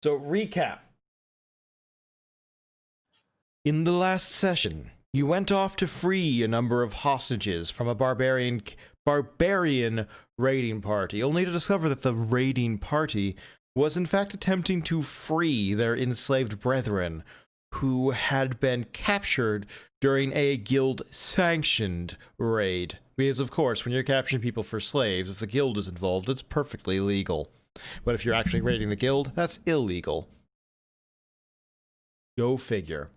So, recap. In the last session, you went off to free a number of hostages from a barbarian raiding party, only to discover that the raiding party was in fact attempting to free their enslaved brethren who had been captured during a guild-sanctioned raid. Because, of course, when you're capturing people for slaves, if the guild is involved, it's perfectly legal. But if you're actually raiding the guild, that's illegal. Go figure.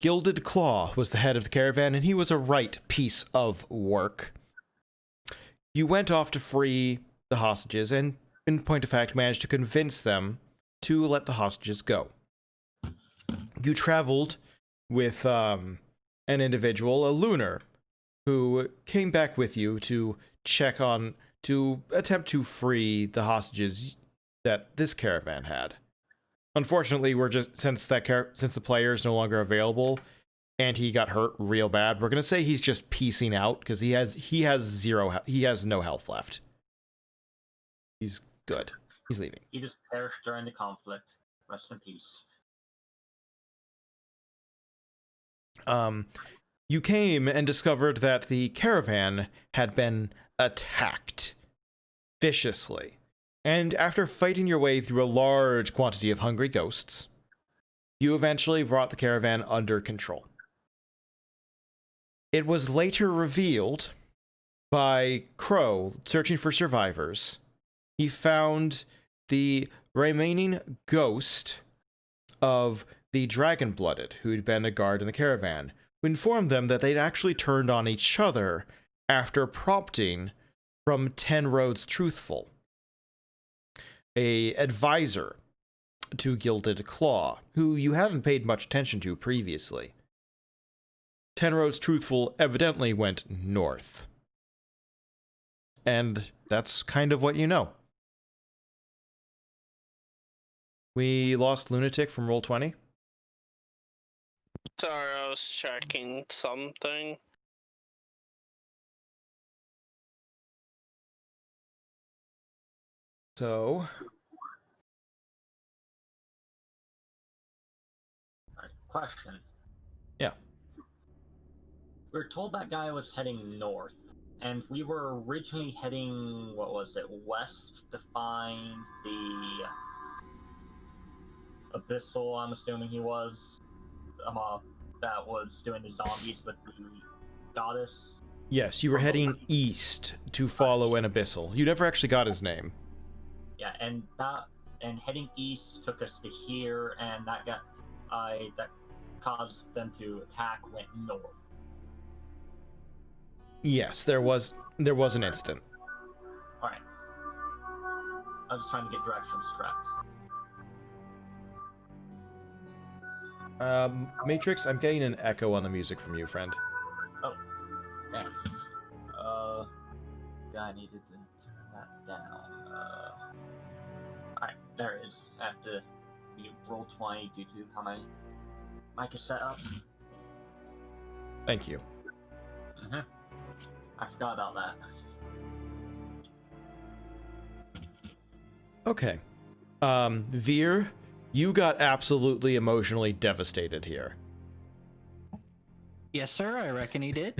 Gilded Claw was the head of the caravan, and he was a right piece of work. You went off to free the hostages, and in point of fact managed to convince them to let the hostages go. You traveled with an individual, a lunar, who came back with you to attempt to free the hostages that this caravan had. Unfortunately, since the player is no longer available and he got hurt real bad, we're gonna say he's just piecing out because he has no health left. He's good. He's leaving. He just perished during the conflict. Rest in peace. You came and discovered that the caravan had been attacked viciously. And after fighting your way through a large quantity of hungry ghosts, you eventually brought the caravan under control. It was later revealed by Crow searching for survivors. He found the remaining ghost of the Dragon-Blooded, who'd been a guard in the caravan, who informed them that they'd actually turned on each other after prompting from 10 Roads Truthful, a advisor to Gilded Claw, who you hadn't paid much attention to previously. 10 Roads Truthful evidently went north. And that's kind of what you know. We lost Lunatic from Roll20. Sorry, I was checking something. So... Question. Yeah. We were told that guy was heading north, and we were originally heading, west to find the Abyssal, I'm assuming he was, that was doing the zombies with the goddess. Yes, you were heading east to follow an Abyssal. You never actually got his name. Yeah, and heading east took us to here, and that caused them to attack, went north. Yes, there was an incident. Alright. I was just trying to get directions correct. Matrix, I'm getting an echo on the music from you, friend. Oh, damn. Yeah, I needed to turn that down. Alright, there it is. I have to roll 20 due to how my mic is set up. Thank you. I forgot about that. Okay. Vir, you got absolutely emotionally devastated here. Yes, sir, I reckon he did.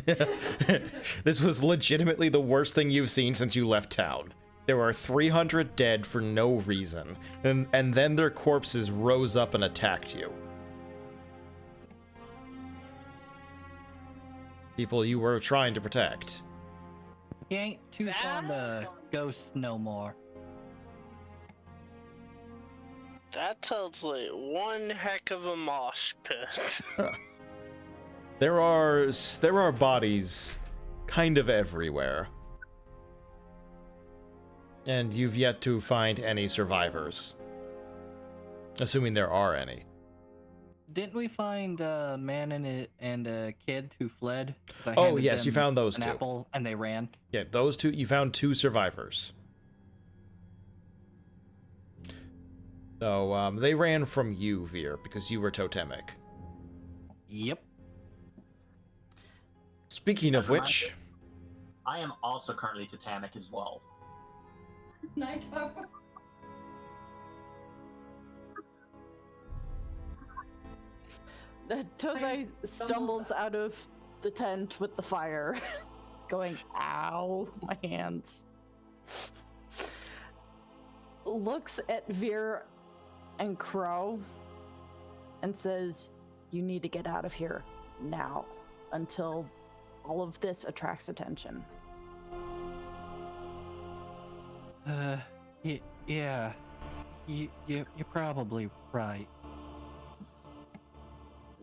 This was legitimately the worst thing you've seen since you left town. There were 300 dead for no reason, and then their corpses rose up and attacked you. People you were trying to protect. He ain't too fond of ghosts no more. That sounds like one heck of a mosh pit. There are bodies kind of everywhere. And you've yet to find any survivors. Assuming there are any. Didn't we find a man and a kid who fled? Oh, yes, you found those two. two. An apple, and they ran. Yeah, those two, you found 2 survivors. So, they ran from you, Vir, because you were totemic. Yep. Speaking of which... I am also currently totemic as well. Night. Tozai stumbles out of the tent with the fire, going, ow, my hands. Looks at Vir and Crow and says, you need to get out of here now until all of this attracts attention. Yeah. You're probably right.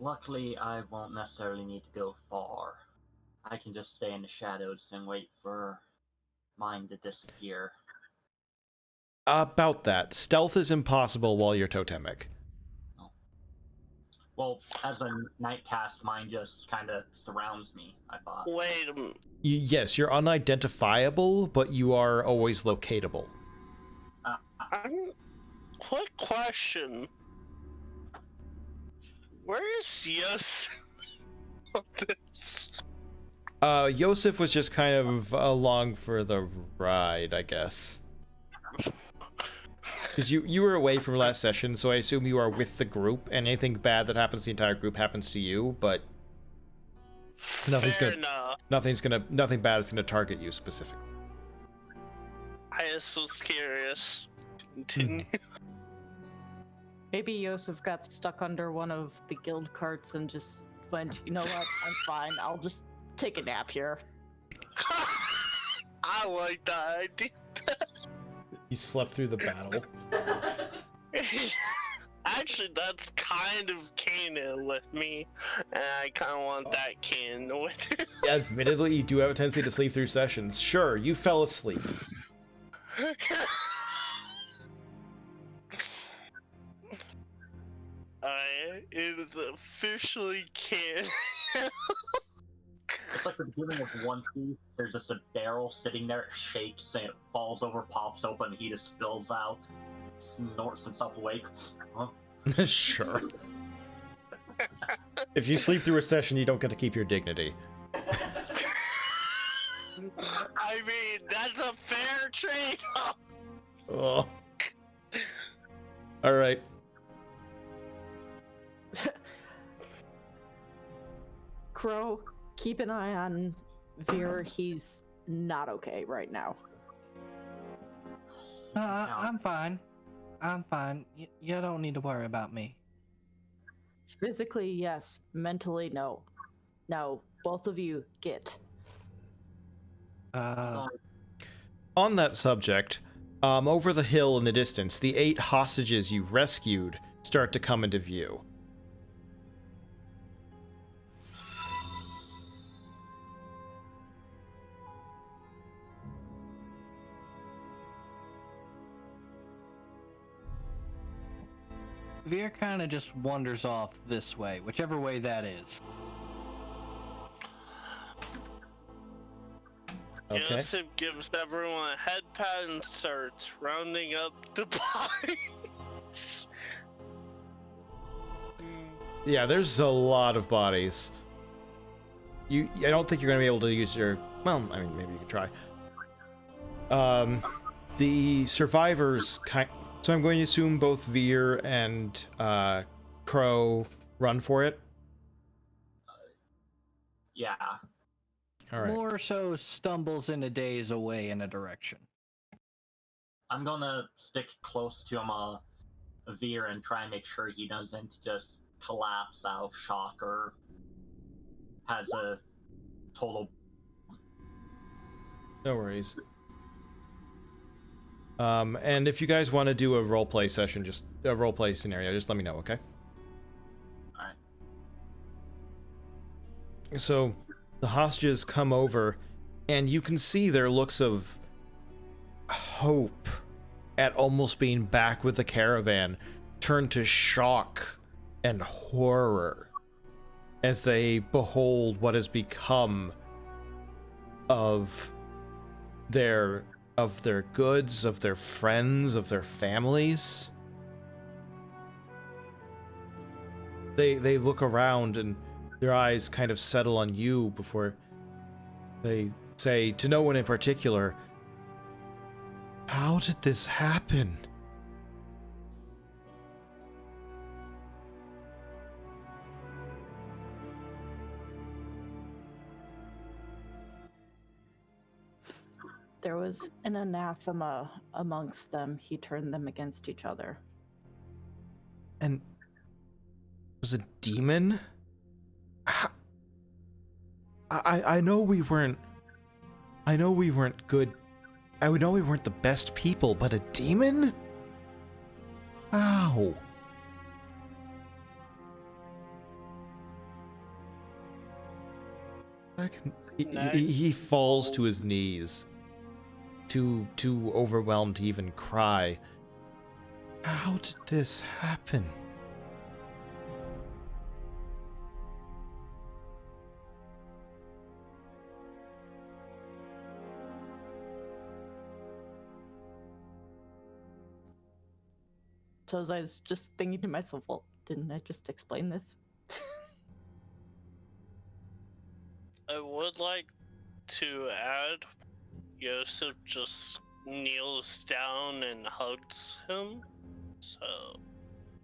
Luckily, I won't necessarily need to go far. I can just stay in the shadows and wait for mine to disappear. About that, stealth is impossible while you're totemic. Well, as a night cast, mine just kind of surrounds me, I thought. Wait a minute. Yes, you're unidentifiable, but you are always locatable. Quick question. Where is Yosef on this? Yosef was just kind of along for the ride, I guess. Because you were away from last session, so I assume you are with the group, and anything bad that happens to the entire group happens to you, but nothing bad is gonna target you specifically. I just was curious. Continue. Maybe Yosef got stuck under one of the guild carts and just went, you know what, I'm fine, I'll just take a nap here. I like that idea. You slept through the battle. Actually, that's kind of canon with me, and I kind of want that canon with it. Yeah, admittedly, you do have a tendency to sleep through sessions. Sure, you fell asleep. It is officially canon. It's like the beginning of One Piece. There's just a barrel sitting there, it shakes, and it falls over, pops open, he just spills out, snorts himself awake. Huh? Sure. If you sleep through a session, you don't get to keep your dignity. I mean, that's a fair trade-off. Oh. All right. Crow, keep an eye on Vir. He's not okay right now. I'm fine. I'm fine. You don't need to worry about me. Physically, yes. Mentally, no. No, both of you get. On that subject, over the hill in the distance, the 8 hostages you rescued start to come into view. Vir kind of just wanders off this way, whichever way that is. Okay. Yosef gives everyone a head pat and starts rounding up the bodies. Yeah, there's a lot of bodies. I don't think you're gonna be able to use your. Well, I mean, maybe you could try. The survivors So I'm going to assume both Vir and Crow run for it. Yeah. All right. More so stumbles in a daze away in a direction. I'm gonna stick close to him, Vir, and try and make sure he doesn't just collapse out of shock or has a total. No worries. And if you guys want to do a roleplay session, just a roleplay scenario, just let me know, okay? Alright. So, the hostages come over, and you can see their looks of hope at almost being back with the caravan turn to shock and horror as they behold what has become of their goods, of their friends, of their families. They look around and their eyes kind of settle on you before they say, to no one in particular, "How did this happen?" there was an anathema amongst them. He turned them against each other. And it was a demon? I know we weren't... I know we weren't good... I would know we weren't the best people, but a demon? How? He falls to his knees, too overwhelmed to even cry. How did this happen? So I was just thinking to myself, well, didn't I just explain this? I would like to add, Yosef just kneels down and hugs him. So,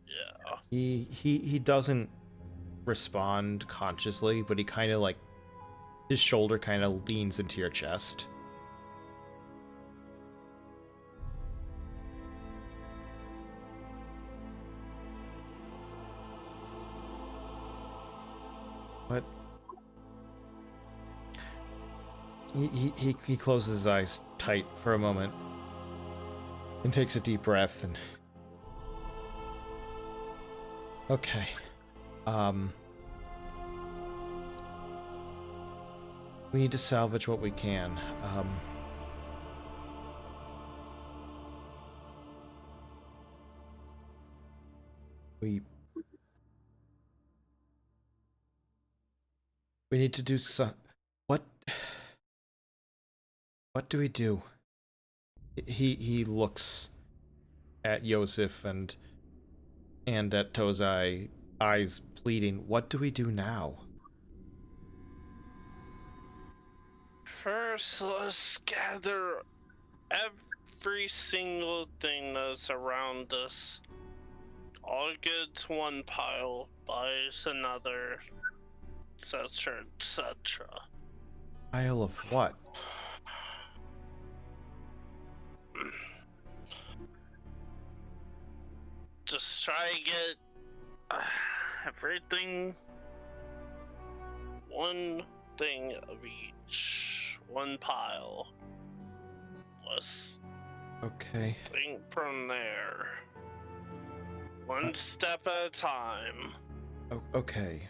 yeah. He doesn't respond consciously, but he kind of like, his shoulder kind of leans into your chest. What? He closes his eyes tight for a moment and takes a deep breath and... Okay. We need to salvage what we can. We need to do some... What do we do? He looks at Yosef and at Tozai, eyes pleading. What do we do now? First, let's gather every single thing that's around us. All gets one pile, buys another, etc., etc. Pile of what? Just try to get everything, one thing of each, one pile. Let's Okay. think from there. One step at a time. Okay.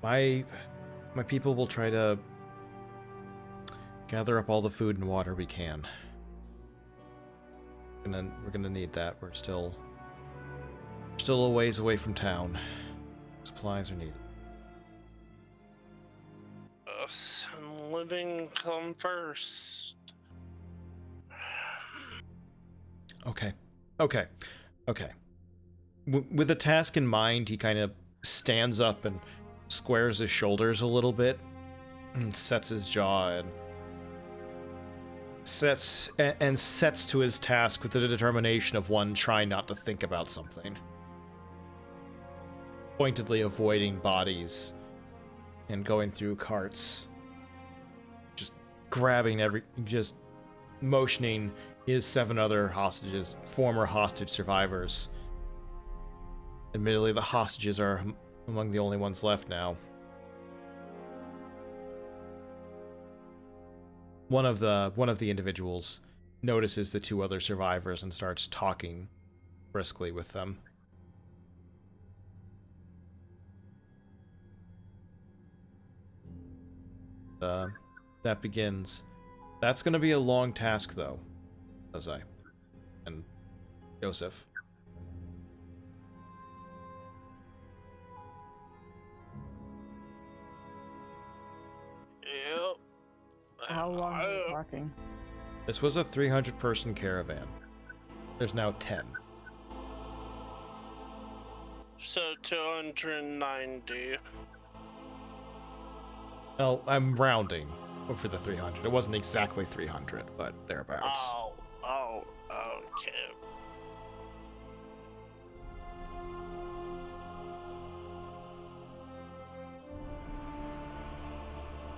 My people will try to gather up all the food and water we can. We're gonna need that. We're still a ways away from town. Supplies are needed. Us and living come first. Okay. With the task in mind, he kind of stands up and squares his shoulders a little bit and sets his jaw and sets to his task with the determination of one trying not to think about something. Pointedly avoiding bodies and going through carts. Just just motioning his 7 other hostages, former hostage survivors. Admittedly, the hostages are among the only ones left now. One of the individuals notices the 2 other survivors and starts talking briskly with them. That begins. That's gonna be a long task, though, Jose and Joseph. Yep. How long are we talking? This was a 300-person caravan. There's now 10. So 290. Well, I'm rounding for the 300. It wasn't exactly 300, but thereabouts. Oh, okay.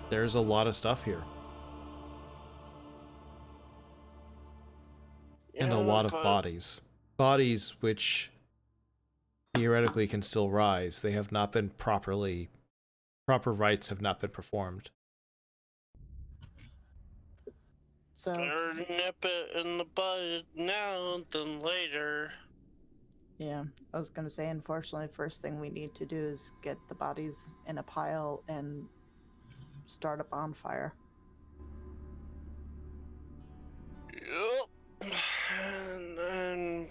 There's a lot of stuff here. lot of bodies. Bodies which theoretically can still rise. They have not been proper rites have not been performed. So Better nip it in the bud now than later. yeah, I was gonna say, unfortunately, first thing we need to do is get the bodies in a pile and start a bonfire. Yup. And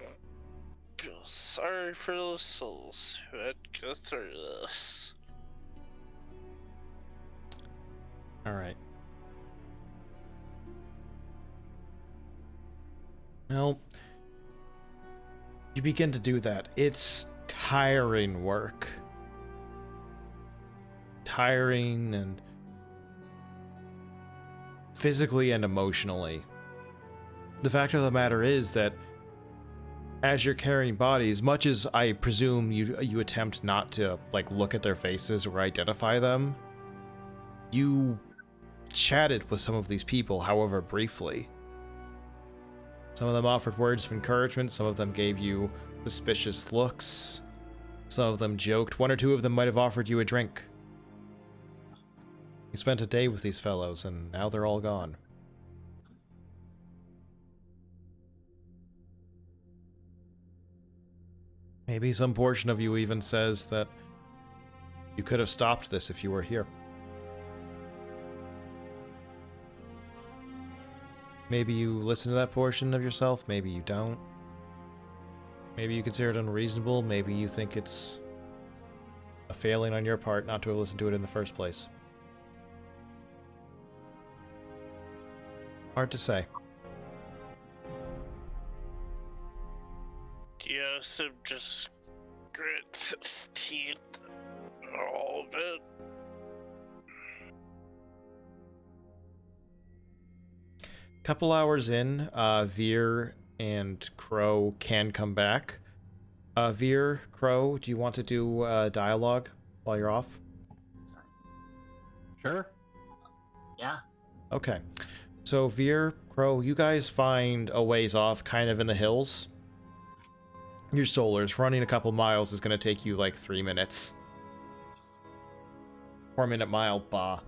feel sorry for those souls who had to go through this. Alright. Well, you begin to do that. It's tiring work. Tiring and physically and emotionally. The fact of the matter is that as you're carrying bodies, much as I presume you attempt not to like look at their faces or identify them, you chatted with some of these people, however briefly. Some of them offered words of encouragement, some of them gave you suspicious looks, some of them joked, one or two of them might have offered you a drink. You spent a day with these fellows, and now they're all gone. Maybe some portion of you even says that you could have stopped this if you were here. Maybe you listen to that portion of yourself, maybe you don't. Maybe you consider it unreasonable, maybe you think it's a failing on your part not to have listened to it in the first place. Hard to say. Yosef just grits his teeth. All of it. Couple hours in, Vir and Crow can come back. Vir, Crow, do you want to do dialogue while you're off? Sure. Yeah. Okay. So Vir, Crow, you guys find a ways off, kind of in the hills. Your solars, running a couple miles is going to take you like 3 minutes. 4-minute mile, bah.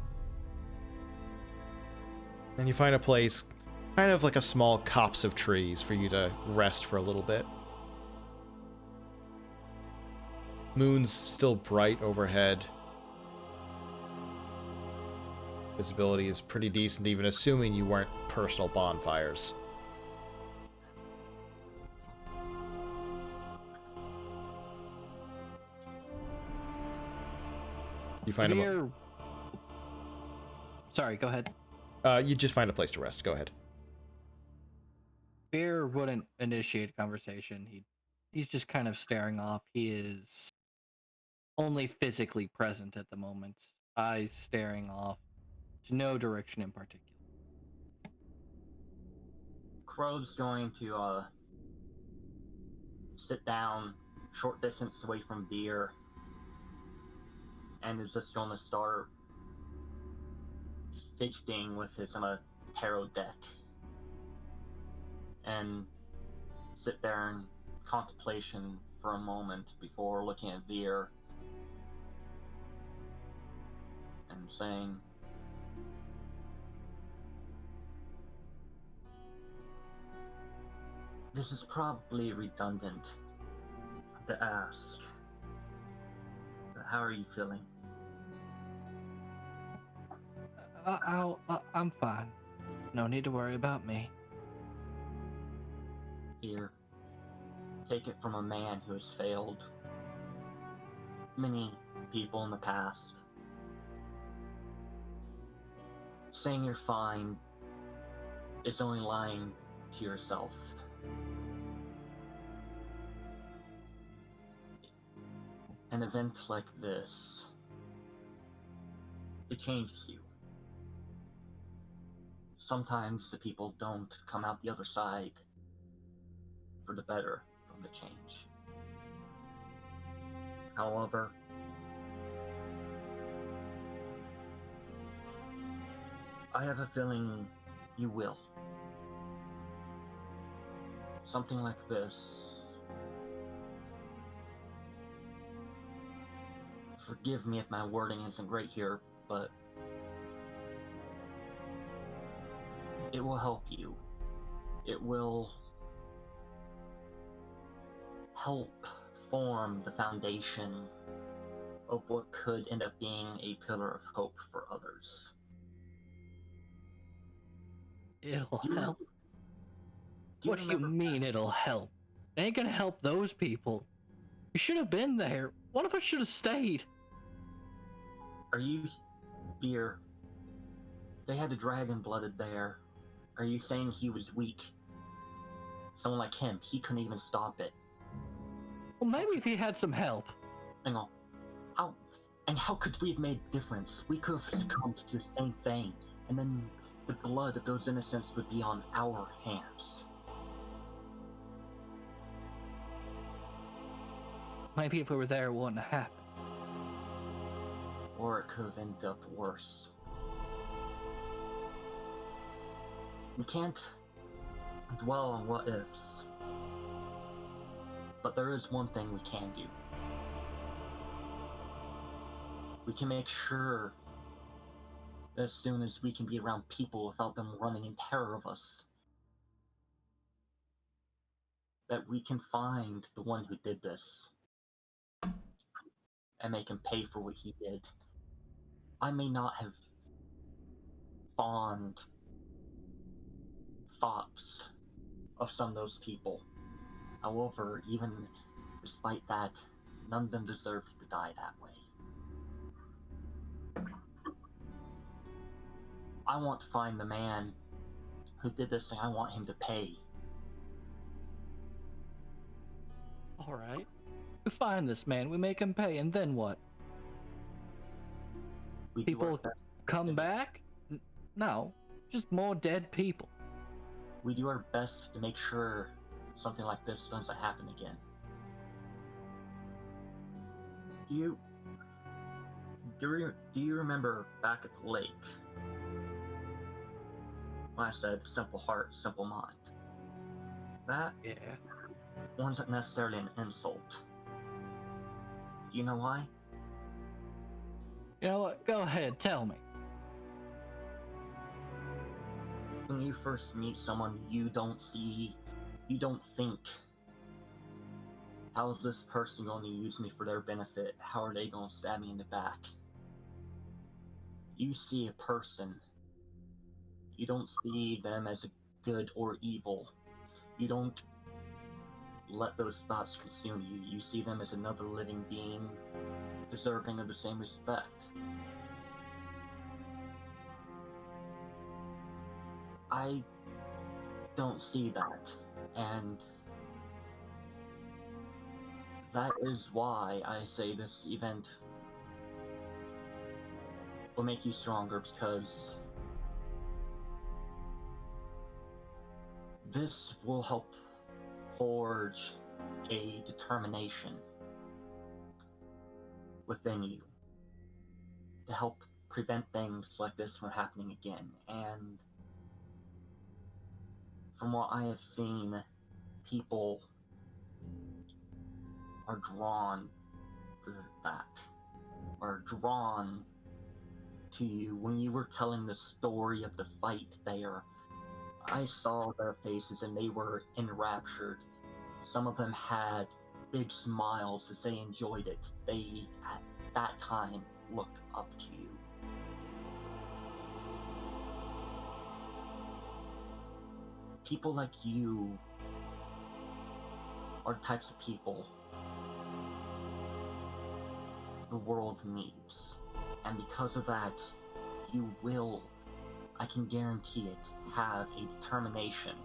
And you find a place, kind of like a small copse of trees for you to rest for a little bit. Moon's still bright overhead. Visibility is pretty decent, even assuming you weren't personal bonfires. You find a Sorry, go ahead. you just find a place to rest. Go ahead. Beer wouldn't initiate a conversation. He's just kind of staring off. He is only physically present at the moment, eyes staring off to no direction in particular. Crow's going to sit down short distance away from Beer and is just going to start fidgeting with his tarot deck and sit there in contemplation for a moment before looking at Vir and saying, "This is probably redundant to ask, but how are you feeling?" I'm fine. No need to worry about me. Here, take it from a man who has failed many people in the past. Saying you're fine is only lying to yourself. An event like this, it changes you. Sometimes the people don't come out the other side for the better from the change. However, I have a feeling you will. something like this. Forgive me if my wording isn't great here, but it will help you. It will help form the foundation of what could end up being a pillar of hope for others. It'll Do you- help? Do What do you remember- mean it'll help? It ain't gonna help those people. You should have been there. One of us should have stayed. Are you, Vir? They had a dragon-blooded bear. Are you saying he was weak? Someone like him, he couldn't even stop it. Well, maybe if he had some help. Hang on. How could we have made a difference? We could have succumbed to the same thing, and then the blood of those innocents would be on our hands. Maybe if we were there, it wouldn't have happened. Or it could have ended up worse. We can't dwell on what ifs. But there is one thing we can do. We can make sure that as soon as we can be around people without them running in terror of us, that we can find the one who did this and make him pay for what he did. I may not have fond thoughts of some of those people. However, even despite that, none of them deserved to die that way. I want to find the man who did this, and I want him to pay. Alright. We find this man, we make him pay, and then what? We do our People best. come back? No. Just more dead people. We do our best to make sure something like this doesn't happen again. Do you remember back at the lake when I said simple heart, simple mind? That Yeah. wasn't necessarily an insult. Do you know why? You know what? Go ahead, tell me. When you first meet someone, you don't think, how is this person going to use me for their benefit? How are they going to stab me in the back? You see a person. You don't see them as a good or evil. You don't let those thoughts consume you. You see them as another living being, deserving of the same respect. I don't see that, and that is why I say this event will make you stronger, because this will help forge a determination within you to help prevent things like this from happening again. And from what I have seen, people are drawn to that, are drawn to you. When you were telling the story of the fight there, I saw their faces and they were enraptured. Some of them had big smiles as they enjoyed it. They, at that time, looked up to you. People like you are the types of people the world needs. And because of that, you will, I can guarantee it, have a determination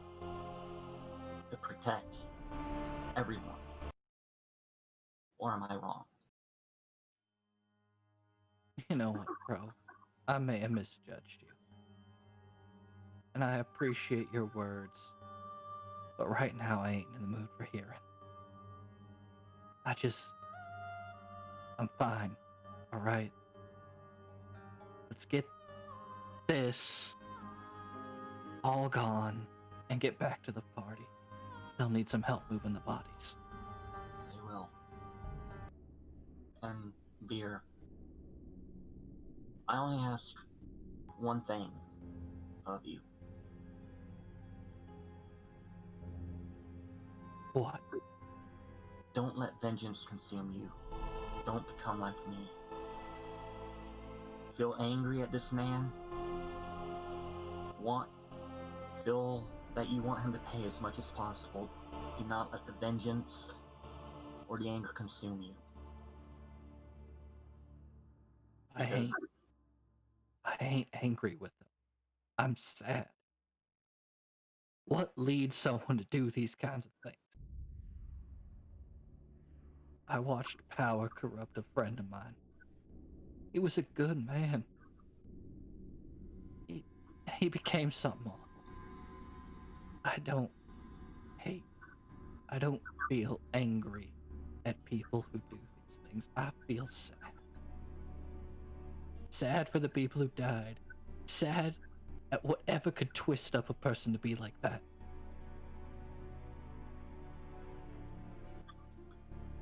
to protect everyone. Or am I wrong? You know what, bro? I may have misjudged you. And I appreciate your words. But right now, I ain't in the mood for hearing. I'm fine. Alright? Let's get this all gone and get back to the party. they'll need some help moving the bodies. They will. And Vir, I only ask one thing of you. What? Don't let vengeance consume you. Don't become like me. Feel angry at this man? Feel that you want him to pay as much as possible. Do not let the vengeance or the anger consume you. I ain't angry with them. I'm sad. What leads someone to do these kinds of things? I watched power corrupt a friend of mine. He was a good man. He became something awful. I don't hate. I don't feel angry at people who do these things. I feel sad. Sad for the people who died. Sad at whatever could twist up a person to be like that.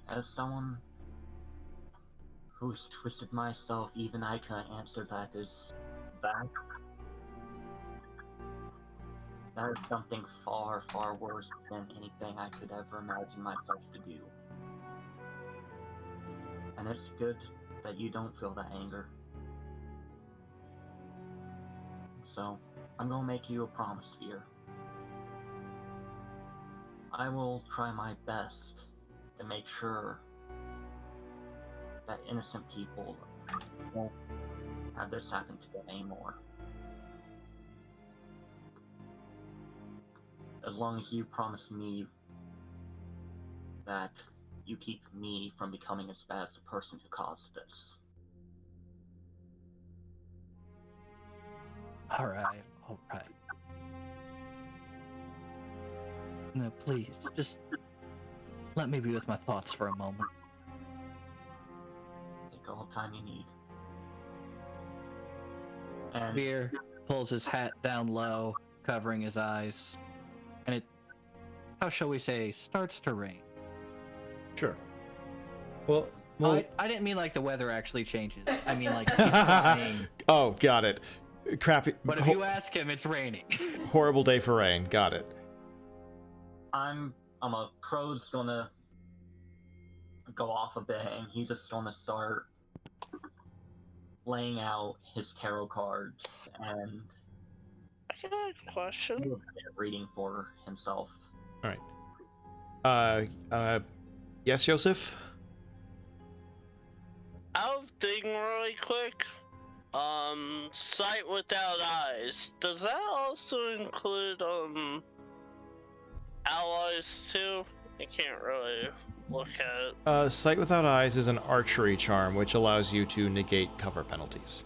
As someone who's twisted myself, even I can't answer that as that. That is something far, far worse than anything I could ever imagine myself to do. And it's good that you don't feel that anger. So, I'm gonna make you a promise, Vir. I will try my best to make sure that innocent people won't have this happen to them anymore. As long as you promise me that you keep me from becoming as bad as the person who caused this. Alright. No, please, just let me be with my thoughts for a moment. Take all the time you need. And Vir pulls his hat down low, covering his eyes, and it, how shall we say, starts to rain. Sure. Well, I didn't mean like the weather actually changes. I mean like he's crying. Oh, got it. Crappy. But if you ask him, it's raining. Horrible day for rain. Got it. Crow's gonna go off a bit, and he's just gonna start laying out his tarot cards and I got a question. reading for himself. All right. Yes, Joseph? Out of thing really quick. Sight without eyes. Does that also include allies too? I can't really look at it. Sight without eyes is an archery charm, which allows you to negate cover penalties.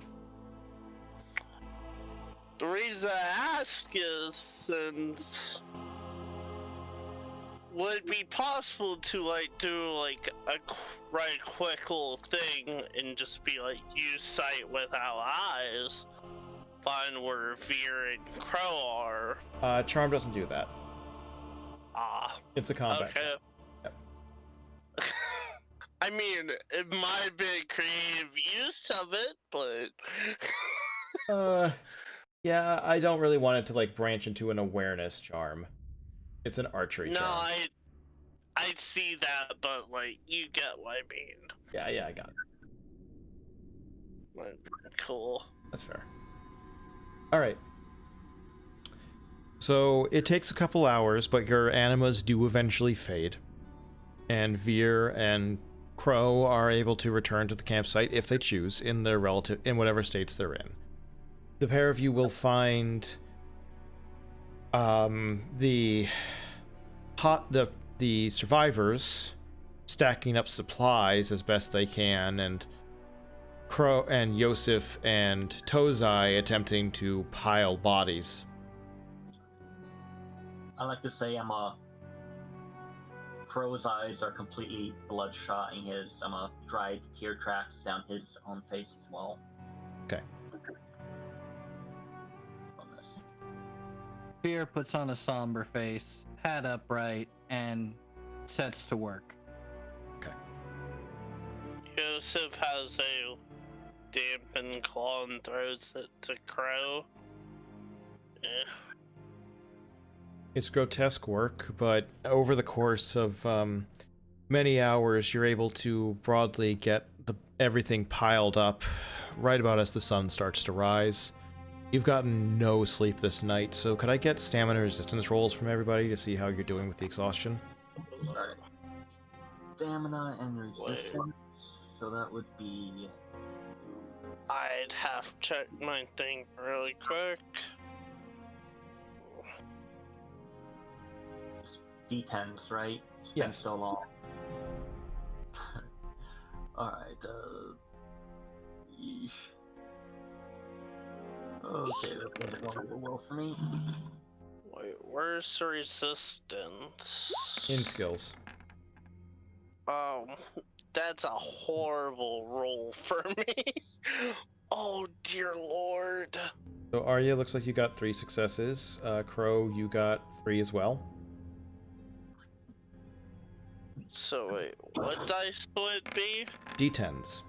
The reason I ask is since would it be possible to do write a quick little thing and just be like use sight without eyes, find where Vir and Crow are. Charm doesn't do that. It's a combat. Okay. Yep. I mean, it might have been creative use of it, but Yeah, I don't really want it to branch into an awareness charm. It's an archery no, charm. I see that, but you get what I mean. Yeah, I got it. Cool. That's fair. All right. So it takes a couple hours, but your animas do eventually fade, and Vir and Crow are able to return to the campsite if they choose in whatever states they're in. The pair of you will find the survivors stacking up supplies as best they can, and Crow and Yosef and Tozai attempting to pile bodies. I like to say Crow's eyes are completely bloodshot, and his dried tear tracks down his own face as well. Okay. From this. Vir puts on a somber face, pad upright and sets to work. Joseph has a dampened claw and throws it to Crow. Yeah. It's grotesque work, but over the course of many hours, you're able to broadly get everything piled up right about as the sun starts to rise. You've gotten no sleep this night, so could I get stamina resistance rolls from everybody to see how you're doing with the exhaustion? Alright. Stamina and resistance. So that would be. I'd have to check my thing really quick. It's D10s, right? It's been Yes. so long. Alright, yeesh. Okay, that's going to go well for me. Wait, where's the resistance? In skills. That's a horrible roll for me. Oh dear lord. So Arya, looks like you got 3 successes. Crow, you got 3 as well. So wait, what dice would it be? D10s.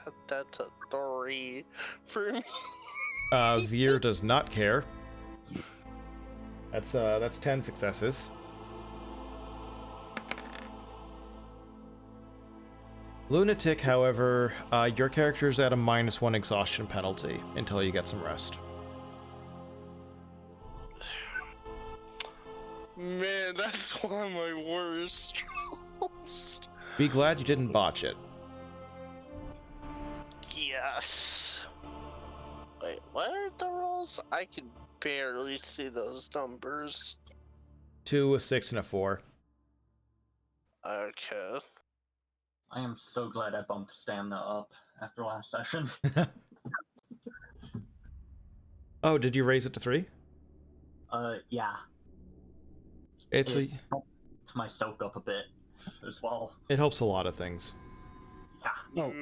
God, that's a 3 for me. Vir does not care. That's 10 successes. Lunatic, however, your character's at a -1 exhaustion penalty until you get some rest. Man, that's one of my worst rolls. Be glad you didn't botch it. Yes. Wait, what are the rolls? I can barely see those numbers. 2, a 6, and a 4. Okay. I am so glad I bumped stamina up after last session. Oh, did you raise it to 3? Yeah. It's It's my soak up a bit as well. it helps a lot of things. Yeah. Oh.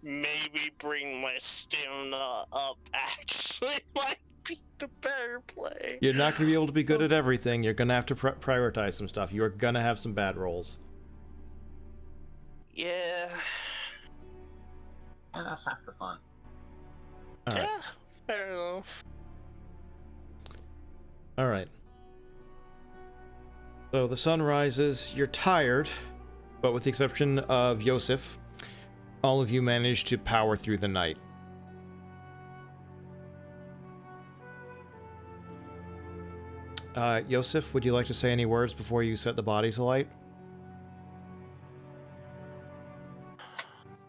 Maybe bring my stamina up actually might be the better play. You're not going to be able to be good at everything. You're going to have to prioritize some stuff. You're going to have some bad rolls. Yeah. And that's half the fun. All right. Yeah, fair enough. All right. So the sun rises. You're tired, but with the exception of Yosef, all of you manage to power through the night. Yosef, would you like to say any words before you set the bodies alight?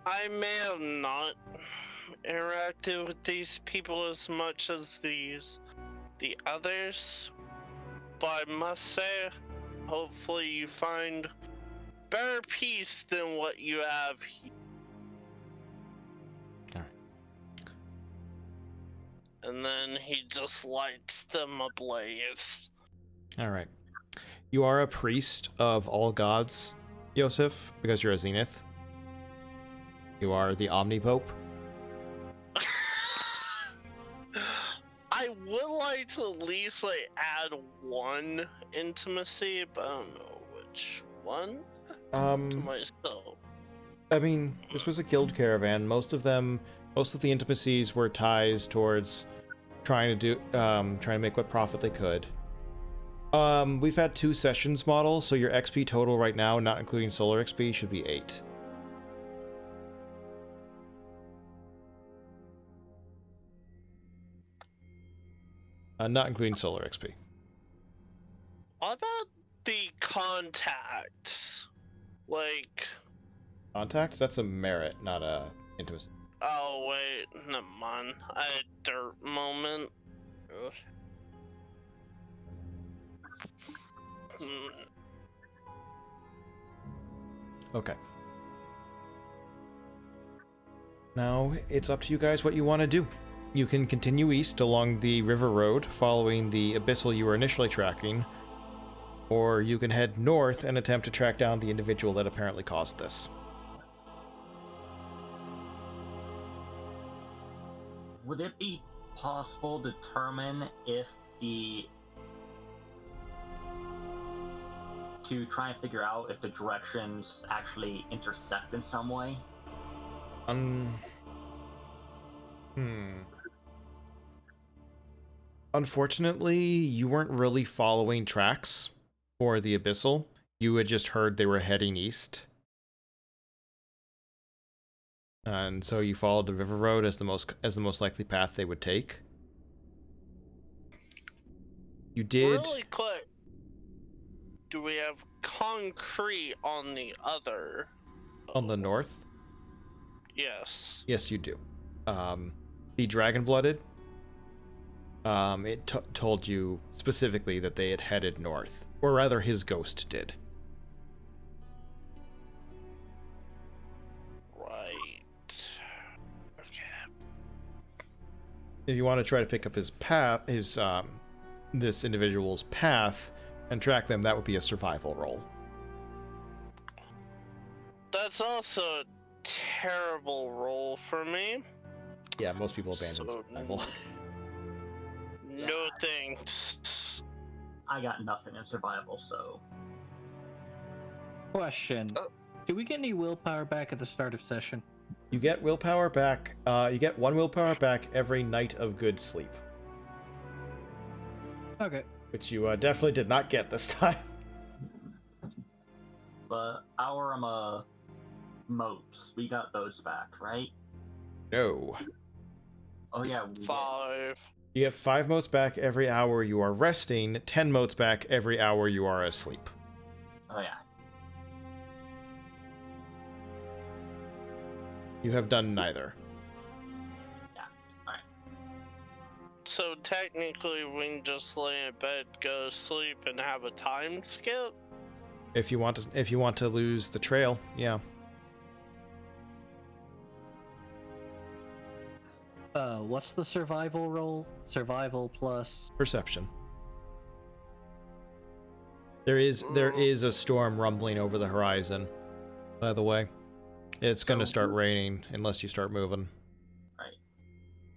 I may have not interacted with these people as much as the others, but I must say, hopefully you find better peace than what you have here. Alright. And then he just lights them ablaze. All right. You are a priest of all gods, Yosef, because you're a Zenith. You are the Omnipope. I would like to at least add one intimacy, but I don't know which one to myself. I mean, this was a guild caravan. Most of the intimacies were ties towards trying to make what profit they could. We've had 2 sessions models, so your XP total right now, not including solar XP, should be 8. Not including solar XP. What about the contacts? Contacts? That's a merit, not a intimacy. Oh wait, never mind. I had a dirt moment. Ugh. Okay. Now, it's up to you guys what you want to do. You can continue east along the river road, following the abyssal you were initially tracking, or you can head north and attempt to track down the individual that apparently caused this. Would it be possible to determine if to try and figure out if the directions actually intersect in some way? Unfortunately, you weren't really following tracks for the Abyssal. You had just heard they were heading east. And so you followed the river road as the most likely path they would take. You did. Really quick, do we have concrete on the other? On the north? Yes. Yes, you do. The Dragon-Blooded, it told you specifically that they had headed north. Or rather, his ghost did. Right. Okay. If you want to try to pick up his path, this individual's path, and track them, that would be a survival roll. That's also a terrible roll for me. Yeah, most people abandon So, survival. No thanks. I got nothing in survival, so Question. Do we get any willpower back at the start of session? You get willpower back. You get 1 willpower back every night of good sleep, Okay. which you definitely did not get this time. but our moats, we got those back, right? No. Oh yeah, we did. 5. You get 5 motes back every hour you are resting, 10 motes back every hour you are asleep. Oh yeah. You have done neither. So technically, we can just lay in bed, go to sleep, and have a time skip. If you want to lose the trail, yeah. What's the survival roll? Survival plus. Perception. There is a storm rumbling over the horizon, by the way. It's gonna start raining unless you start moving. Right.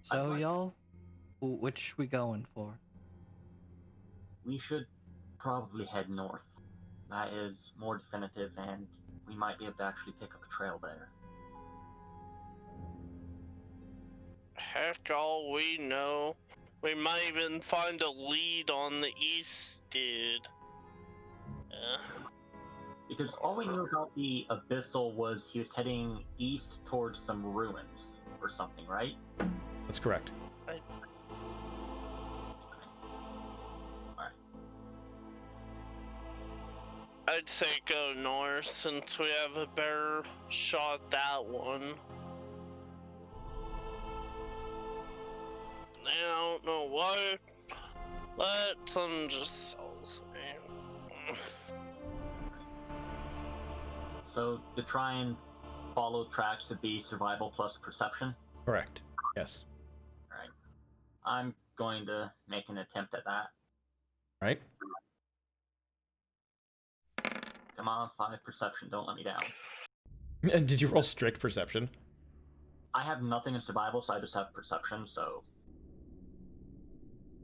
So y'all, which we going for? We should probably head north. That is more definitive, and we might be able to actually pick up a trail there. Heck, all we know, we might even find a lead on the east, dude. Because all we knew about the Abyssal was he was heading east towards some ruins or something, right? That's correct. I'd say go north since we have a better shot at that one. I don't know why. Let them just So to try and follow tracks would be survival plus perception. Correct. Yes. Alright. I'm going to make an attempt at that. Right? Come on, 5 perception, don't let me down. And did you roll strict perception? I have nothing in survival, so I just have perception, so...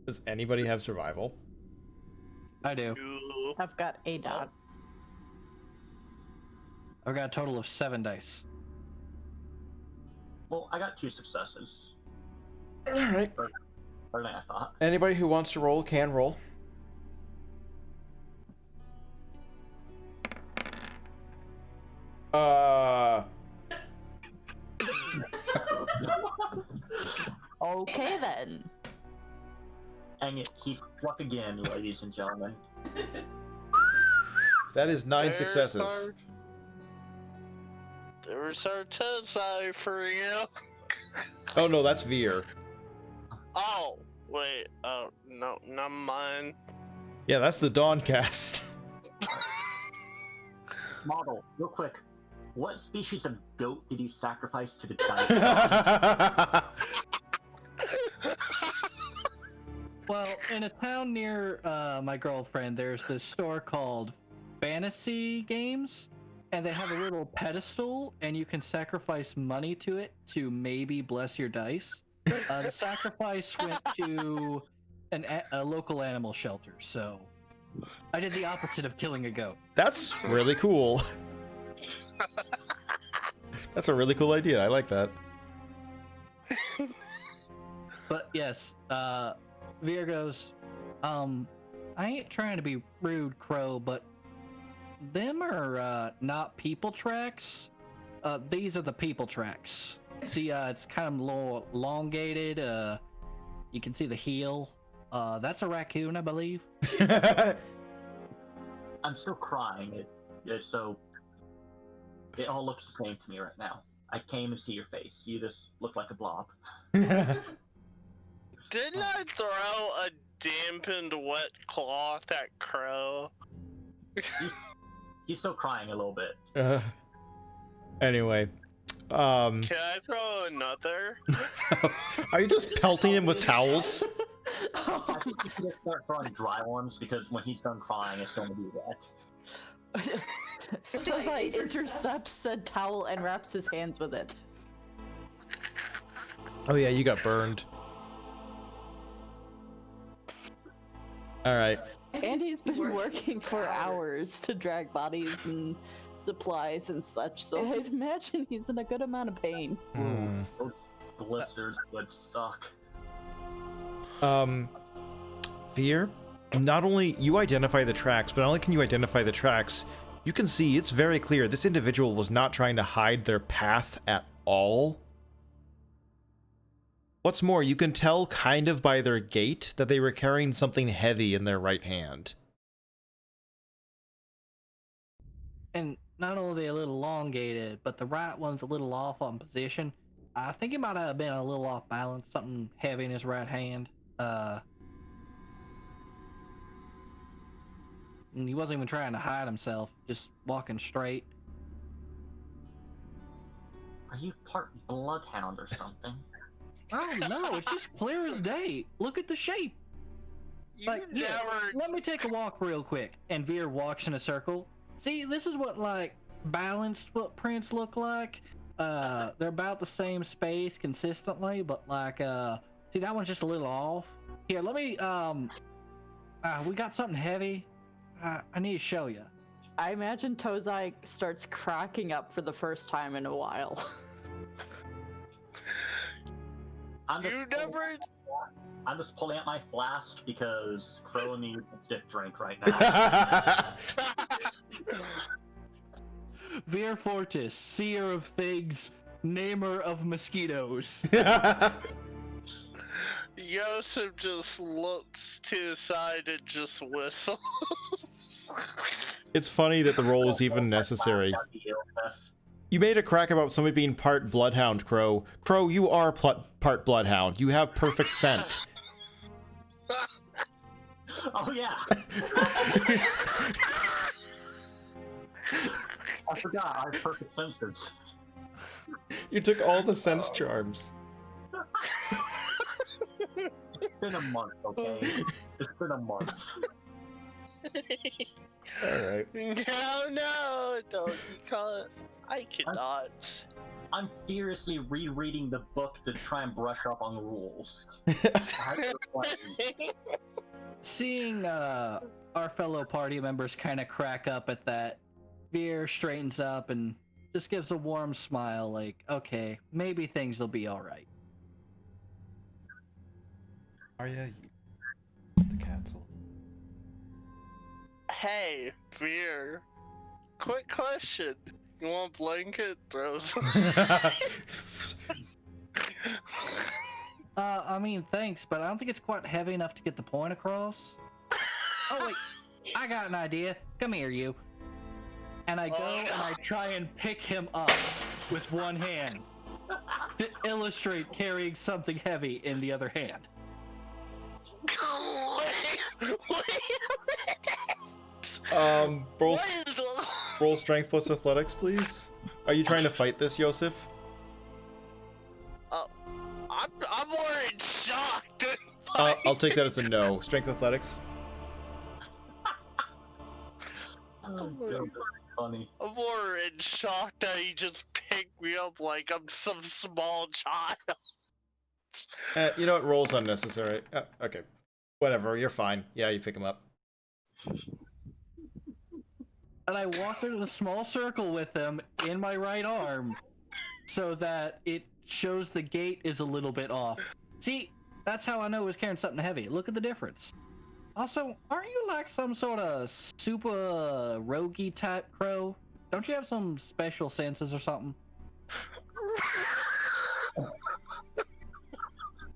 Does anybody have survival? I do. I've got a dot. I've got a total of 7 dice. Well, I got 2 successes. Alright. Better than I thought. Anybody who wants to roll can roll. Okay then. And he struck again, ladies and gentlemen. That is 9 successes. There's our test eye for you. Oh no, that's Vir. Oh, wait, no, not mine. Yeah, that's the Dawn cast. Model, real quick. What species of goat did you sacrifice to the dice? Well, in a town near my girlfriend, there's this store called Fantasy Games, and they have a little pedestal, and you can sacrifice money to it to maybe bless your dice. The sacrifice went to a local animal shelter, so I did the opposite of killing a goat. That's really cool. That's a really cool idea. I like that. But yes, Vir goes, I ain't trying to be rude, Crow, but them are not people tracks. These are the people tracks. See, it's kind of a little elongated. You can see the heel. That's a raccoon, I believe. I'm still crying. So it all looks the same to me right now. I can't even see your face. You just look like a blob. Didn't I throw a dampened wet cloth at Crow? He's still crying a little bit. Anyway, Can I throw another? are you just pelting him with towels? I think you should just start throwing dry ones because when he's done crying, it's going to be wet. Josiah intercepts said towel and wraps his hands with it. Oh yeah, you got burned. All right. And he's been working for hours to drag bodies and supplies and such, so I'd imagine he's in a good amount of pain. Those blisters would suck. Vir, not only you identify the tracks, but not only can you identify the tracks, you can see it's very clear this individual was not trying to hide their path at all. What's more, you can tell kind of by their gait that they were carrying something heavy in their right hand. And not only are they a little elongated, but the right one's a little off on position. I think he might have been a little off balance, something heavy in his right hand. And he wasn't even trying to hide himself, just walking straight. Are you part bloodhound or something? Oh no, it's just clear as day. Look at the shape. Like, yeah, let me take a walk real quick. And Vir walks in a circle. See, this is what like balanced footprints look like. They're about the same space consistently, but like see, that one's just a little off. Here, let me we got something heavy. I need to show you. I imagine Tozai starts cracking up for the first time in a while. I'm just pulling out my flask because Crow needs a stiff drink right now. Vir Fortis, seer of things, namer of mosquitoes. Yosef just looks to his side and just whistles. It's funny that the role is even necessary. You made a crack about somebody being part bloodhound, Crow. Crow, you are part bloodhound. You have perfect scent. Oh yeah. I forgot. I have perfect senses. You took all the sense charms. It's been a month, okay? It's been a month. Alright. No, don't you call it. I cannot. I'm furiously rereading the book to try and brush up on the rules. Seeing our fellow party members kind of crack up at that, Vir straightens up and just gives a warm smile like, okay, maybe things will be alright. Arya, the castle. Hey, Vir. Quick question. You want a blanket? Throws. I mean, thanks, but I don't think it's quite heavy enough to get the point across. Oh, wait. I got an idea. Come here, you. And I go and I try and pick him up with one hand to illustrate carrying something heavy in the other hand. Roll strength plus athletics, please. Are you trying to fight this, Yosef? I'm more in shock. I'll take that as a no. Strength athletics. Oh, God, that's funny. I'm more in shock that he just picked me up like I'm some small child. You know what? Roll's unnecessary. Okay. Whatever, you're fine. Yeah, you pick him up. And I walk into the small circle with him in my right arm so that it shows the gait is a little bit off. See, that's how I know he was carrying something heavy. Look at the difference. Also, aren't you like some sort of super roguey type crow? Don't you have some special senses or something?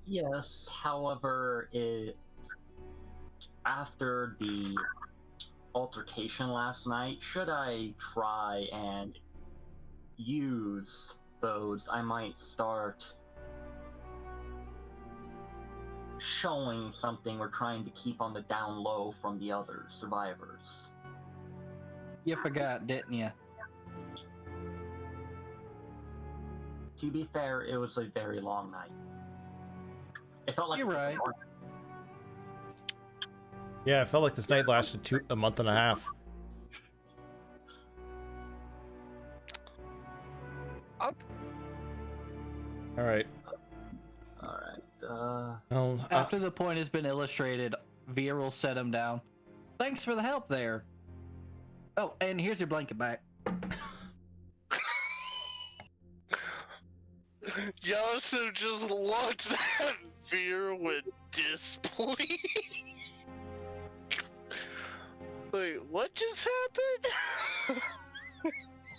Yes, however, after the altercation last night, should I try and use those, I might start showing something we're trying to keep on the down low from the other survivors. You forgot, didn't you? To be fair, it was a very long night. It felt like You're right. Yeah, it felt like this night lasted a month and a half. Alright. After the point has been illustrated, Vir will set him down. Thanks for the help there. Oh, and here's your blanket back. Yasuo just looks at Vir with displeasure. Wait, what just happened?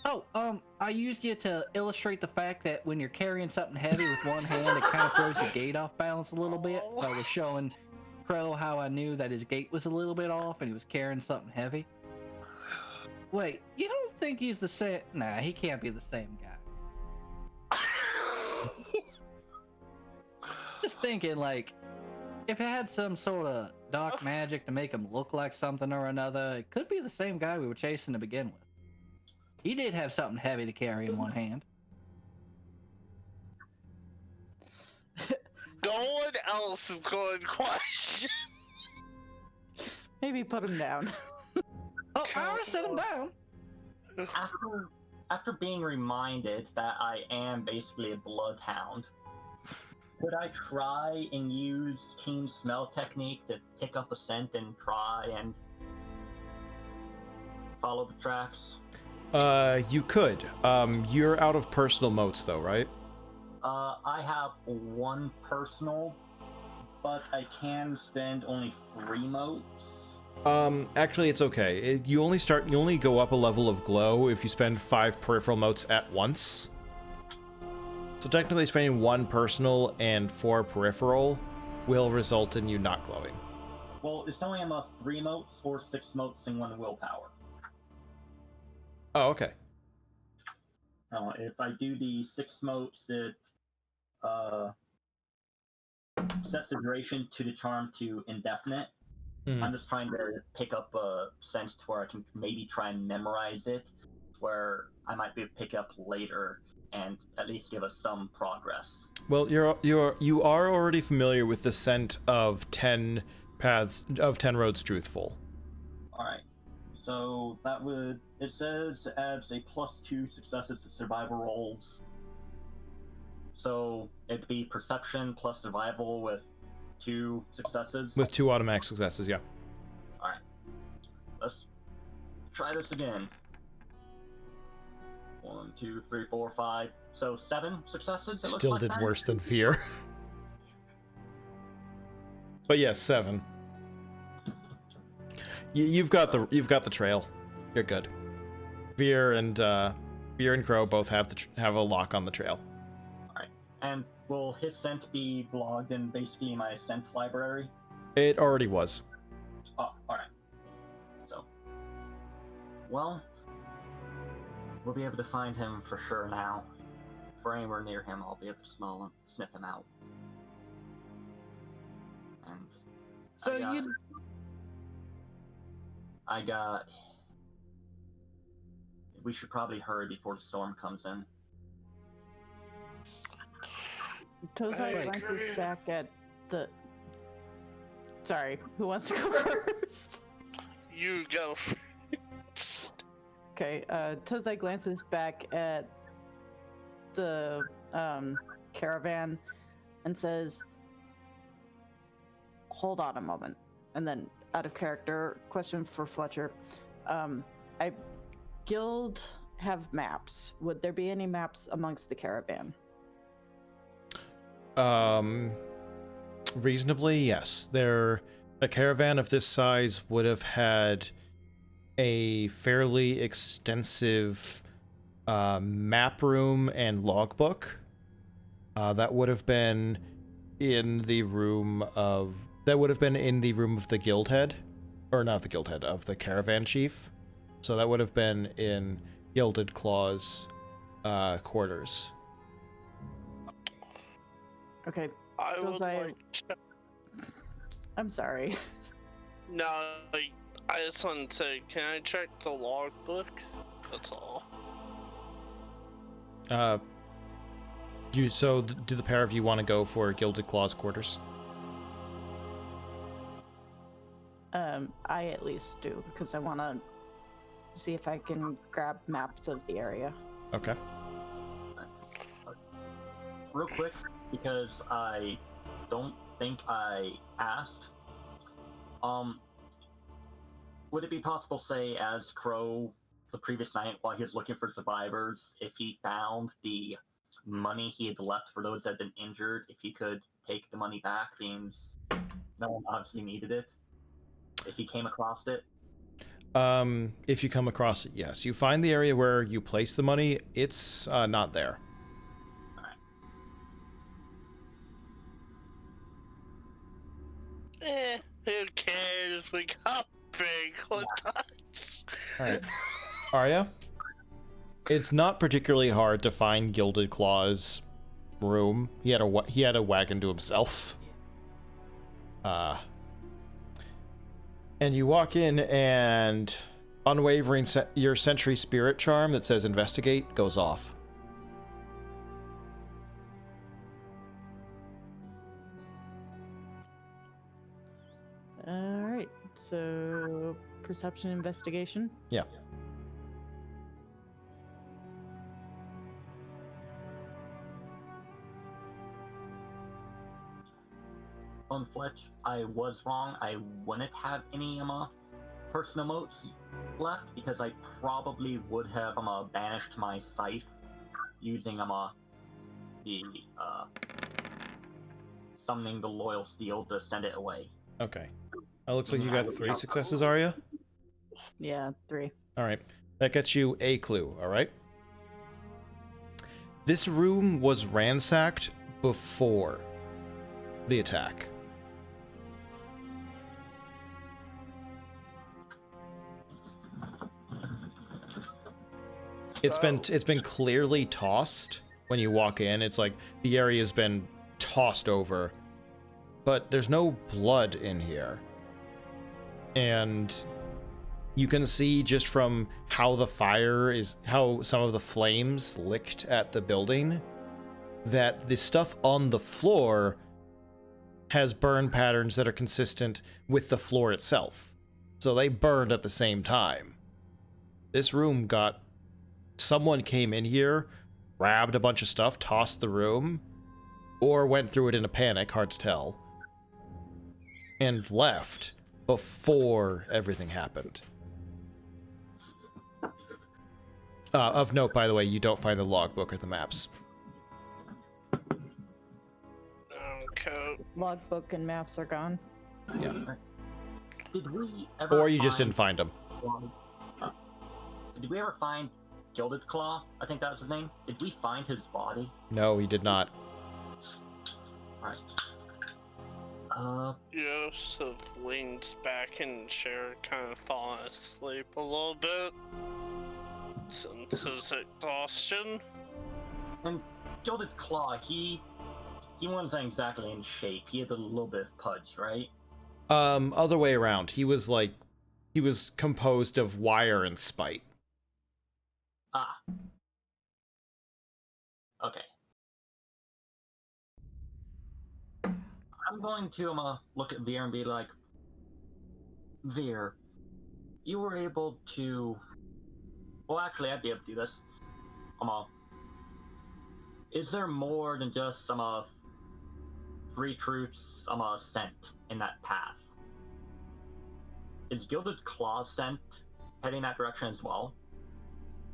Oh, I used you to illustrate the fact that when you're carrying something heavy with one hand, it kind of throws the gait off balance a little bit. So I was showing Crow how I knew that his gait was a little bit off and he was carrying something heavy. Wait, you don't think he's the same? Nah, he can't be the same guy. Just thinking, like, if it had some sort of dark magic to make him look like something or another, it could be the same guy we were chasing to begin with. He did have something heavy to carry in one hand. No one else is going to question. Maybe put him down. Oh, I already set him down. After being reminded that I am basically a bloodhound, could I try and use keen smell technique to pick up a scent and try and follow the tracks? You could. You're out of personal motes though, right? I have one personal, but I can spend only 3 motes. Actually, it's okay. You only go up a level of glow if you spend 5 peripheral motes at once. So technically, spending 1 personal and 4 peripheral will result in you not glowing. Well, it's only about 3 motes or 6 motes and 1 willpower. Oh, okay. If I do the 6 motes, it sets the duration to the charm to indefinite. Mm-hmm. I'm just trying to pick up a sense to where I can maybe try and memorize it, where I might be able to pick up later and at least give us some progress. Well, you are already familiar with the scent of 10 roads truthful. All right. So that would, it says it adds a +2 successes to survival rolls. So it'd be perception plus survival with 2 successes. With 2 automatic successes, yeah. All right. Let's try this again. 1, 2, 3, 4, 5. So 7 successes. It looks Still like did that. worse than Fear. But yes, 7. You've got the trail. You're good. Vir and Crow both have a lock on the trail. All right. And will his scent be logged in basically my scent library? It already was. Oh, all right. So, well, we'll be able to find him for sure now. If we're anywhere near him, I'll be able to smell him, sniff him out. And So we should probably hurry before the storm comes in. Tozai glances back at the... Sorry, who wants to go first? You go. Okay, Tozai glances back at the caravan and says, hold on a moment. And then, out of character, question for Fletcher. I guild have maps. Would there be any maps amongst the caravan? Reasonably, yes. A caravan of this size would have had a fairly extensive map room and logbook. That would have been in the room of the guild head, or not the guild head, of the caravan chief. So that would have been in Gilded Claw's quarters. Okay. I Goes would I- like. I'm sorry. No, I just want to say, can I check the logbook? That's all. Do the pair of you want to go for Gilded Claw's quarters? I at least do, because I want to see if I can grab maps of the area. Okay. Real quick, because I don't think I asked. Would it be possible, say, as Crow, the previous night, while he was looking for survivors, if he found the money he had left for those that had been injured, if he could take the money back, means no one obviously needed it? If he came across it? If you come across it, yes. You find the area where you place the money, it's not there. Who cares? We got big hoods. Alright. Arya? It's not particularly hard to find Gilded Claw's room. He had a wagon to himself. And you walk in, and unwavering your sentry spirit charm that says investigate goes off. Alright, so perception investigation. Yeah. On Fletch, I was wrong. I wouldn't have any personal motes left, because I probably would have banished my scythe using the summoning the loyal steel to send it away. Okay. Looks like you got 3 successes, Arya. Yeah, 3. Alright. That gets you a clue, alright? This room was ransacked before the attack. It's been clearly tossed when you walk in. It's like the area's been tossed over, but there's no blood in here. And you can see just from how how some of the flames licked at the building, that the stuff on the floor has burn patterns that are consistent with the floor itself. So they burned at the same time. This room someone came in here, grabbed a bunch of stuff, tossed the room, or went through it in a panic, hard to tell, and left before everything happened. Of note, by the way, you don't find the logbook or the maps. Okay. Logbook and maps are gone. Yeah. Did we ever Or you just didn't find them. Did we ever find Gilded Claw? I think that was his name. Did we find his body? No, he did not. Right. Joseph leans back in the chair, kind of falling asleep a little bit. Since his exhaustion. And Gilded Claw, he wasn't exactly in shape. He had a little bit of pudge, right? Other way around. He was composed of wire and spite. Ah. Okay. I'm going to look at Vir and be like, Vir, you were able to... Well, actually, I'd be able to do this. Is there more than just some 3 troops sent in that path. Is Gilded Claw sent heading that direction as well?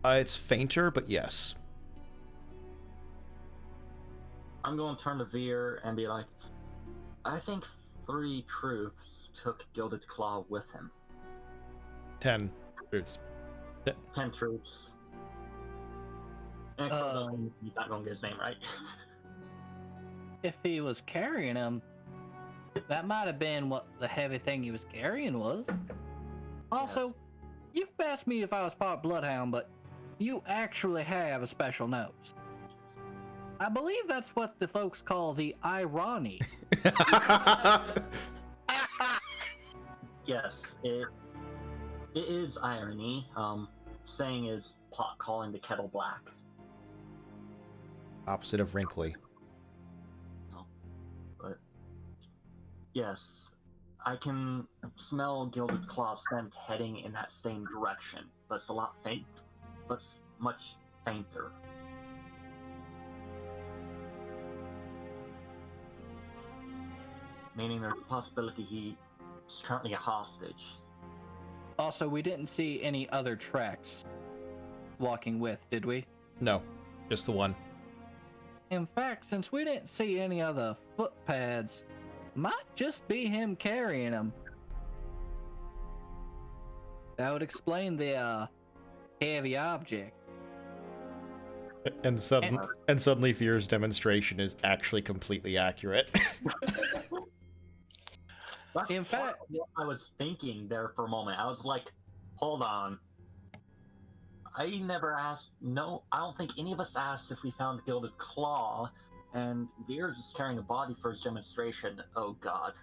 It's fainter, but yes. I'm going to turn to Vir and be like, I think 3 troops took Gilded Claw with him. 10 troops. 10 troops. And he's not going to get his name right. If he was carrying him, that might have been what the heavy thing he was carrying was. Also, you've asked me if I was part Bloodhound, but you actually have a special nose. I believe that's what the folks call the irony. Yes, it is irony. Saying is pot calling the kettle black. Opposite of wrinkly. But yes, I can smell Gilded Claw scent heading in that same direction, but it's a lot faint, but much fainter. Meaning there's a possibility he's currently a hostage. Also, we didn't see any other tracks walking with, did we? No, just the one. In fact, since we didn't see any other foot pads, might just be him carrying them. That would explain the heavy object. And suddenly Vir's demonstration is actually completely accurate. That's In fact, what I was thinking there for a moment. I was like, hold on. I never asked, no, I don't think any of us asked if we found the Gilded Claw, and Vir's is carrying a body for his demonstration. Oh god.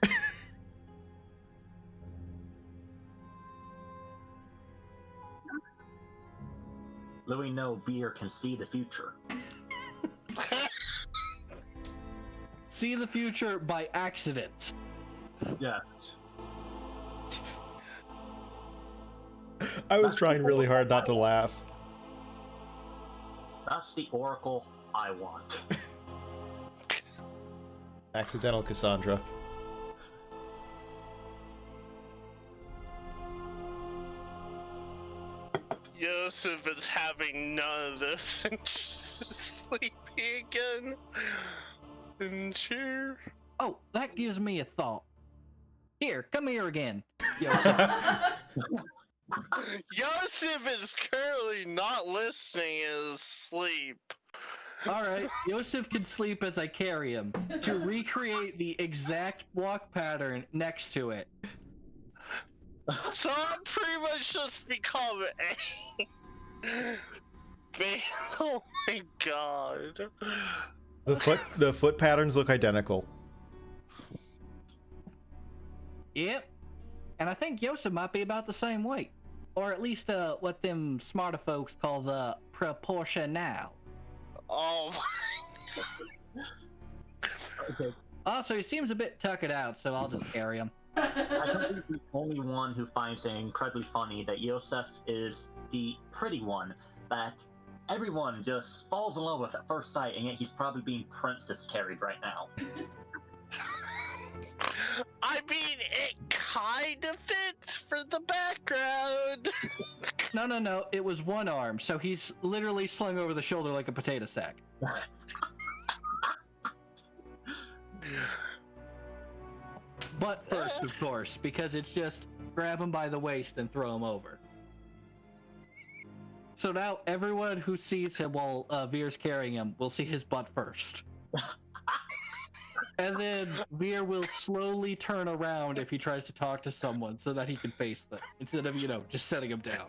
Louis, no, Vir can see the future. see the future by accident. Yes. I was trying really hard not to laugh. That's the oracle I want. Accidental Cassandra. Joseph is having none of this and just sleeping again. And cheer. Oh, that gives me a thought. Here, come here again. Joseph. Joseph is currently not listening in his sleep. Alright, Joseph can sleep as I carry him to recreate the exact walk pattern next to it. So I'm pretty much just become a... Oh my god. The foot patterns look identical. Yep. And I think Joseph might be about the same weight. Or at least what them smarter folks call the proportional. Oh my... Okay. Also, he seems a bit tuckered out, so I'll just carry him. I think he's the only one who finds it incredibly funny that Yosef is the pretty one that everyone just falls in love with at first sight, and yet he's probably being princess carried right now. I mean, it kind of fits for the background. No. It was one arm, so he's literally slung over the shoulder like a potato sack. Butt first, of course, because it's just grab him by the waist and throw him over. So now everyone who sees him while Vir's carrying him will see his butt first. And then Vir will slowly turn around if he tries to talk to someone so that he can face them, instead of, just setting him down.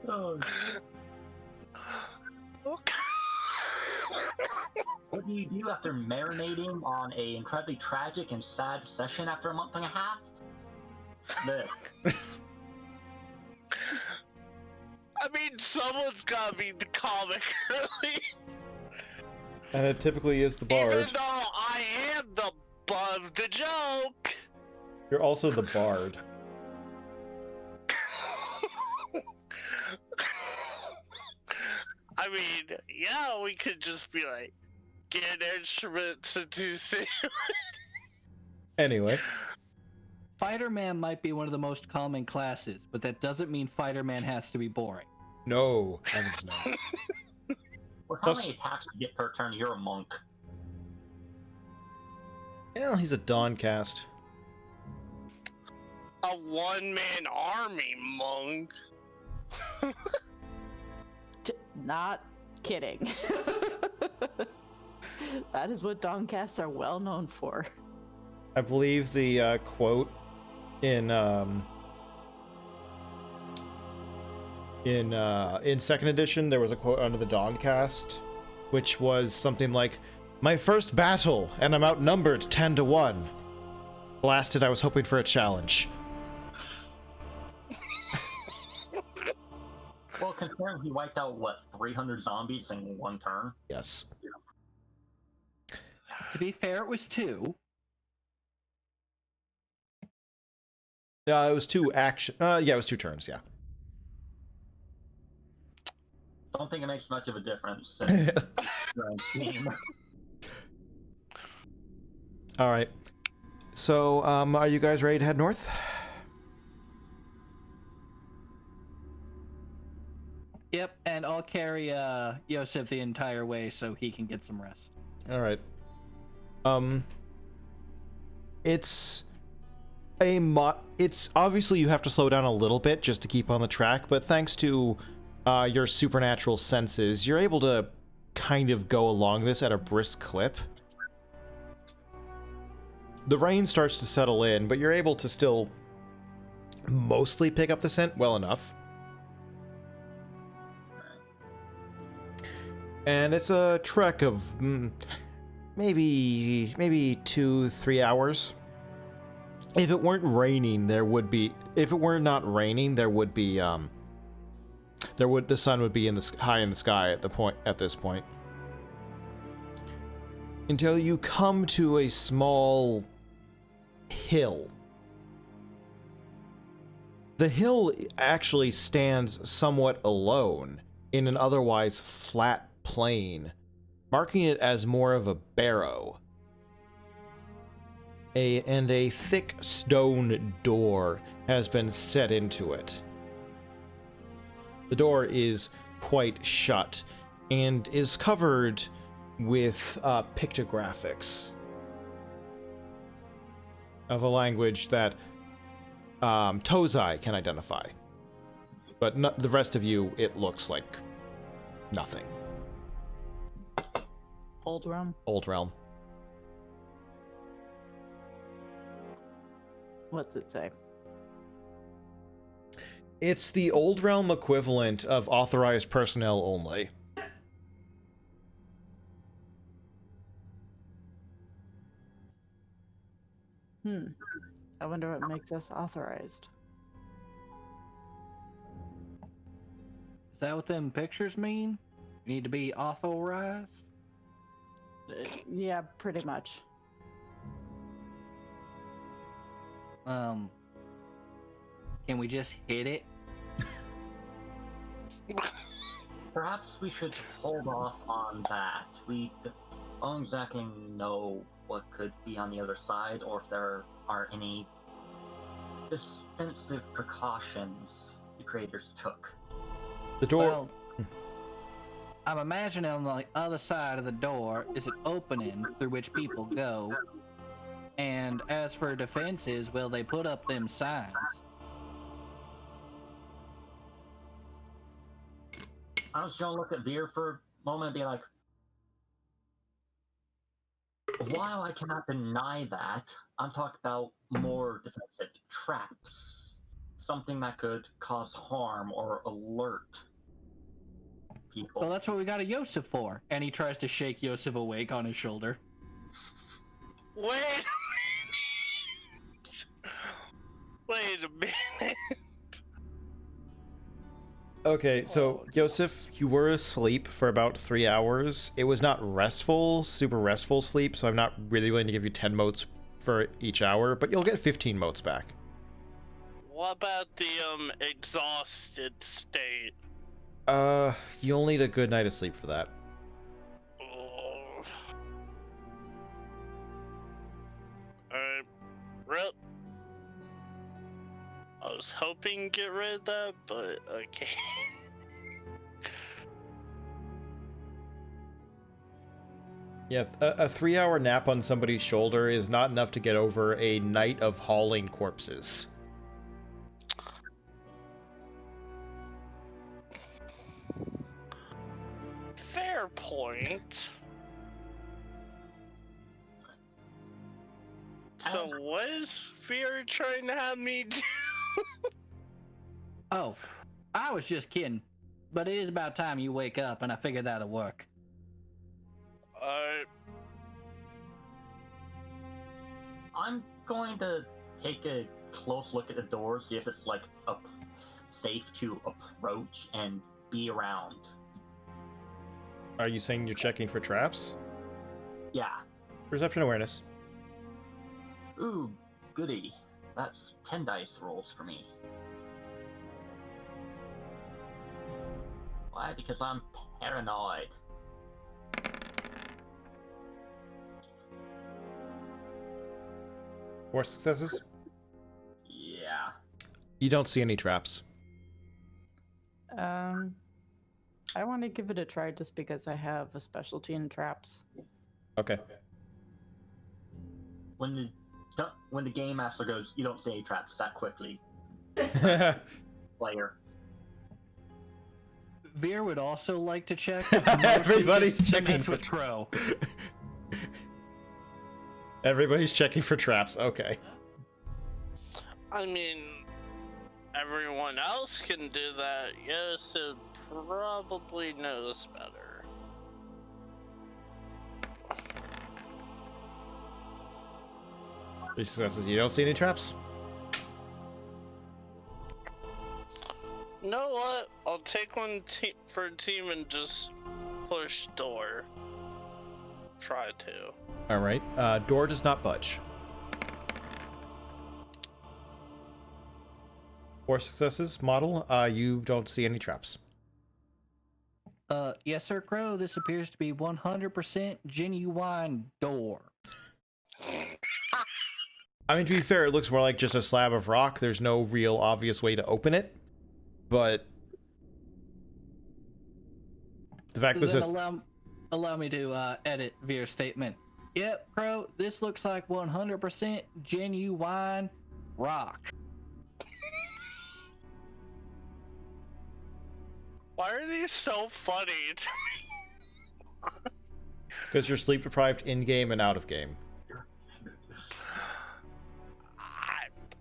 Oh. What do you do after marinating on a incredibly tragic and sad session after a month and a half? This. I mean, someone's gotta be the comic, really. And it typically is the bard. Even though I am the butt of the joke. You're also the bard. I mean, yeah, we could just be like, get instruments and do sing. Anyway, Fighter Man might be one of the most common classes, but that doesn't mean Fighter Man has to be boring. no, heavens no. Well, how many attacks you get per turn? You're a monk. Well, he's a Dawn cast. A one-man army, monk. Not kidding. That is what Doncasts are well known for. I believe the quote in second edition, there was a quote under the Dawncast, which was something like, "My first battle, and I'm outnumbered 10-1. Blasted, I was hoping for a challenge." Well, considering he wiped out, what, 300 zombies in one turn? Yes. To be fair, it was 2. Yeah, it was 2 action. Yeah, it was 2 turns. Yeah. Don't think it makes much of a difference in the game. All right. So, are you guys ready to head north? Yep, and I'll carry Yosef the entire way so he can get some rest. All right. It's obviously you have to slow down a little bit just to keep on the track, but thanks to your supernatural senses, you're able to kind of go along this at a brisk clip. The rain starts to settle in, but you're able to still mostly pick up the scent well enough. And it's a trek of maybe 2-3 hours. If it weren't raining, there would be. If it were not raining, there would be. The sun would be high in the sky at this point. Until you come to a small hill. The hill actually stands somewhat alone in an otherwise flat plain, marking it as more of a barrow. And a thick stone door has been set into it. The door is quite shut and is covered with pictographics of a language that Tozai can identify. But the rest of you, it looks like nothing. Old Realm. Old Realm. What's it say? It's the Old Realm equivalent of authorized personnel only. I wonder what makes us authorized. Is that what them pictures mean? We need to be authorized? Yeah, pretty much. Can we just hit it? Perhaps we should hold off on that. We don't exactly know what could be on the other side, or if there are any defensive precautions the creators took. The door. Well, I'm imagining on the other side of the door is an opening through which people go. And as for defenses, well, they put up them signs. I was gonna look at Vir for a moment and be like, while I cannot deny that, I'm talking about more defensive traps. Something that could cause harm or alert people. Well, that's what we got a Yosef for. And he tries to shake Yosef awake on his shoulder. Wait. Wait a minute. Okay, so Yosef, you were asleep for about 3 hours. It was not restful, super restful sleep, so I'm not really willing to give you 10 motes for each hour, but you'll get 15 motes back. What about the exhausted state? You'll need a good night of sleep for that. Oh. Alright, rip. I was hoping to get rid of that, but okay. Yeah, a 3-hour nap on somebody's shoulder is not enough to get over a night of hauling corpses. Fair point. So what is Vir trying to have me do? Oh, I was just kidding. But it is about time you wake up, and I figured that'll work. I'm going to take a close look at the door, see if it's like safe to approach and be around. Are you saying you're checking for traps? Yeah. Perception awareness. Ooh, goody. That's 10 dice rolls for me. Why? Because I'm paranoid. Four successes? Yeah. You don't see any traps. I want to give it a try just because I have a specialty in traps. Okay. When the game master goes, you don't see any traps that quickly. Player. Vir would also like to check. Everybody's just to checking mess for with Crow. Everybody's checking for traps. Okay. I mean, everyone else can do that. Yes, it probably knows better. Three successes. You don't see any traps? You know what? I'll take one for a team and just push door. Try to. All right. Door does not budge. 4 successes. Model. You don't see any traps. Yes, sir, Crow. This appears to be 100% genuine door. I mean, to be fair, it looks more like just a slab of rock. There's no real obvious way to open it. But the fact that Then this allow me to edit Vir's statement. Yep, Crow, this looks like 100% genuine rock. Why are these so funny to me? because you're sleep deprived in game and out of game.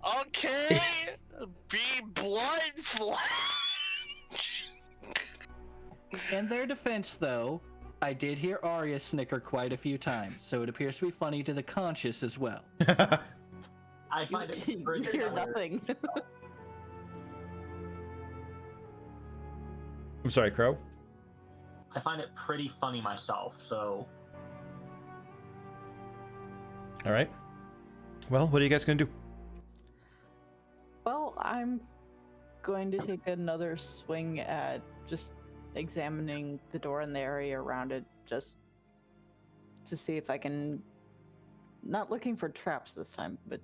Okay, be blood flesh. In their defense, though, I did hear Arya snicker quite a few times, so it appears to be funny to the conscious as well. I find it You pretty hear hilarious. nothing. I'm sorry, Crow. I find it pretty funny myself, so All right. Well, what are you guys gonna do? Well, I'm going to take another swing at just examining the door and the area around it, just to see if I can. Not looking for traps this time, but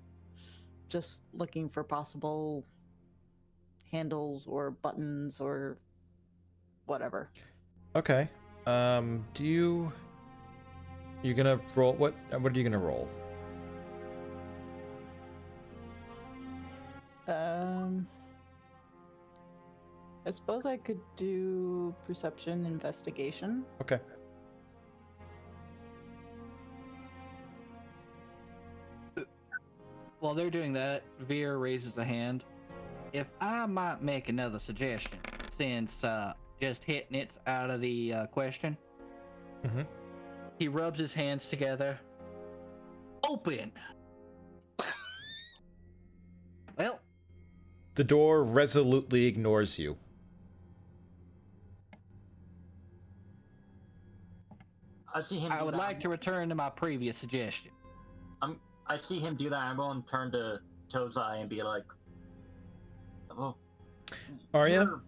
just looking for possible handles or buttons or whatever. Okay. You gonna roll what are you gonna roll? I suppose I could do perception investigation. Okay. While they're doing that, Vir raises a hand. If I might make another suggestion, since just hitting it's out of the question. Mm-hmm. He rubs his hands together. Open! Well, The door resolutely ignores you. I see him. I do would that. like to return to my previous suggestion. I see him do that. I'm going to turn to Tozai and be like, "Oh, Arya? you're-"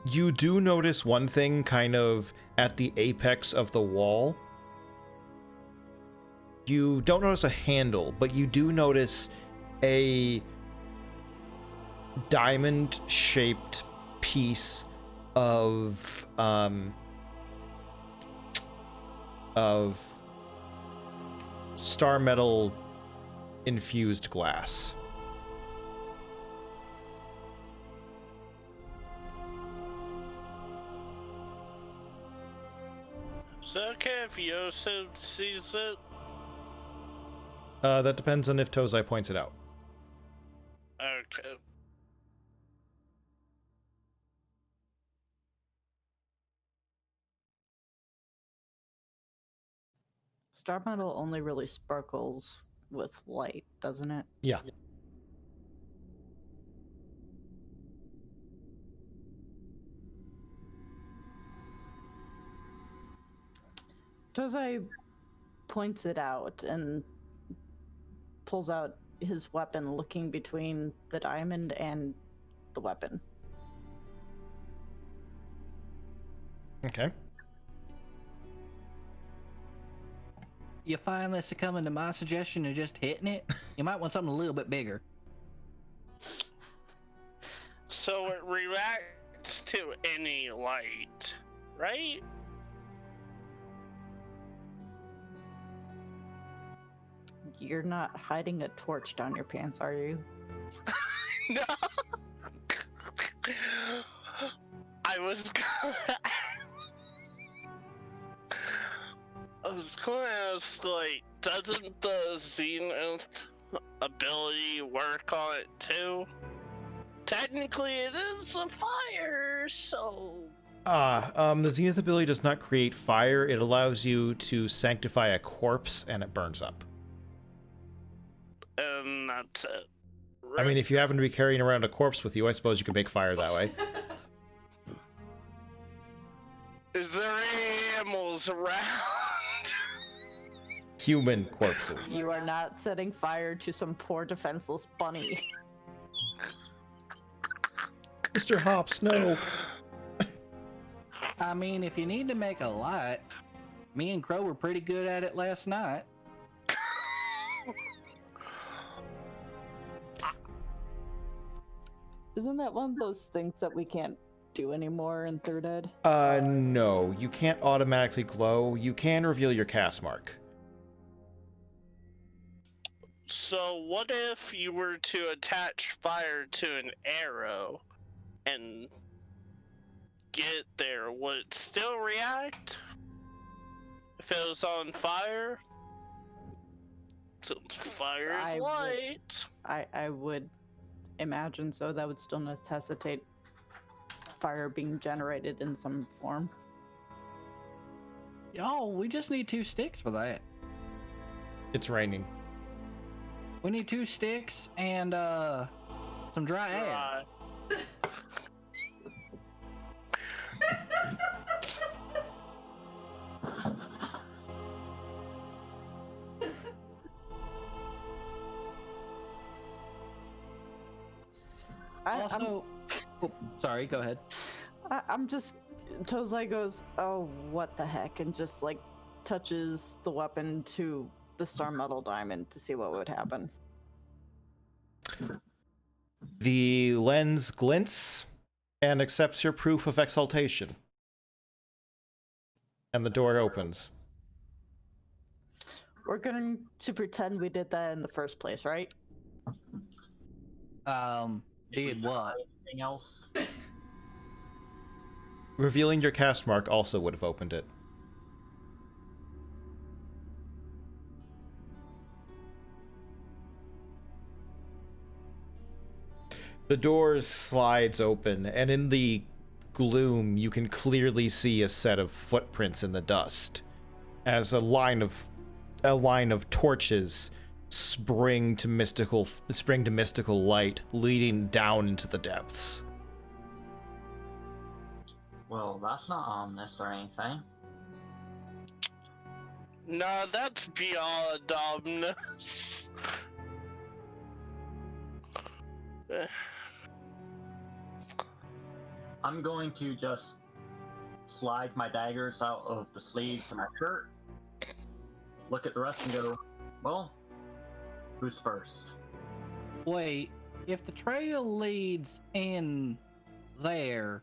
You do notice one thing kind of at the apex of the wall. You don't notice a handle, but you do notice a diamond-shaped piece of star metal infused glass. Is it okay if Yosef sees it? That depends on if Tozai points it out. Okay. Star metal only really sparkles with light, doesn't it? Yeah. Tozai points it out and pulls out his weapon, looking between the diamond and the weapon. Okay. You finally succumbing to my suggestion of just hitting it? You might want something a little bit bigger. So it reacts to any light, right? You're not hiding a torch down your pants, are you? No. I was gonna ask, like, doesn't the Zenith ability work on it too? Technically, it is a fire, so. The Zenith ability does not create fire. It allows you to sanctify a corpse, and it burns up. And that's it. I mean, if you happen to be carrying around a corpse with you, I suppose you could make fire that way. Is there any animals around? Human corpses. You are not setting fire to some poor defenseless bunny. Mr. Hops, no. I mean, if you need to make a light, me and Crow were pretty good at it last night. Isn't that one of those things that we can't do anymore in Third Ed? No. You can't automatically glow. You can reveal your cast mark. So what if you were to attach fire to an arrow and get there? Would it still react if it was on fire? Since fire is light. I would imagine so. That would still necessitate fire being generated in some form. Yo, we just need 2 sticks for that. It's raining. We need 2 sticks and some dry air. Also, sorry, go ahead. I'm just. Tozai goes, oh, what the heck, and just like touches the weapon to the star metal diamond to see what would happen. The lens glints and accepts your proof of exaltation. And the door opens. We're going to pretend we did that in the first place, right? Did what? Anything else? Revealing your cast mark also would have opened it. The door slides open, and in the gloom, you can clearly see a set of footprints in the dust, as a line of torches spring to mystical light, leading down into the depths. Well, that's not ominous or anything. No, that's beyond ominous. I'm going to just slide my daggers out of the sleeves of my shirt, look at the rest and go, well, who's first? Wait, if the trail leads in there,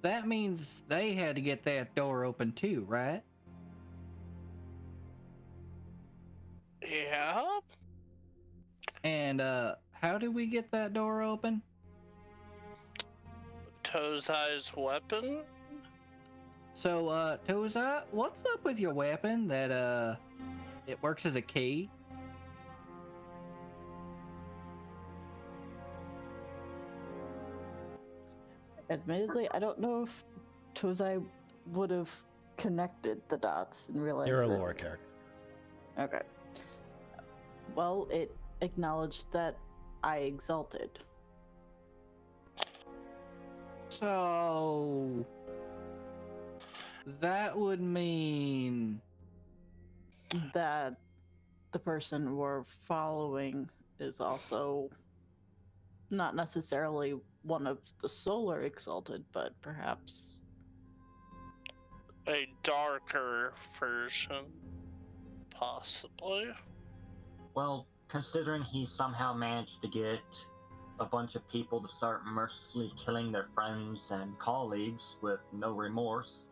that means they had to get that door open too, right? Yeah. And how do we get that door open? Tozai's weapon? So, Tozai, what's up with your weapon that it works as a key? Admittedly, I don't know if Tozai would have connected the dots and realized You're a that- lore character. Okay. Well, it acknowledged that I exalted. So that would mean That the person we're following is also not necessarily one of the solar exalted, but perhaps A darker version, possibly. Well, considering he somehow managed to get a bunch of people to start mercilessly killing their friends and colleagues with no remorse,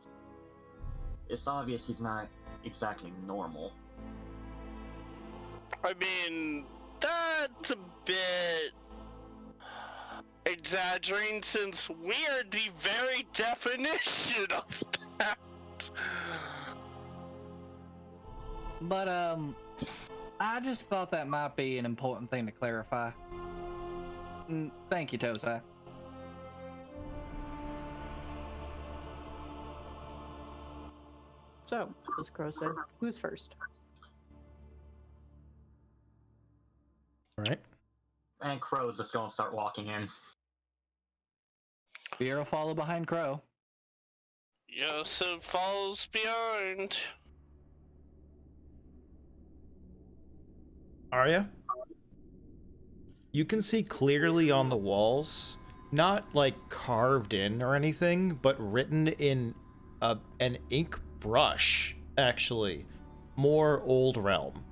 it's obvious he's not exactly normal. I mean, that's a bit exaggerating since we are the very definition of that. But I just thought that might be an important thing to clarify. Thank you, Tozai. so. As Crow said, who's first? All right. And Crow's just gonna start walking in. Beer will follow behind Crow. Yes, it falls behind. Arya? You can see clearly on the walls, not like carved in or anything, but written in an ink brush, actually. More Old Realm.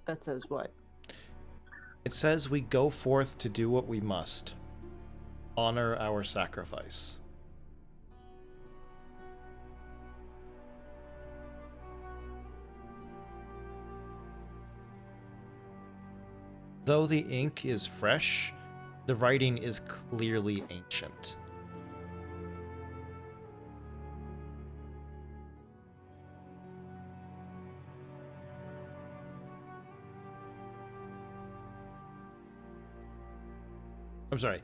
That says what? It says we go forth to do what we must. Honor our sacrifice. Though the ink is fresh, the writing is clearly ancient. I'm sorry.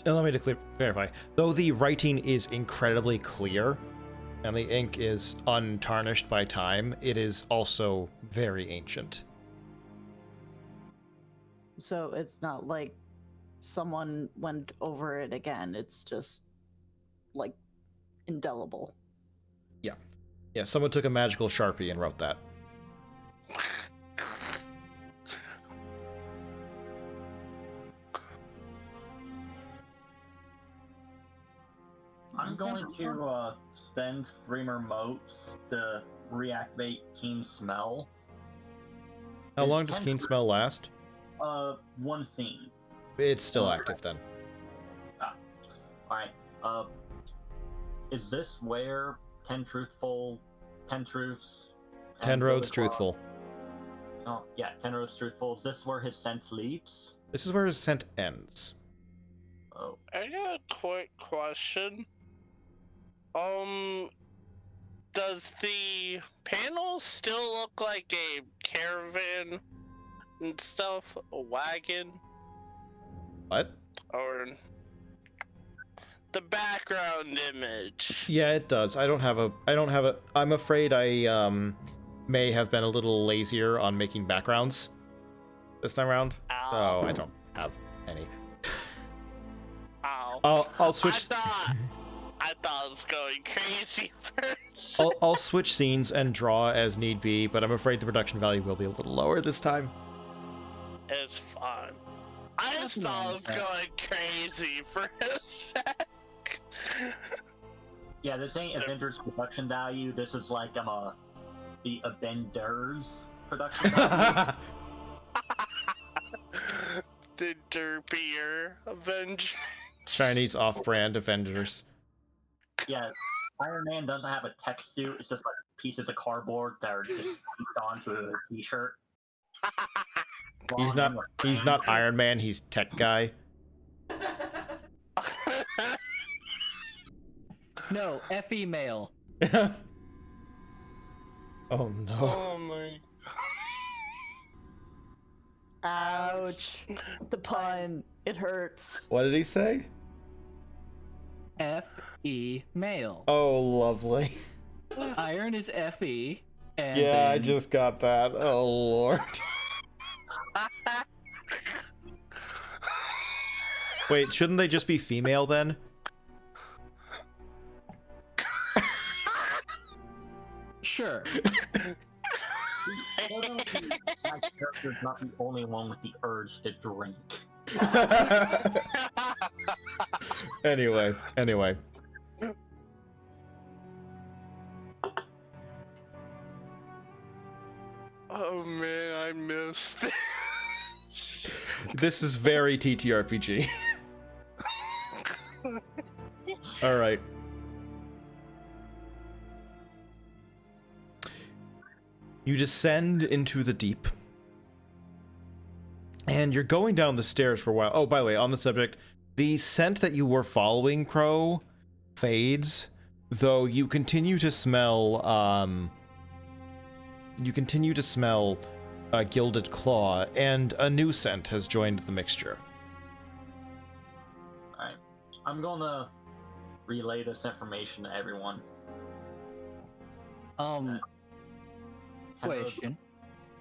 Allow me to clarify. Though the writing is incredibly clear, and the ink is untarnished by time, it is also very ancient. So it's not like someone went over it again. It's just like indelible. Yeah, someone took a magical Sharpie and wrote that. I'm going to spend 3 more motes to reactivate Keen Smell. How long does Keen Smell last? 1 scene. It's still active then. Alright, is this where 10 Truths... 10 Roads Truthful. Oh, yeah, 10 Roads Truthful. Is this where his scent leads? This is where his scent ends. Oh. I got a quick question. Does the panel still look like a caravan and stuff? A wagon? What? Or the background image? Yeah, it does. I don't have a I'm afraid I may have been a little lazier on making backgrounds this time around. So I don't have any. Ow. I'll switch. I thought I was going crazy first. I'll switch scenes and draw as need be, but I'm afraid the production value will be a little lower this time. It's fine. I just thought I was going crazy for a sec. Yeah, this ain't Avengers production value. This is like the Avengers production value. The derpier Avengers. Chinese off-brand Avengers. Yeah, Iron Man doesn't have a tech suit. It's just like pieces of cardboard that are just taped onto a t-shirt. He's not Iron Man, he's tech guy. No, FE male. Oh no. Oh my. Ouch. The pun. It hurts. What did he say? FE male. Oh, lovely. Iron is FE. And Yeah, I then just got that. Oh, Lord. Wait, shouldn't they just be female then? Sure. My character's not the only one with the urge to drink. Anyway. Oh man, I missed it. This is very TTRPG. Alright. You descend into the deep. And you're going down the stairs for a while. Oh, by the way, on the subject, the scent that you were following, Crow, fades, though you continue to smell, Gilded Claw, and a new scent has joined the mixture. Alright. I'm gonna relay this information to everyone. Question.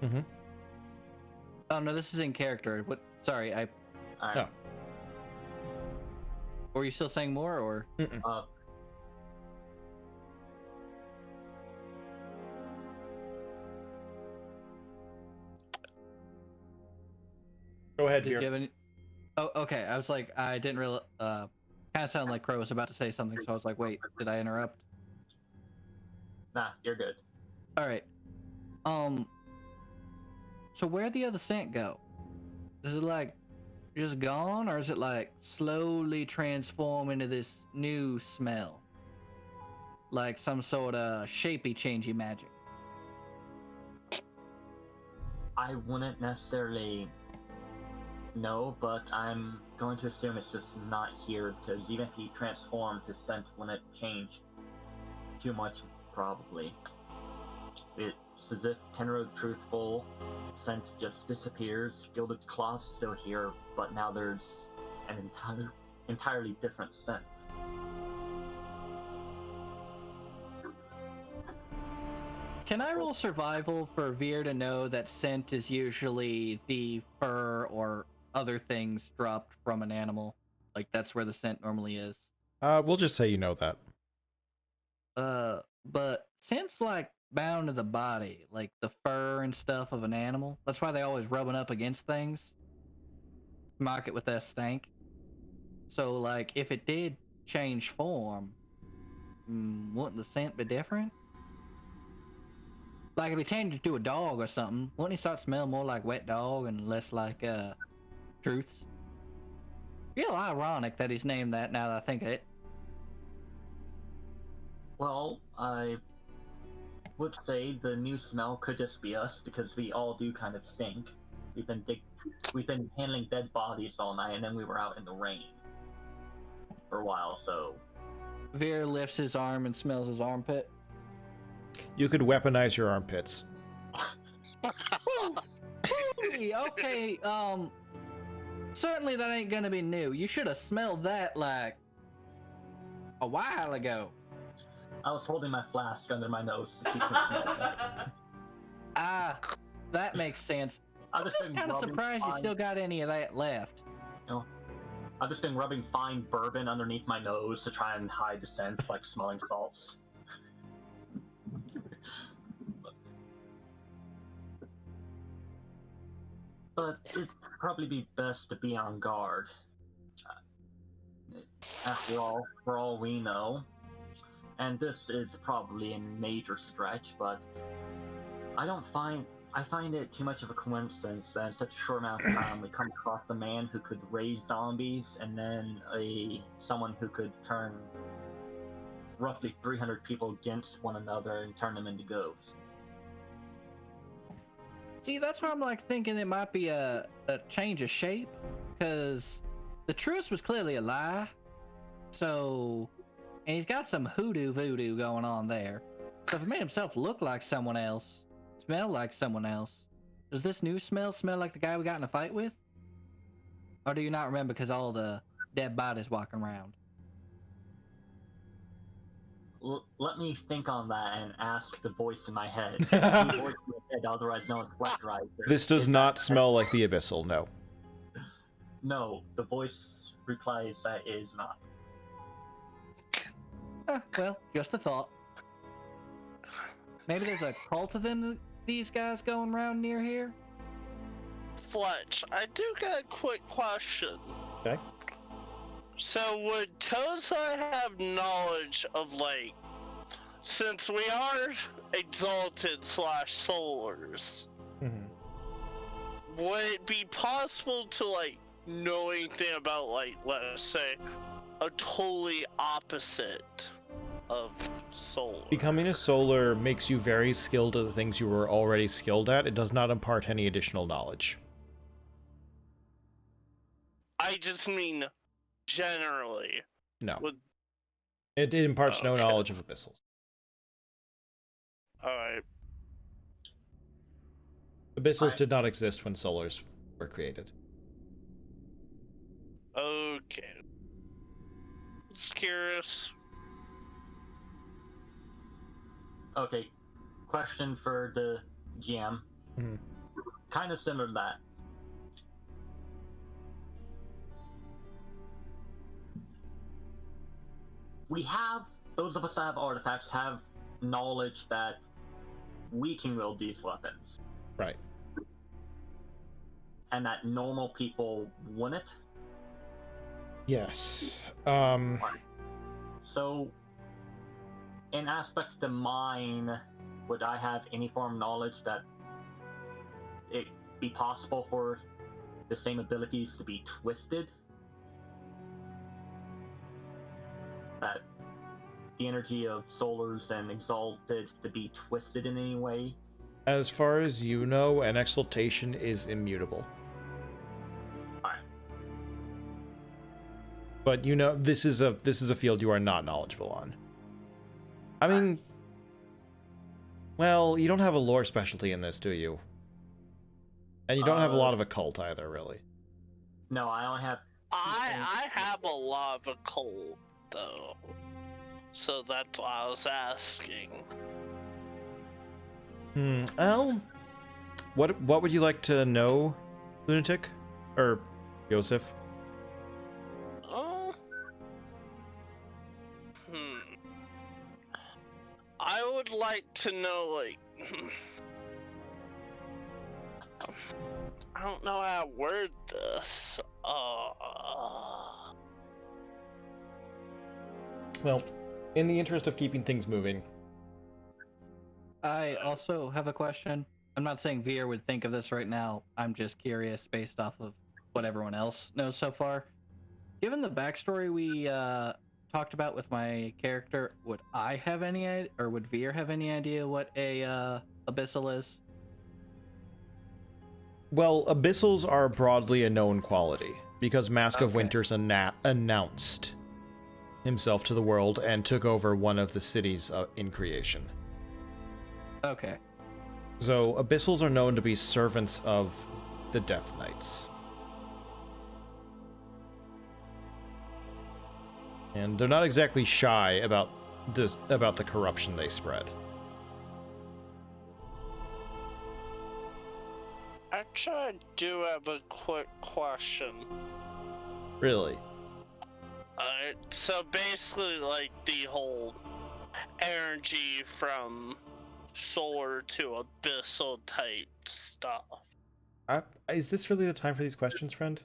Mm-hmm. Oh no, this is in character. What? Sorry, I. Alright. Oh. Were you still saying more, or? Go ahead, Did you have any? Oh, okay. I was like, I didn't really. Kind of sounded like Crow was about to say something, so I was like, wait, did I interrupt? Nah, you're good. All right. So where'd the other scent go? Is it like just gone, or is it like slowly transform into this new smell? Like some sort of shapey, changey magic? I wouldn't necessarily know, but I'm going to assume it's just not here, because even if he transformed, his scent wouldn't change too much, probably. It's as if Tenro Truthful scent just disappears. Gilded Claw's still here, but now there's an entirely different scent. Can I roll survival for Vir to know that scent is usually the fur or other things dropped from an animal? Like that's where the scent normally is. We'll just say you know that. But scent's like bound to the body, like the fur and stuff of an animal. That's why they always rubbing up against things. Mark it with that stank. So like if it did change form, wouldn't the scent be different? Like if he changed it to a dog or something, wouldn't he start smelling more like wet dog and less like truths? Real ironic that he's named that now that I think of it. Well, I would say the new smell could just be us, because we all do kind of stink. We've been handling dead bodies all night, and then we were out in the rain for a while, so... Vir lifts his arm and smells his armpit. You could weaponize your armpits. Okay, certainly that ain't gonna be new. You should have smelled that like a while ago. I was holding my flask under my nose to keep the smell. Ah, that makes sense. I'm just kind of surprised you still got any of that left. You know, I've just been rubbing fine bourbon underneath my nose to try and hide the scent, like smelling salts. but it'd probably be best to be on guard. After all, for all we know, and this is probably a major stretch, but I find it too much of a coincidence that in such a short amount of time we come across a man who could raise zombies and then someone who could turn roughly 300 people against one another and turn them into ghosts. See, that's where I'm like thinking it might be a change of shape, because the truce was clearly a lie. So, and he's got some hoodoo voodoo going on there. So if he made himself look like someone else, smell like someone else, does this new smell like the guy we got in a fight with? Or do you not remember because all the dead bodies walking around? Let me think on that and ask the voice in my head. The voice in my head, otherwise known as Black Rider. This does not smell like the Abyssal, no. No, the voice replies that it is not. Well, just a thought. Maybe there's a cult of them, these guys going around near here? Fletch, I do got a quick question. Okay. So would Toza have knowledge of, like, since we are Exalted / Solars, would it be possible to, like, know anything about, like, let's say, a totally opposite of Solar? Becoming a Solar makes you very skilled at the things you were already skilled at. It does not impart any additional knowledge. I just mean generally. No. Would... It imparts no knowledge of Abyssals. Alright. Abyssals did not exist when Solars were created. Okay. Just curious. Okay, question for the GM. Kind of similar to that. We have, those of us that have artifacts have knowledge that we can wield these weapons. Right. And that normal people wouldn't. Yes. So, in aspects to mine, would I have any form of knowledge that it be possible for the same abilities to be twisted? That the energy of Solars and Exalted to be twisted in any way? As far as you know, an exaltation is immutable. Alright. But you know, this is a field you are not knowledgeable on. I mean, well, you don't have a lore specialty in this, do you? And you don't have a lot of occult either, really. No, I only have... I have a lot of occult, though. So that's why I was asking. Well, what would you like to know, Lunatic? Or Joseph? I would like to know, like, I don't know how to word this. Well, in the interest of keeping things moving. I also have a question. I'm not saying Vir would think of this right now. I'm just curious based off of what everyone else knows so far. Given the backstory we talked about with my character, would I have any idea, or would Vir have any idea what a abyssal is? Well, abyssals are broadly a known quality, because Mask of Winters announced himself to the world and took over one of the cities in creation. Okay. So, abyssals are known to be servants of the Death Knights. And they're not exactly shy about the corruption they spread. Actually, I do have a quick question. Really? So basically, like, the whole energy from solar to abyssal type stuff. Is this really the time for these questions, friend?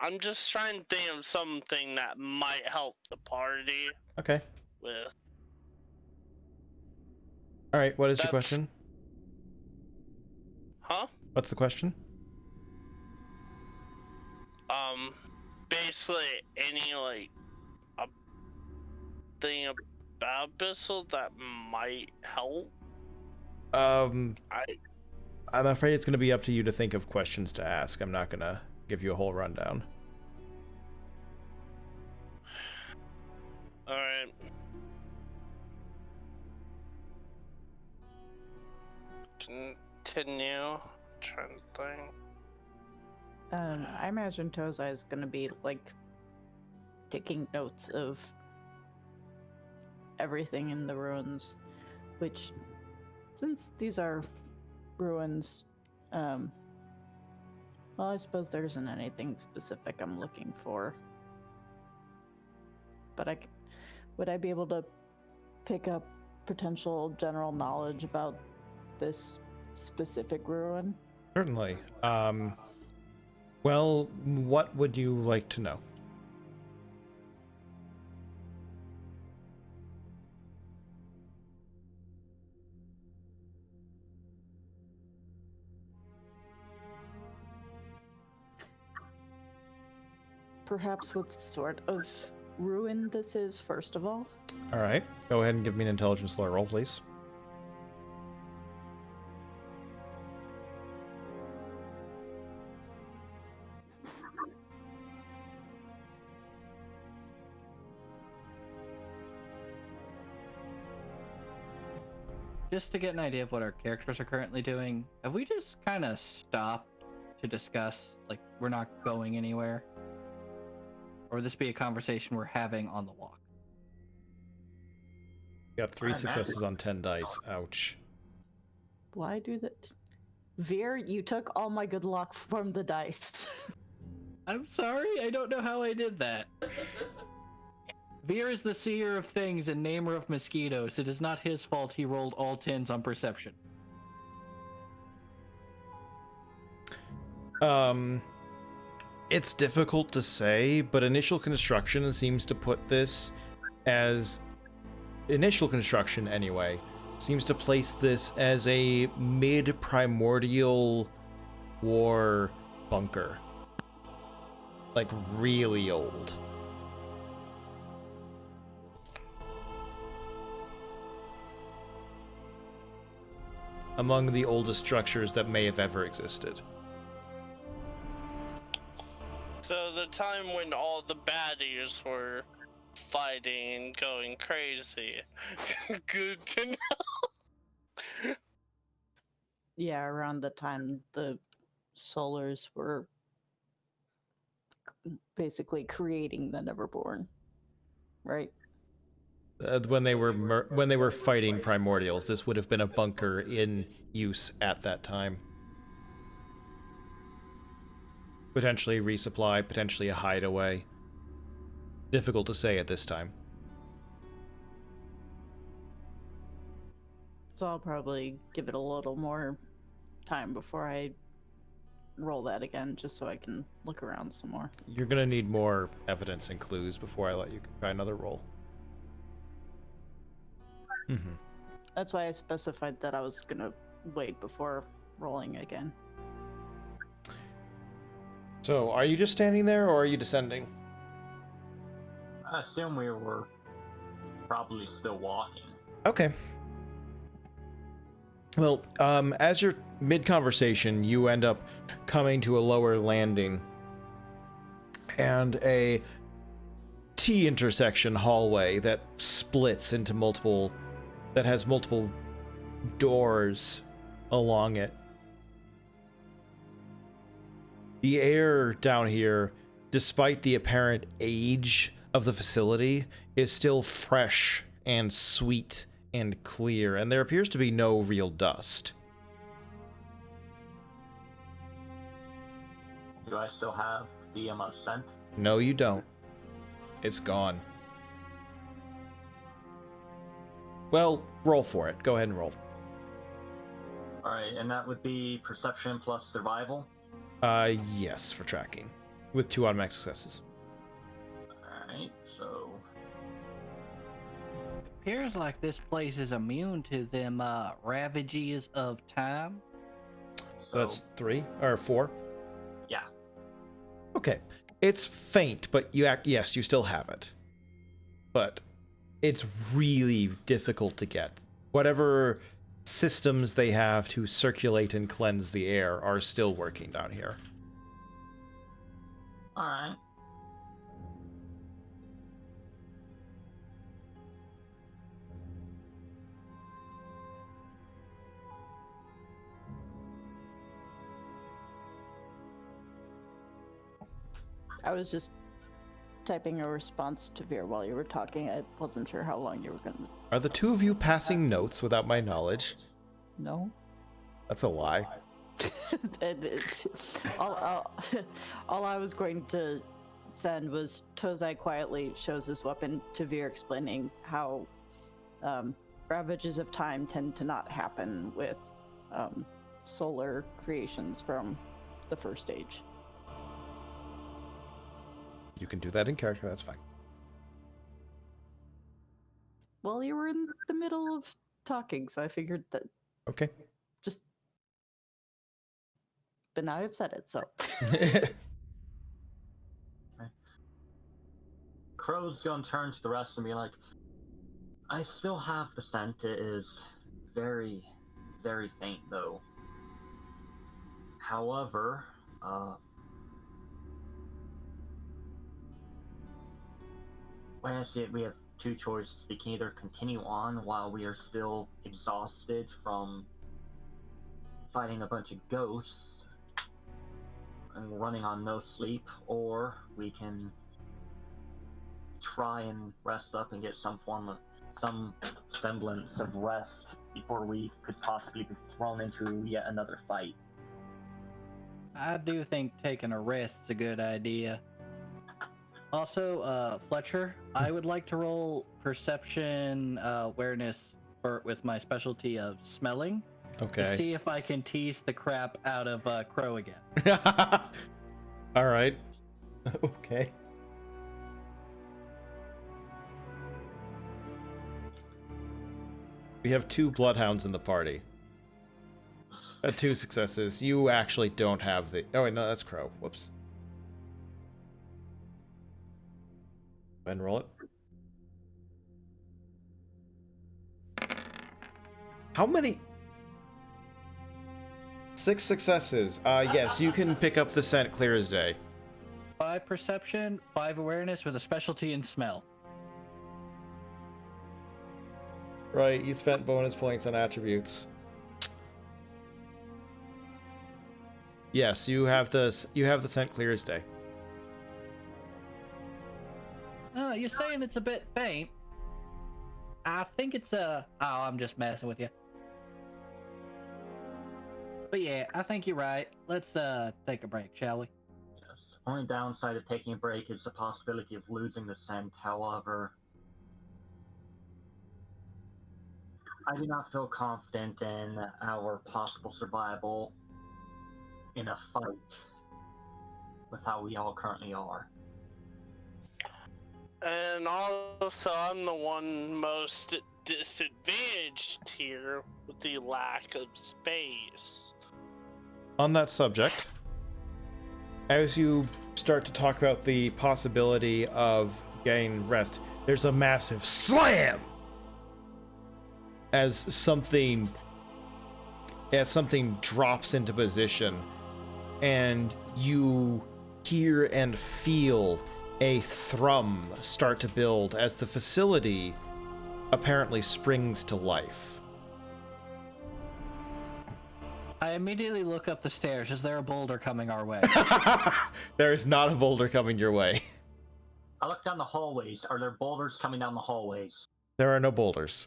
I'm just trying to think of something that might help the party Okay. with. All right. What is your question? Huh? What's the question? Basically any like a thing about Bissell that might help. I'm afraid it's going to be up to you to think of questions to ask. I'm not going to give you a whole rundown. All right. Continue. Trying to think. I imagine Tozai is gonna be like taking notes of everything in the ruins, which, since these are ruins, well, I suppose there isn't anything specific I'm looking for. But would I be able to pick up potential general knowledge about this specific ruin? Certainly. Well, what would you like to know? Perhaps what sort of ruin this is, first of all? All right. Go ahead and give me an intelligence lore roll, please. Just to get an idea of what our characters are currently doing, have we just kind of stopped to discuss, like, we're not going anywhere? Or would this be a conversation we're having on the walk? Got 3 successes on 10 dice. Ouch. Why do that? Vir, you took all my good luck from the dice. I'm sorry, I don't know how I did that. Vir is the seer of things and namer of mosquitoes. It is not his fault he rolled all 10s on perception. It's difficult to say, but initial construction seems to put this as... Initial construction, anyway, seems to place this as a mid-primordial war bunker. Like, really old. Among the oldest structures that may have ever existed. So the time when all the baddies were fighting and going crazy. Good to know. Yeah, around the time the Solars were basically creating the Neverborn, right? When they were fighting primordials, this would have been a bunker in use at that time. Potentially resupply, potentially a hideaway. Difficult to say at this time. So I'll probably give it a little more time before I roll that again, just so I can look around some more. You're gonna need more evidence and clues before I let you try another roll. Mm-hmm. That's why I specified that I was gonna wait before rolling again. So, are you just standing there, or are you descending? I assume we were probably still walking. Okay. Well, as you're mid-conversation, you end up coming to a lower landing and a T-intersection hallway that splits into multiple... that has multiple doors along it. The air down here, despite the apparent age of the facility, is still fresh and sweet and clear, and there appears to be no real dust. Do I still have the scent? No, you don't. It's gone. Well, roll for it. Go ahead and roll. Alright, and that would be perception plus survival. Yes, for tracking, with 2 automatic successes. Alright, so Appears like this place is immune to them ravages of time. so That's 3 or 4. yeah. Okay, it's faint, but yes, you still have it. But it's really difficult to get. Whatever systems they have to circulate and cleanse the air are still working down here. Alright. I was just typing a response to Vir while you were talking. I wasn't sure how long you were going to. Are the 2 of you passing notes without my knowledge? No. That's a lie. all I was going to send was Tozai quietly shows his weapon to Vir, explaining how ravages of time tend to not happen with solar creations from the first age. You can do that in character, that's fine. Well, you were in the middle of talking, so I figured that Okay. just. But now I've said it, so. Crow's gonna turn to the rest and be like, I still have the scent. It is very, very faint, though. However, when I see it, we have 2 choices. We can either continue on while we are still exhausted from fighting a bunch of ghosts and running on no sleep, or we can try and rest up and get some semblance of rest before we could possibly be thrown into yet another fight. I do think taking a rest's a good idea. Also, Fletcher, I would like to roll perception awareness with my specialty of smelling to Okay. see if I can tease the crap out of Crow again. All right. Okay. We have 2 bloodhounds in the party. 2 successes. You actually don't have the. Oh wait, no, that's Crow. Whoops. And roll it. How many? 6 successes. Yes, you can pick up the scent clear as day. 5 perception, 5 awareness with a specialty in smell. Right, you spent bonus points on attributes. Yes, you have the scent clear as day. You're saying it's a bit faint. I think it's oh, I'm just messing with you. But yeah, I think you're right. Let's take a break, shall we? Yes. Only downside of taking a break is the possibility of losing the scent. However, I do not feel confident in our possible survival in a fight with how we all currently are. And also, I'm the one most disadvantaged here with the lack of space. On that subject, as you start to talk about the possibility of getting rest, there's a massive slam as something drops into position, and you hear and feel a thrum start to build as the facility apparently springs to life. I immediately look up the stairs. Is there a boulder coming our way? There is not a boulder coming your way. I look down the hallways. Are there boulders coming down the hallways? There are no boulders.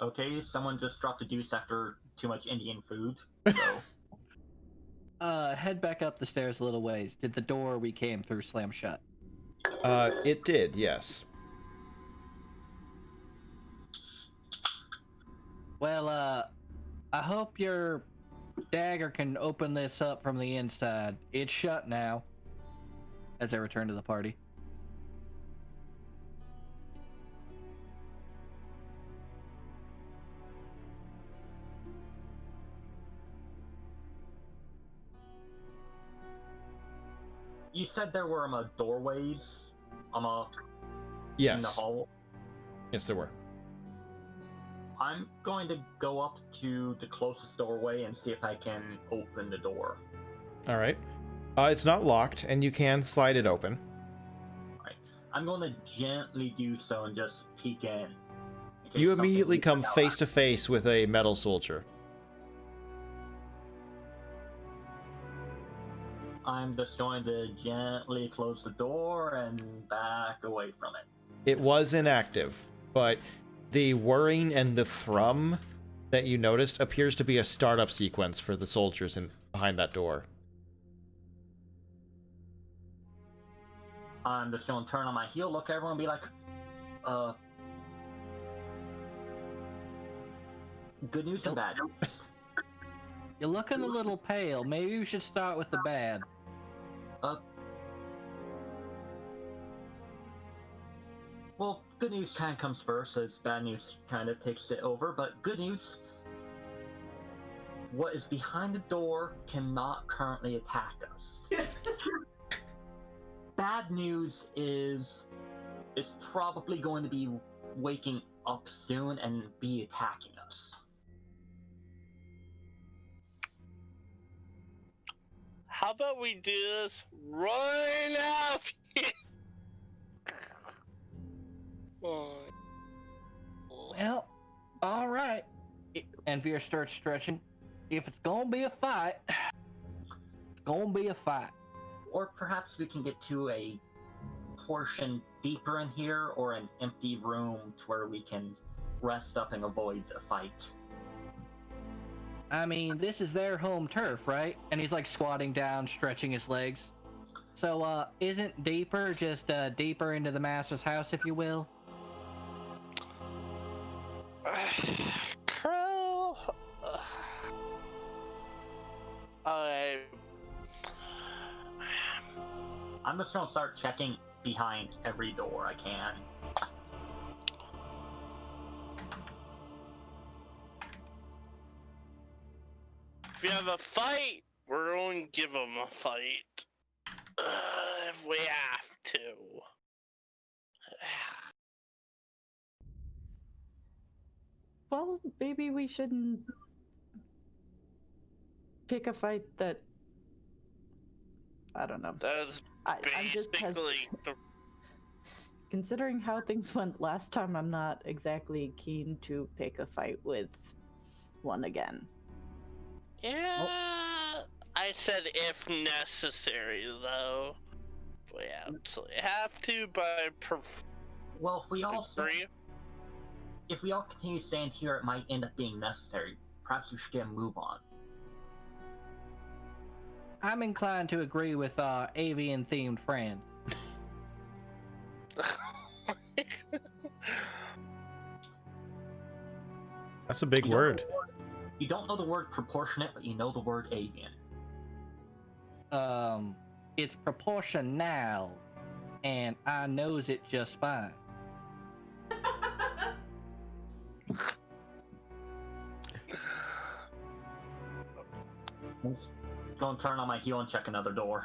Okay, someone just dropped a deuce after too much Indian food. So Head back up the stairs a little ways. Did the door we came through slam shut? It did, yes. Well, I hope your dagger can open this up from the inside. It's shut now. As I return to the party. You said there were doorways in the Yes. hall. Yes, there were. I'm going to go up to the closest doorway and see if I can open the door. All right. It's not locked, and you can slide it open. Right. I'm going to gently do so and just peek in. You immediately come face to face with a metal soldier. I'm just going to gently close the door and back away from it. It was inactive, but the whirring and the thrum that you noticed appears to be a startup sequence for the soldiers behind that door. I'm just going to turn on my heel, look at everyone, and be like, good news and bad news. You're looking a little pale. Maybe we should start with the bad. Well, good news kind of comes first, as bad news kind of takes it over, but good news, what is behind the door cannot currently attack us. Bad news is it's probably going to be waking up soon and be attacking us. How about we do this right now? Well, all right. And Vir starts stretching. If it's gonna be a fight, it's gonna be a fight. Or perhaps we can get to a portion deeper in here, or an empty room to where we can rest up and avoid a fight. I mean, this is their home turf, right? And he's like squatting down, stretching his legs. So, isn't deeper just deeper into the master's house, if you will? Crow. I'm just gonna start checking behind every door I can. If you have a fight, we're going to give them a fight. If we have to. Well, maybe we shouldn't pick a fight that, I don't know. That's I'm just basically the... considering how things went last time, I'm not exactly keen to pick a fight with one again. Yeah, I said if necessary, though. We absolutely have to, but Well, if we all agree. if we all continue staying here, it might end up being necessary. Perhaps we should get a move on. I'm inclined to agree with our avian-themed friend. That's a big word. You don't know the word proportionate, but you know the word avian. It's proportional, and I knows it just fine. Go and turn on my heel and check another door.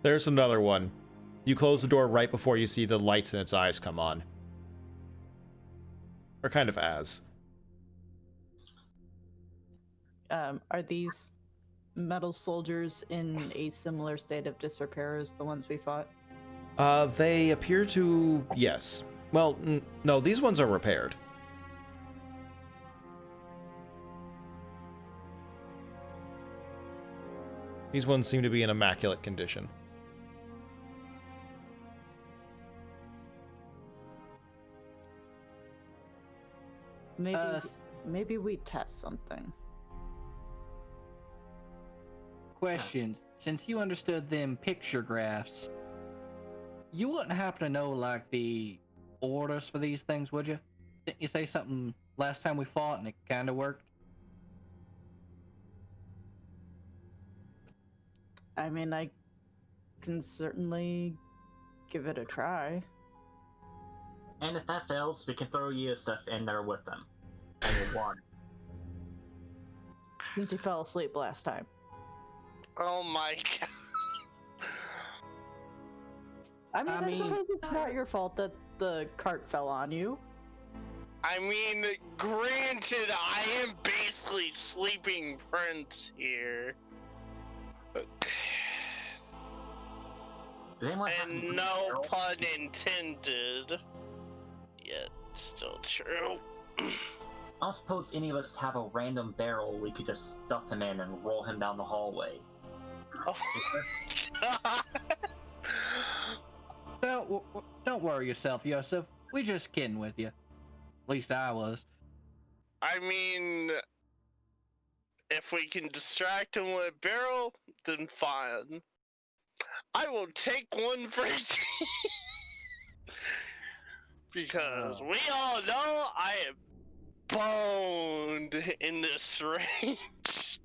There's another one. You close the door right before you see the lights in its eyes come on. Or kind of as. Are these metal soldiers in a similar state of disrepair as the ones we fought? They appear to... yes. Well, no, these ones are repaired. These ones seem to be in immaculate condition. Maybe we test something. Questions. Since you understood them picture graphs, you wouldn't happen to know, like, the orders for these things, would you? Didn't you say something last time we fought and it kind of worked? I mean, I can certainly give it a try. And if that fails, we can throw Yusuf in there with them. And we'll won. Since he fell asleep last time. Oh my god. I mean, suppose it's not your fault that the cart fell on you. I mean, granted, I am basically sleeping prince here. Does anyone have any And no barrels? pun intended. Yet, still true. I don't suppose any of us have a random barrel we could just stuff him in and roll him down the hallway. Oh my god. Don't worry yourself, Yosef. We just kidding with you. At least I was. I mean, if we can distract him with a barrel, then fine. I will take one for each. Because we all know I am boned in this range.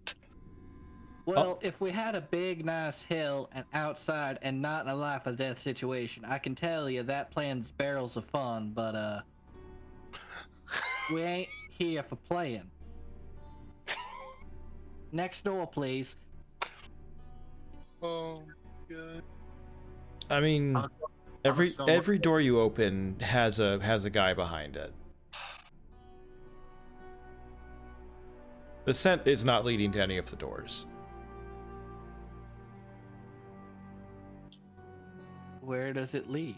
Well, if we had a big, nice hill and outside and not in a life or death situation, I can tell you that plan's barrels of fun, but, we ain't here for playing. Next door, please. Oh, God. I mean, every door you open has a guy behind it. The scent is not leading to any of the doors. Where does it lead?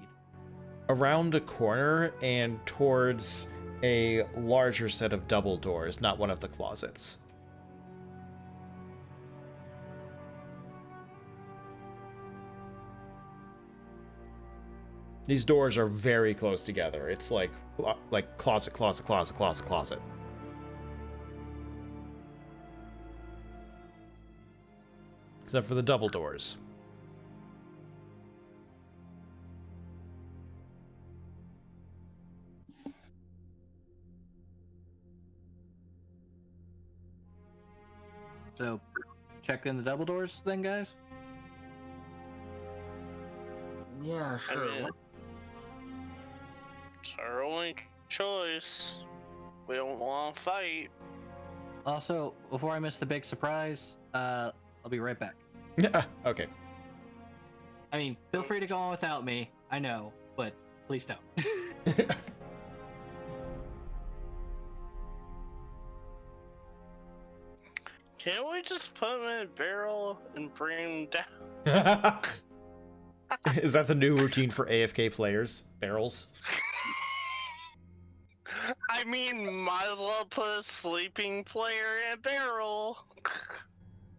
Around a corner and towards a larger set of double doors, not one of the closets. These doors are very close together. It's like closet, closet, closet, closet, closet. Except for the double doors. So, check in the double doors then, guys? Yeah, sure. I mean, it's our only choice. We don't want to fight. Also, before I miss the big surprise, I'll be right back. Yeah, okay. I mean, feel free to go on without me. I know, but please don't. Can't we just put him in a barrel and bring him down? Is that the new routine for AFK players? Barrels? I mean, might as well put a sleeping player in a barrel.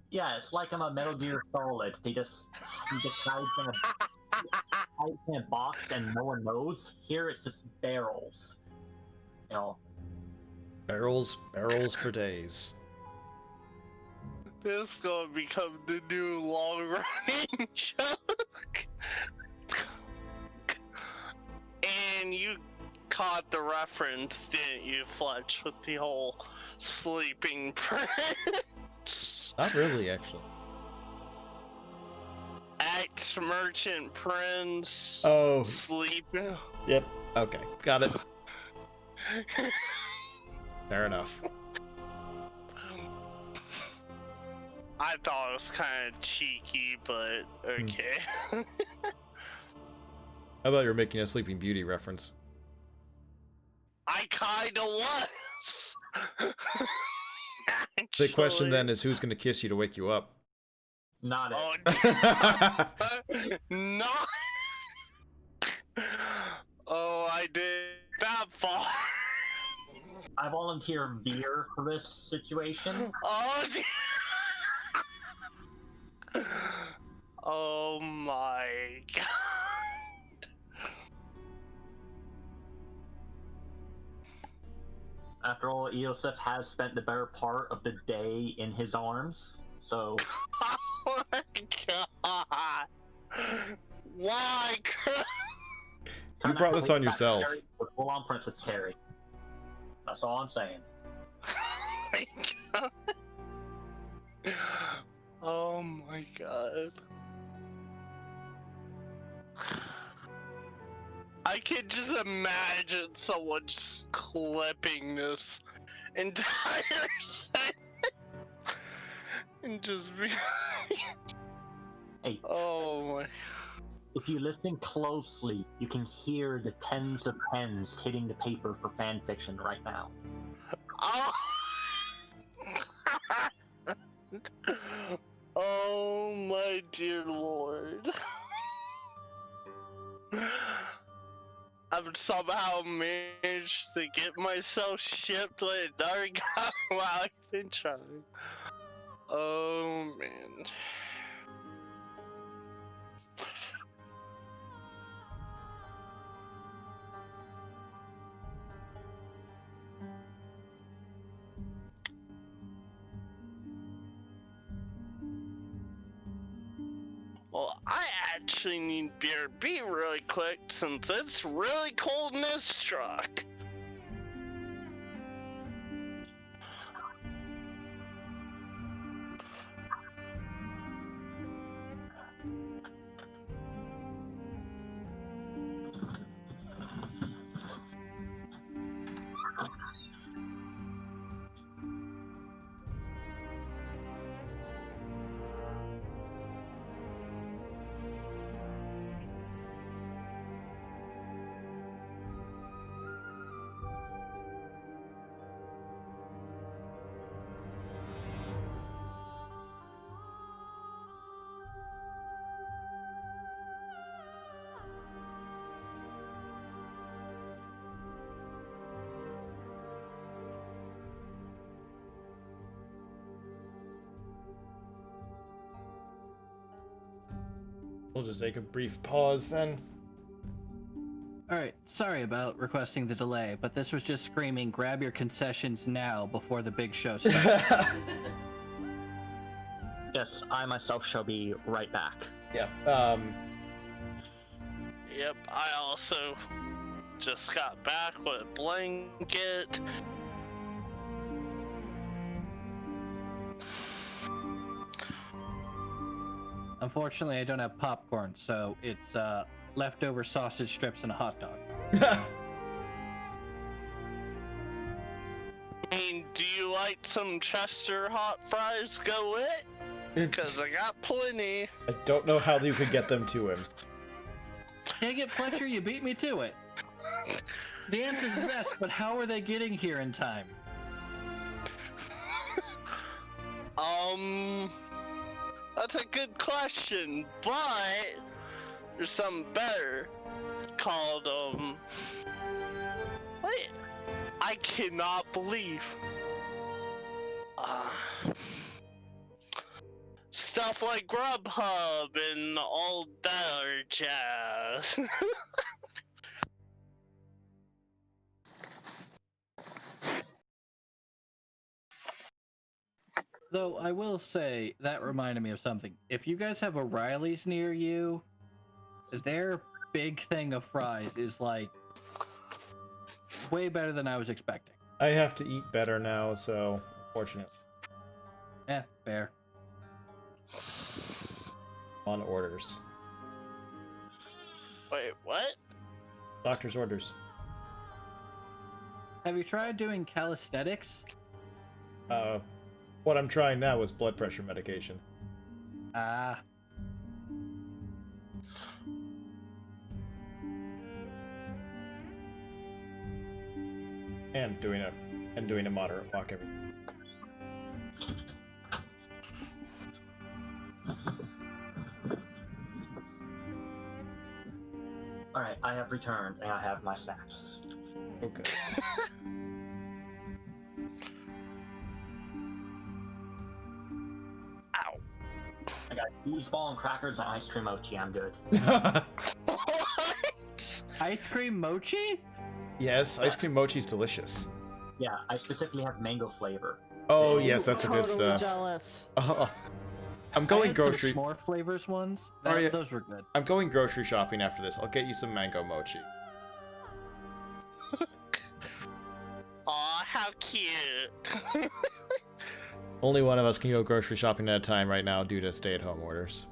Yeah, it's like I'm a Metal Gear Solid. He just hides in a box and no one knows. Here it's just barrels. You know. Barrels for days. This is gonna become the new long-running joke. And you caught the reference, didn't you, Fletch, with the whole sleeping prince? Not really, actually. Ex-merchant prince. Oh. Sleeping. Yep. Okay. Got it. Fair enough. I thought it was kind of cheeky, but okay. I thought you were making a Sleeping Beauty reference. I kinda was. The question then is, who's gonna kiss you to wake you up? Not it. Oh, not. Oh, I did that far. I volunteer Vir for this situation. Oh, oh my god. After all, Eosif has spent the better part of the day in his arms, so... Oh my god. Why? You brought this on yourself. Full-on Princess Carrie. That's all I'm saying. My God. Oh my God. I can just imagine someone just clipping this entire segment and just be Hey, oh my. if you listen closely, you can hear the tens of pens hitting the paper for fanfiction right now. Oh. Oh my dear Lord. I've somehow managed to get myself shipped with another guy while I've been trying. Oh man. Well, I actually need BRB really quick since it's really cold in this truck. We'll just take a brief pause then. Alright, sorry about requesting the delay, but this was just screaming, grab your concessions now before the big show starts. Yes, I myself shall be right back. Yeah. Yep, I also just got back with a blanket. Unfortunately, I don't have popcorn, so it's leftover sausage strips and a hot dog. I mean, do you like some Chester hot fries? Go it? Because I got plenty. I don't know how you could get them to him. Dang it, Fletcher, you beat me to it. The answer is yes, but how are they getting here in time? That's a good question, but there's something better called, wait, I cannot believe, stuff like Grubhub and all that other jazz. Though I will say, that reminded me of something. If you guys have O'Reilly's near you, their big thing of fries is like way better than I was expecting. I have to eat better now, so unfortunately. Fair. On orders. Wait, what? Doctor's orders. Have you tried doing calisthenics? What I'm trying now is blood pressure medication. Ah. And doing a moderate walk every. Alright, I have returned and I have my snacks. Okay. Ow. I got cheeseball and crackers and ice cream mochi. I'm good. What? Ice cream mochi? Yes, ice cream mochi's delicious. Yeah, I specifically have mango flavor. Oh Ooh, yes, that's the good Totally stuff. jealous. I'm going I had grocery. some s'more flavors ones. Oh, yeah. Those were good. I'm going grocery shopping after this. I'll get you some mango mochi. Aw, Aw, how cute. Only one of us can go grocery shopping at a time right now due to stay-at-home orders.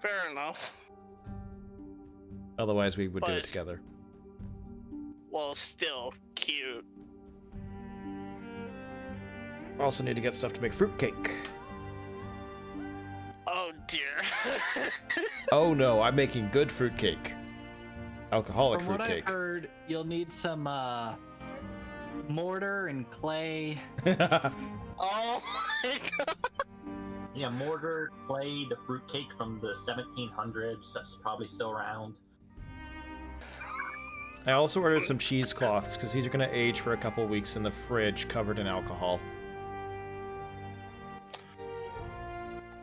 Fair enough. Otherwise, we would do But it together. Well, still cute. Also need to get stuff to make fruitcake. Oh dear. Oh no, I'm making good fruitcake. Alcoholic From what I've fruitcake. heard, you'll need some mortar and clay. Oh my god. Yeah, mortar, clay, the fruitcake from the 1700s. That's probably still around. I also ordered some cheesecloths because these are going to age for a couple weeks in the fridge covered in alcohol.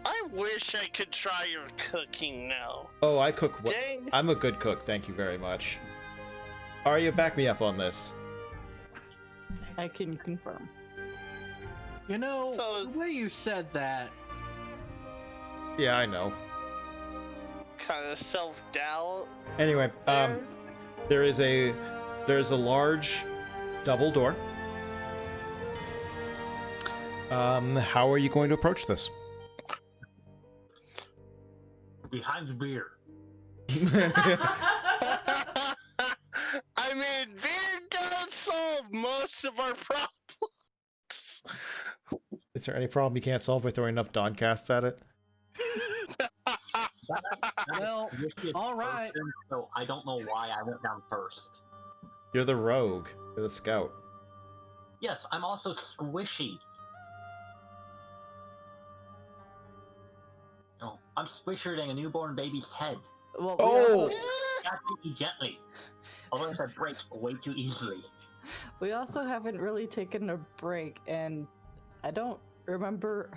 I wish I could try your cooking now. Oh, I cook. Dang. I'm a good cook, thank you very much. Arya, back me up on this. I can confirm. You know, So the way you said that, Yeah, I know. Kind of self-doubt. Anyway, there. there's a large double door. How are you going to approach this? Behind the beer. I mean, beer does solve most of our problems. Is there any problem you can't solve by throwing enough Doncasts at it? well, all right. So I don't know why I went down first. You're the rogue. You're the scout. Yes, I'm also squishy. No, I'm squishier than a newborn baby's head. Well, Oh! Catch me gently. Otherwise I break way too easily. we also haven't really taken a break, and I don't remember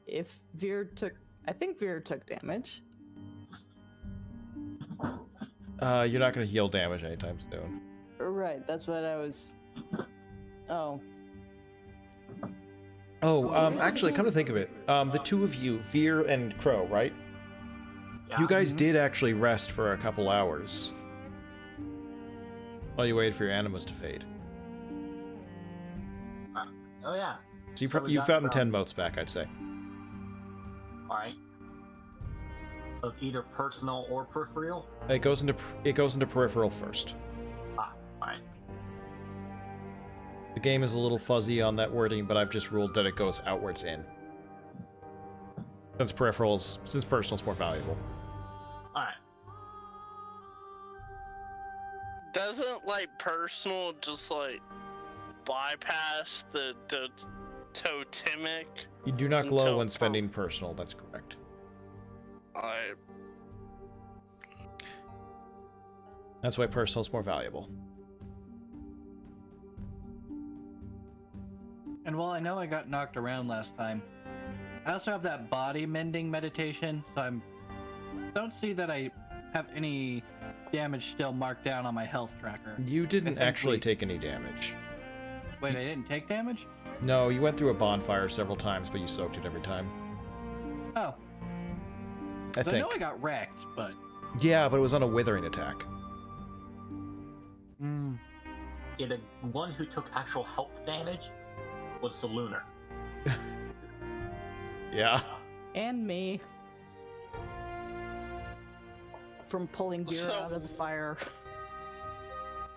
if Vir took. I think Vir took damage. You're not going to heal damage anytime soon. Right, that's what I was. Oh, Oh, actually, come to think of it, the two of you, Vir and Crow, right? Yeah. You guys did actually rest for a couple hours. While you waited for your animals to fade. Oh yeah. So So we you've got gotten from- 10 motes back, I'd say. Alright. Of either personal or peripheral? It goes into peripheral first. Alright. The game is a little fuzzy on that wording, but I've just ruled that it goes outwards in. Since personal's more valuable. Alright. Doesn't like personal just like bypass the totemic? You do not glow Until when spending personal, that's correct. That's why personal's more valuable. And while I know I got knocked around last time, I also have that body mending meditation, so don't see that I have any damage still marked down on my health tracker. You didn't think actually we- take any damage. Wait, I didn't take damage? No, you went through a bonfire several times, but you soaked it every time. Oh, I so I think. know I got wrecked, but Yeah, but it was on a withering attack. Yeah, the one who took actual health damage was the Lunar. Yeah. and me from pulling Vir So- out of the fire.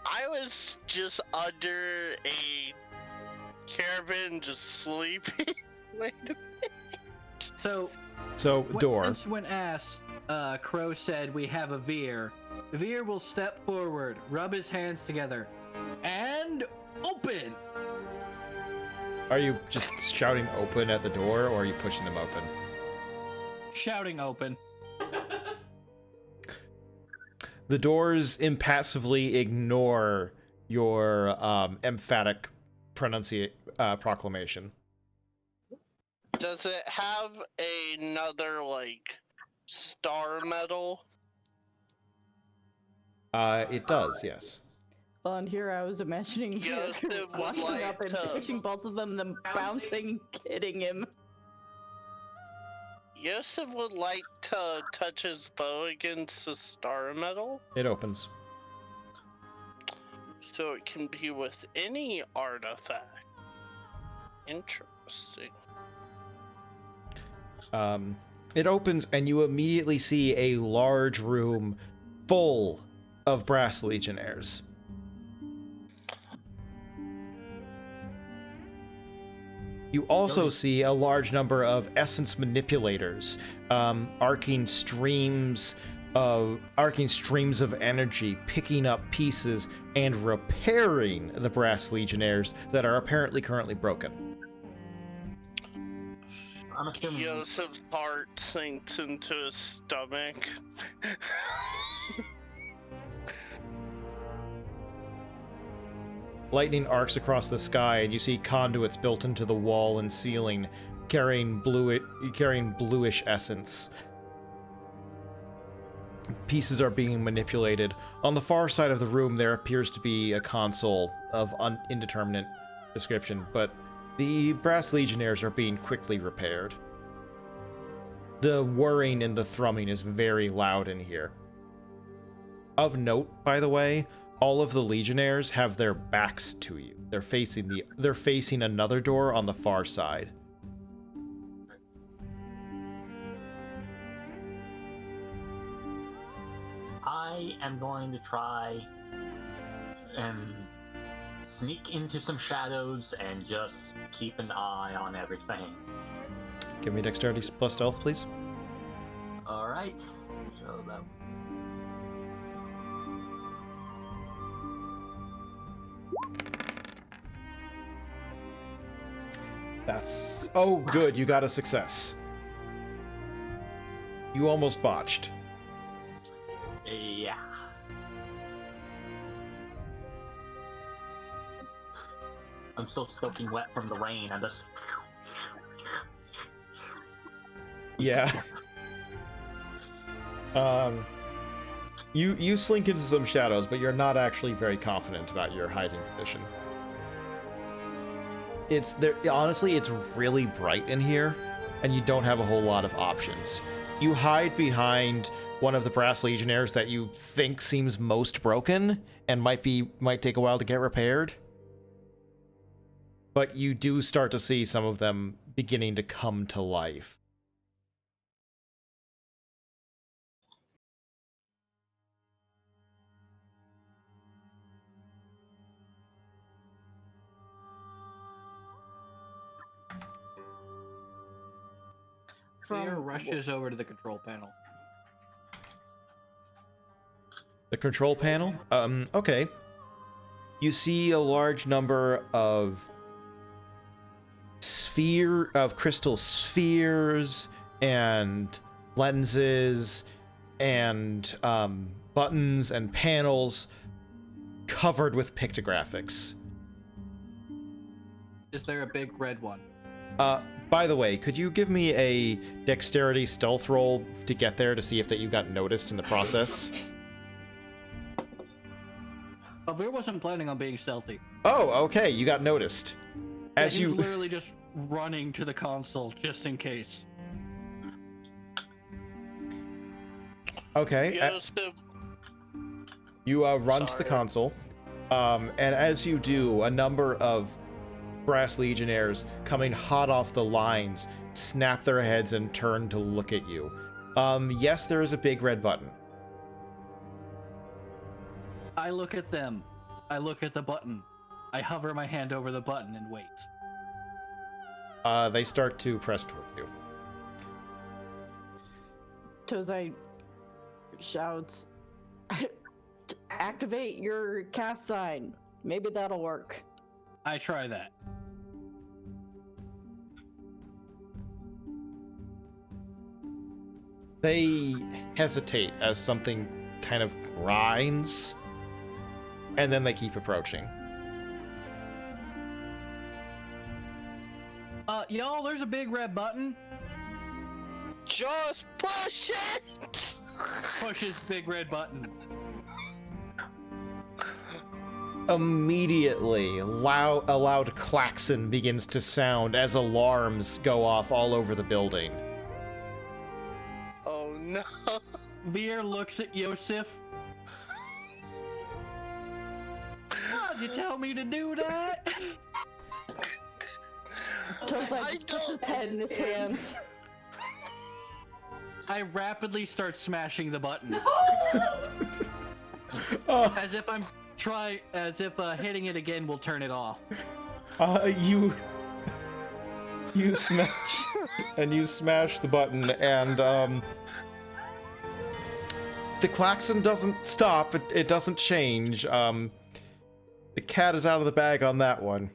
I was just under a caravan just sleeping. Wait a minute. so Door. since when asked, Crow said we have a Vir. Vir will step forward, rub his hands together, and open. Are you just shouting open at the door, or are you pushing them open? Shouting open. The doors impassively ignore your emphatic proclamation. Does it have another like star medal? It does, yes. Well, and here I was imagining Yes, Vir it would walking like up and to- pushing both of them, then bouncing, hitting him. Yosef would like to touch his bow against the star medal. It opens. So it can be with any artifact. Interesting. It opens and you immediately see a large room full of brass legionnaires. You also see a large number of essence manipulators, arcing streams of energy, picking up pieces and repairing the brass legionnaires that are apparently currently broken. I'm assuming. Joseph's heart sinks into his stomach. Lightning arcs across the sky, and you see conduits built into the wall and ceiling, carrying bluish essence. Pieces are being manipulated. On the far side of the room, there appears to be a console of indeterminate description, but the brass legionnaires are being quickly repaired. The whirring and the thrumming is very loud in here. Of note, by the way, all of the legionnaires have their backs to you. They're facing another door on the far side. I am going to try and sneak into some shadows and just keep an eye on everything. Give me dexterity plus stealth, please. Alright, so that... That's... Oh, good, you got a success. You almost botched. Yeah. I'm still soaking wet from the rain. I'm just... Yeah. You slink into some shadows, but you're not actually very confident about your hiding position. It's there. Honestly, it's really bright in here, and you don't have a whole lot of options. You hide behind one of the brass legionnaires that you think seems most broken and might take a while to get repaired. But you do start to see some of them beginning to come to life. Fear rushes over to the control panel. The control panel? Okay. You see a large number of crystal spheres and lenses and buttons and panels covered with pictographics. Is there a big red one? By the way, could you give me a dexterity stealth roll to get there to see if that you got noticed in the process? Vir wasn't planning on being stealthy. Oh, okay, you got noticed. As He you was literally just running to the console just in case. Okay. Joseph, You run to the Sorry. console, and as you do, a number of brass legionnaires coming hot off the lines snap their heads and turn to look at you. Yes, there is a big red button. I look at them. I look at the button. I hover my hand over the button and wait. They start to press toward you. Tozai shouts, activate your cast sign. Maybe that'll work. I try that. They hesitate as something kind of grinds, and then they keep approaching. Y'all, there's a big red button. just push it! Pushes big red button. Immediately, a loud klaxon begins to sound as alarms go off all over the building. Oh no. Vir looks at Yosef. you tell me to do that? Toadlight just puts his head in his hands. I rapidly start smashing the button. As if hitting it again will turn it off. You smash and you smash the button, and the klaxon doesn't stop. It doesn't change. The cat is out of the bag on that one.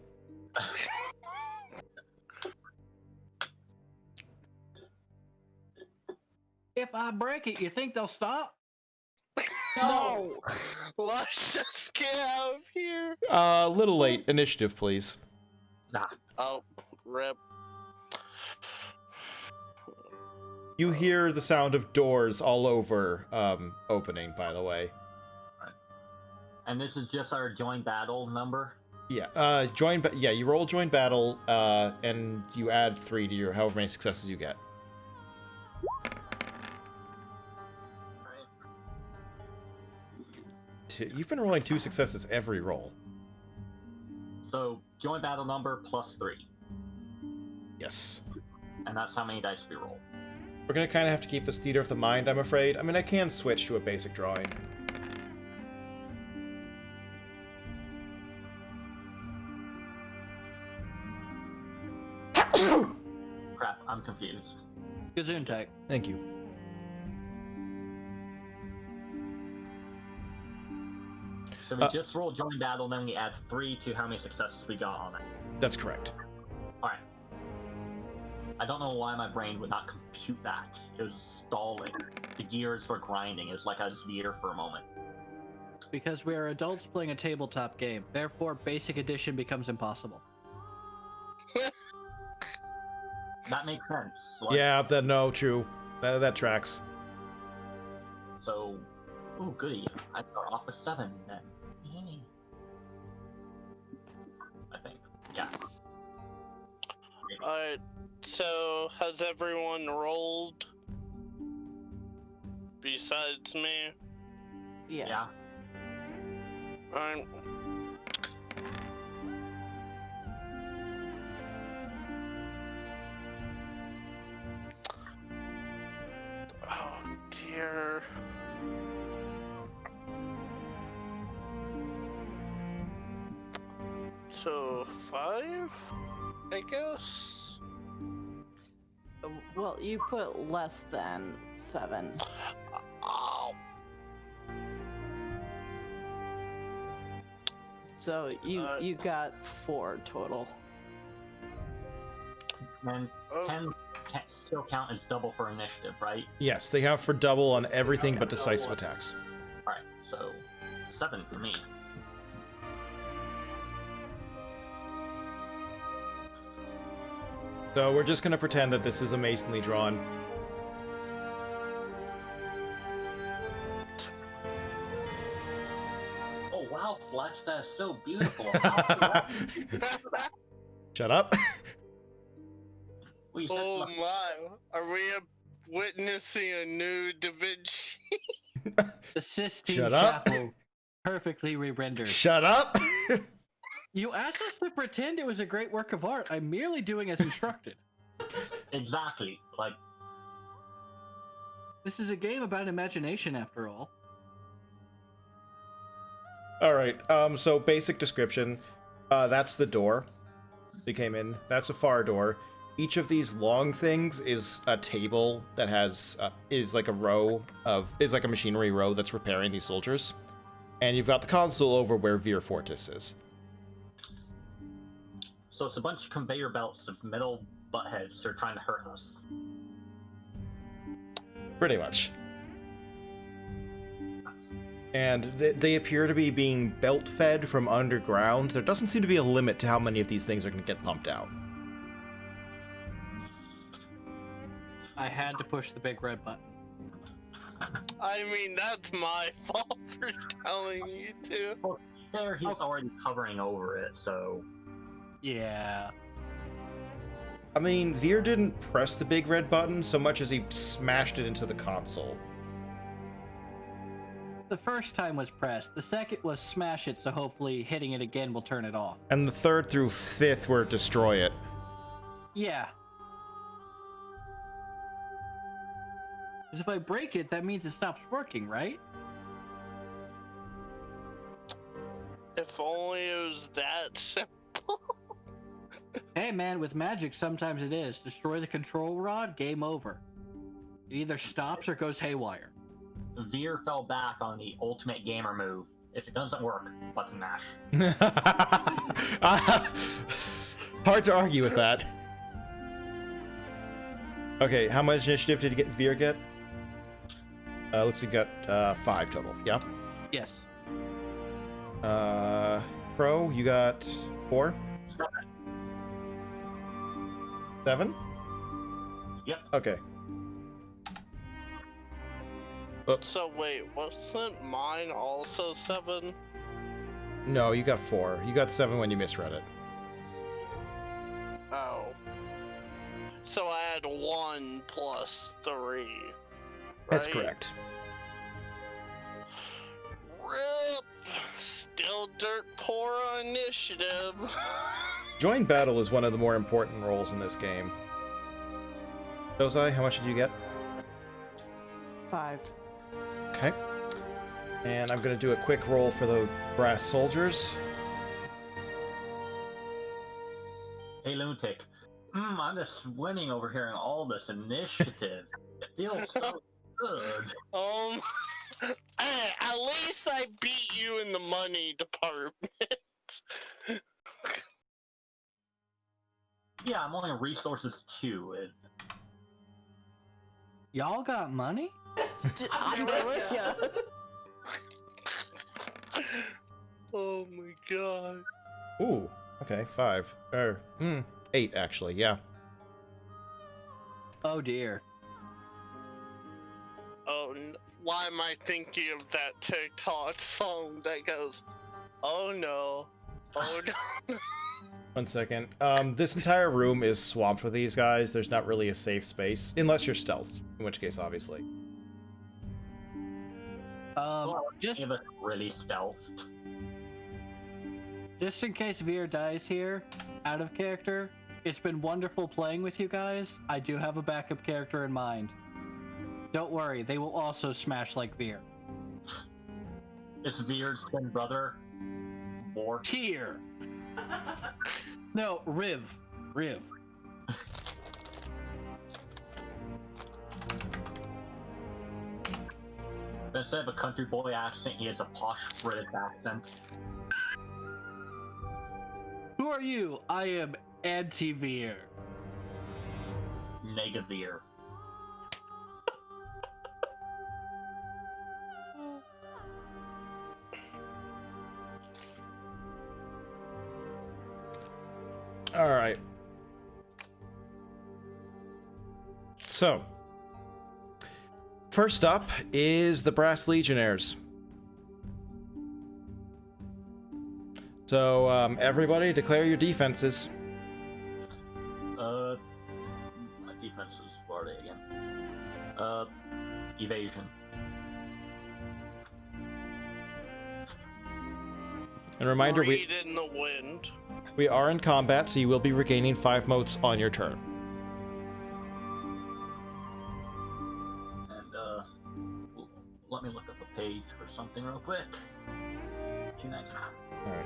If I break it, you think they'll stop? No. Let's just get out of here. A little late. Initiative, please. Nah. Oh, rip. You hear the sound of doors all over opening, by the way. And this is just our joint battle number? Yeah, you roll join battle, and you add 3 to your however many successes you get. You've been rolling 2 successes every roll. So, joint battle number plus 3. Yes. And that's how many dice we roll. We're gonna kind of have to keep this theater of the mind, I'm afraid. I mean, I can switch to a basic drawing. Crap, I'm confused. Gesundheit. Thank you. So we just rolled joint battle, then we add 3 to how many successes we got on it. That's correct. Alright. I don't know why my brain would not compute that. It was stalling. The gears were grinding. It was like I was here for a moment. Because we are adults playing a tabletop game. Therefore, basic addition becomes impossible. That makes sense. Like, Yeah, no, true. That tracks. So, oh goody. I start off with 7 then. Yay. I think. Yeah. Alright, so has everyone rolled? Besides me? Yeah. Alright. Oh dear. So 5, I guess. Well, you put less than 7. Oh. So you got 4 total. And Oh. 10 can still count as double for initiative, right? Yes, they have for double on everything but decisive attacks. Alright, so 7 for me. So we're just gonna pretend that this is amazingly drawn. Oh wow, Fletch, that is so beautiful. Shut up. Well, you said Oh Fletch. my, are we witnessing a new Da Vinci? The Sistine Shut up. Chapel, perfectly re-rendered. Shut up. You asked us to pretend it was a great work of art. I'm merely doing as instructed. Exactly. Like, This is a game about imagination, after all. All right. So basic description. That's the door. They came in. That's a far door. Each of these long things is a table that has is like a machinery row that's repairing these soldiers, and you've got the console over where Vir Fortis is. so it's a bunch of conveyor belts of metal butt heads that are trying to hurt us. Pretty much. And they appear to be being belt fed from underground. There doesn't seem to be a limit to how many of these things are going to get pumped out. I had to push the big red button. I mean, that's my fault for telling you to. There, he's already covering over it, so... Yeah. I mean, Vir didn't press the big red button so much as he smashed it into the console. The first time was press. The second was smash it, so hopefully hitting it again will turn it off. And the third through fifth were destroy it. Yeah. Because if I break it, that means it stops working, right? If only it was that simple. Hey man, with magic, sometimes it is. Destroy the control rod, game over. It either stops or goes haywire. Vir fell back on the ultimate gamer move. If it doesn't work, button mash. Hard to argue with that. Okay, how much initiative did Vir get? Looks like you got 5 total. Yeah. Yes. Pro, you got 4? 7? Yep. Okay. So wait, wasn't mine also 7? No, you got 4. You got 7 when you misread it. Oh. So I had 1 plus 3. That's right? correct. Rip! Still dirt poor on initiative. Join battle is one of the more important roles in this game. Dozai, how much did you get? 5. Okay. And I'm going to do a quick roll for the brass soldiers. Hey, Lunatic. I'm just swimming over here in all this initiative. It feels so good. Hey, at least I beat you in the money department. Yeah, I'm only resources 2. Y'all got money? I'm there with you. Oh my god. Ooh, okay, 5. 8, actually, yeah. Oh dear. Oh, why am I thinking of that TikTok song that goes, oh no, oh no. 1 second. This entire room is swamped with these guys. There's not really a safe space. Unless you're stealth, in which case, obviously. Just It was really stealthed. Just in case Vir dies here, out of character, it's been wonderful playing with you guys. I do have a backup character in mind. Don't worry, they will also smash like Vir. It's Vir's twin brother. More. Tyr! No, Riv. Instead of a country boy accent, he has a posh British accent. Who are you? I am anti-Vir. Negavir. All right. So, first up is the Brass Legionnaires. So, everybody declare your defenses. My defense is what are they again? Evasion. And reminder, Read in the wind. we are in combat, so you will be regaining 5 motes on your turn. And let me look up a page for something real quick. All right.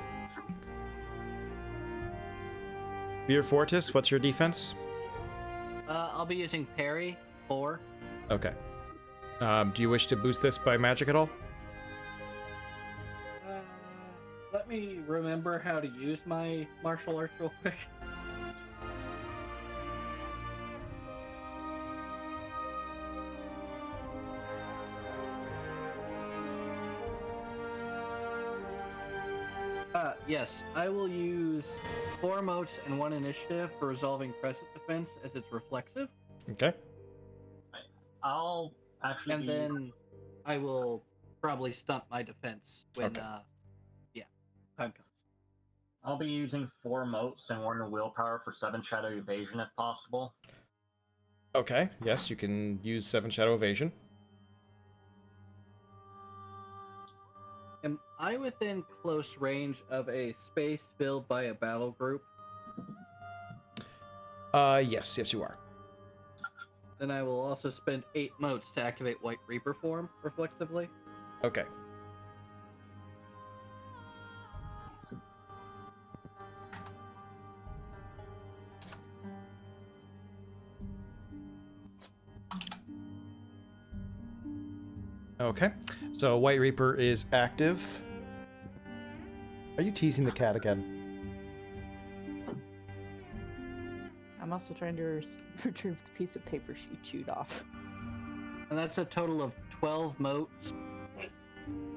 Vir Fortis, what's your defense? I'll be using parry, 4. Okay. Do you wish to boost this by magic at all? Let me remember how to use my martial arts real quick. Yes, I will use 4 motes and 1 initiative for resolving crescent defense as it's reflexive. Okay. I'll actually And then I will probably stunt my defense when, Okay. Time comes. I'll be using 4 motes and 1 willpower for 7 shadow evasion if possible. Okay. Yes, you can use 7 shadow evasion. I within close range of a space filled by a battle group? Yes, you are. Then I will also spend 8 motes to activate White Reaper form reflexively. Okay. Okay, so White Reaper is active. Are you teasing the cat again? I'm also trying to retrieve the piece of paper she chewed off. And that's a total of 12 motes,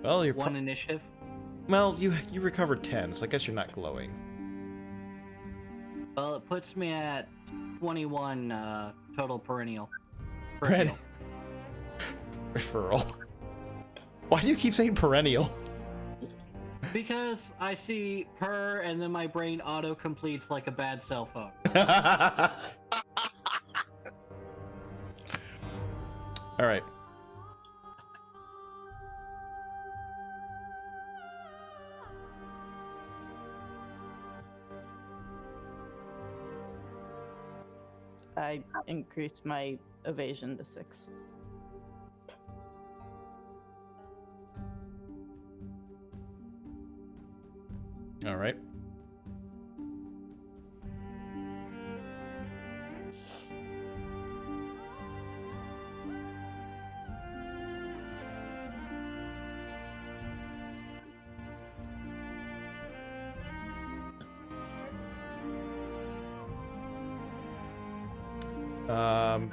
Well, you're 1 initiative. well, you recovered 10, so I guess you're not glowing. Well, it puts me at 21 total perennial. Referral. Why do you keep saying perennial? Because I see per and then my brain auto completes like a bad cell phone. All right. I increased my evasion to 6. All right.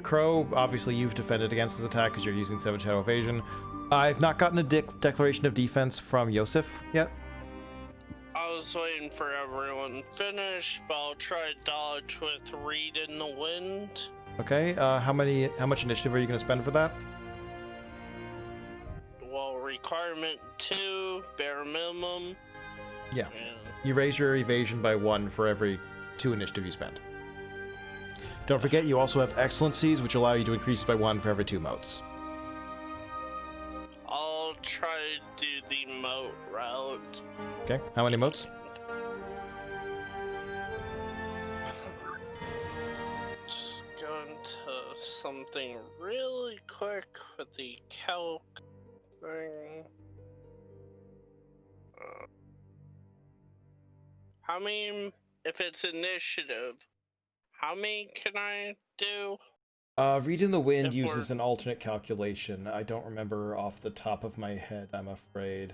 Crow, obviously you've defended against his attack because you're using 7 Shadow Evasion. I've not gotten a declaration of defense from Yosef yet. I was waiting for everyone to finish, but I'll try to dodge with Read in the Wind. Okay, how much initiative are you going to spend for that? Well, requirement 2, bare minimum. Yeah. And You raise your evasion by 1 for every 2 initiative you spend. Don't forget, you also have excellencies, which allow you to increase by 1 for every 2 motes. I'll try to do the moat route. Okay, how many motes? Just go into something really quick with the calc thing. How many, if it's initiative, how many can I do? Read in the Wind If uses we're- an alternate calculation. I don't remember off the top of my head, I'm afraid.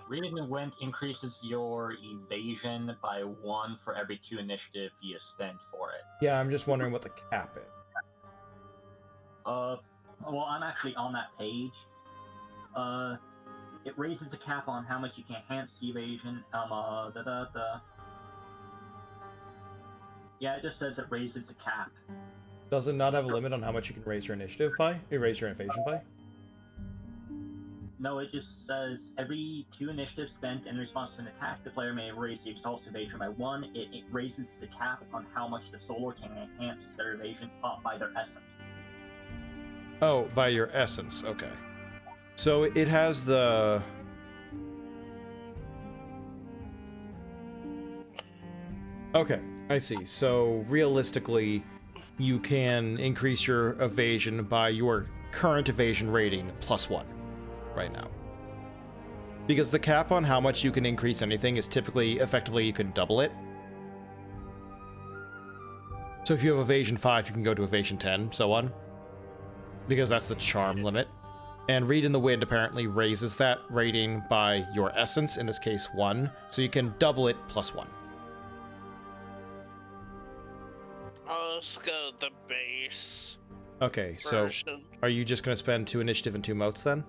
Reading the Wind increases your evasion by 1 for every 2 initiative you spend for it. Yeah, I'm just wondering what the cap is. Well, I'm actually on that page. It raises the cap on how much you can enhance the evasion. Yeah, it just says it raises the cap. Does it not have a limit on how much you can raise your initiative by? Raise your evasion by? No, it just says every 2 initiatives spent in response to an attack, the player may raise the Exalted Evasion by 1. It raises the cap on how much the Solar can enhance their evasion up by their essence. Oh, by your essence, okay. So it has the... Okay, I see. So realistically, you can increase your evasion by your current evasion rating plus 1 right now. Because the cap on how much you can increase anything is typically, effectively, you can double it. So if you have evasion 5, you can go to evasion 10, so on. Because that's the charm limit. And Read in the Wind apparently raises that rating by your essence, in this case 1, so you can double it plus 1. Let's go the base. Okay, so version. are you just going to spend 2 initiative and 2 motes then?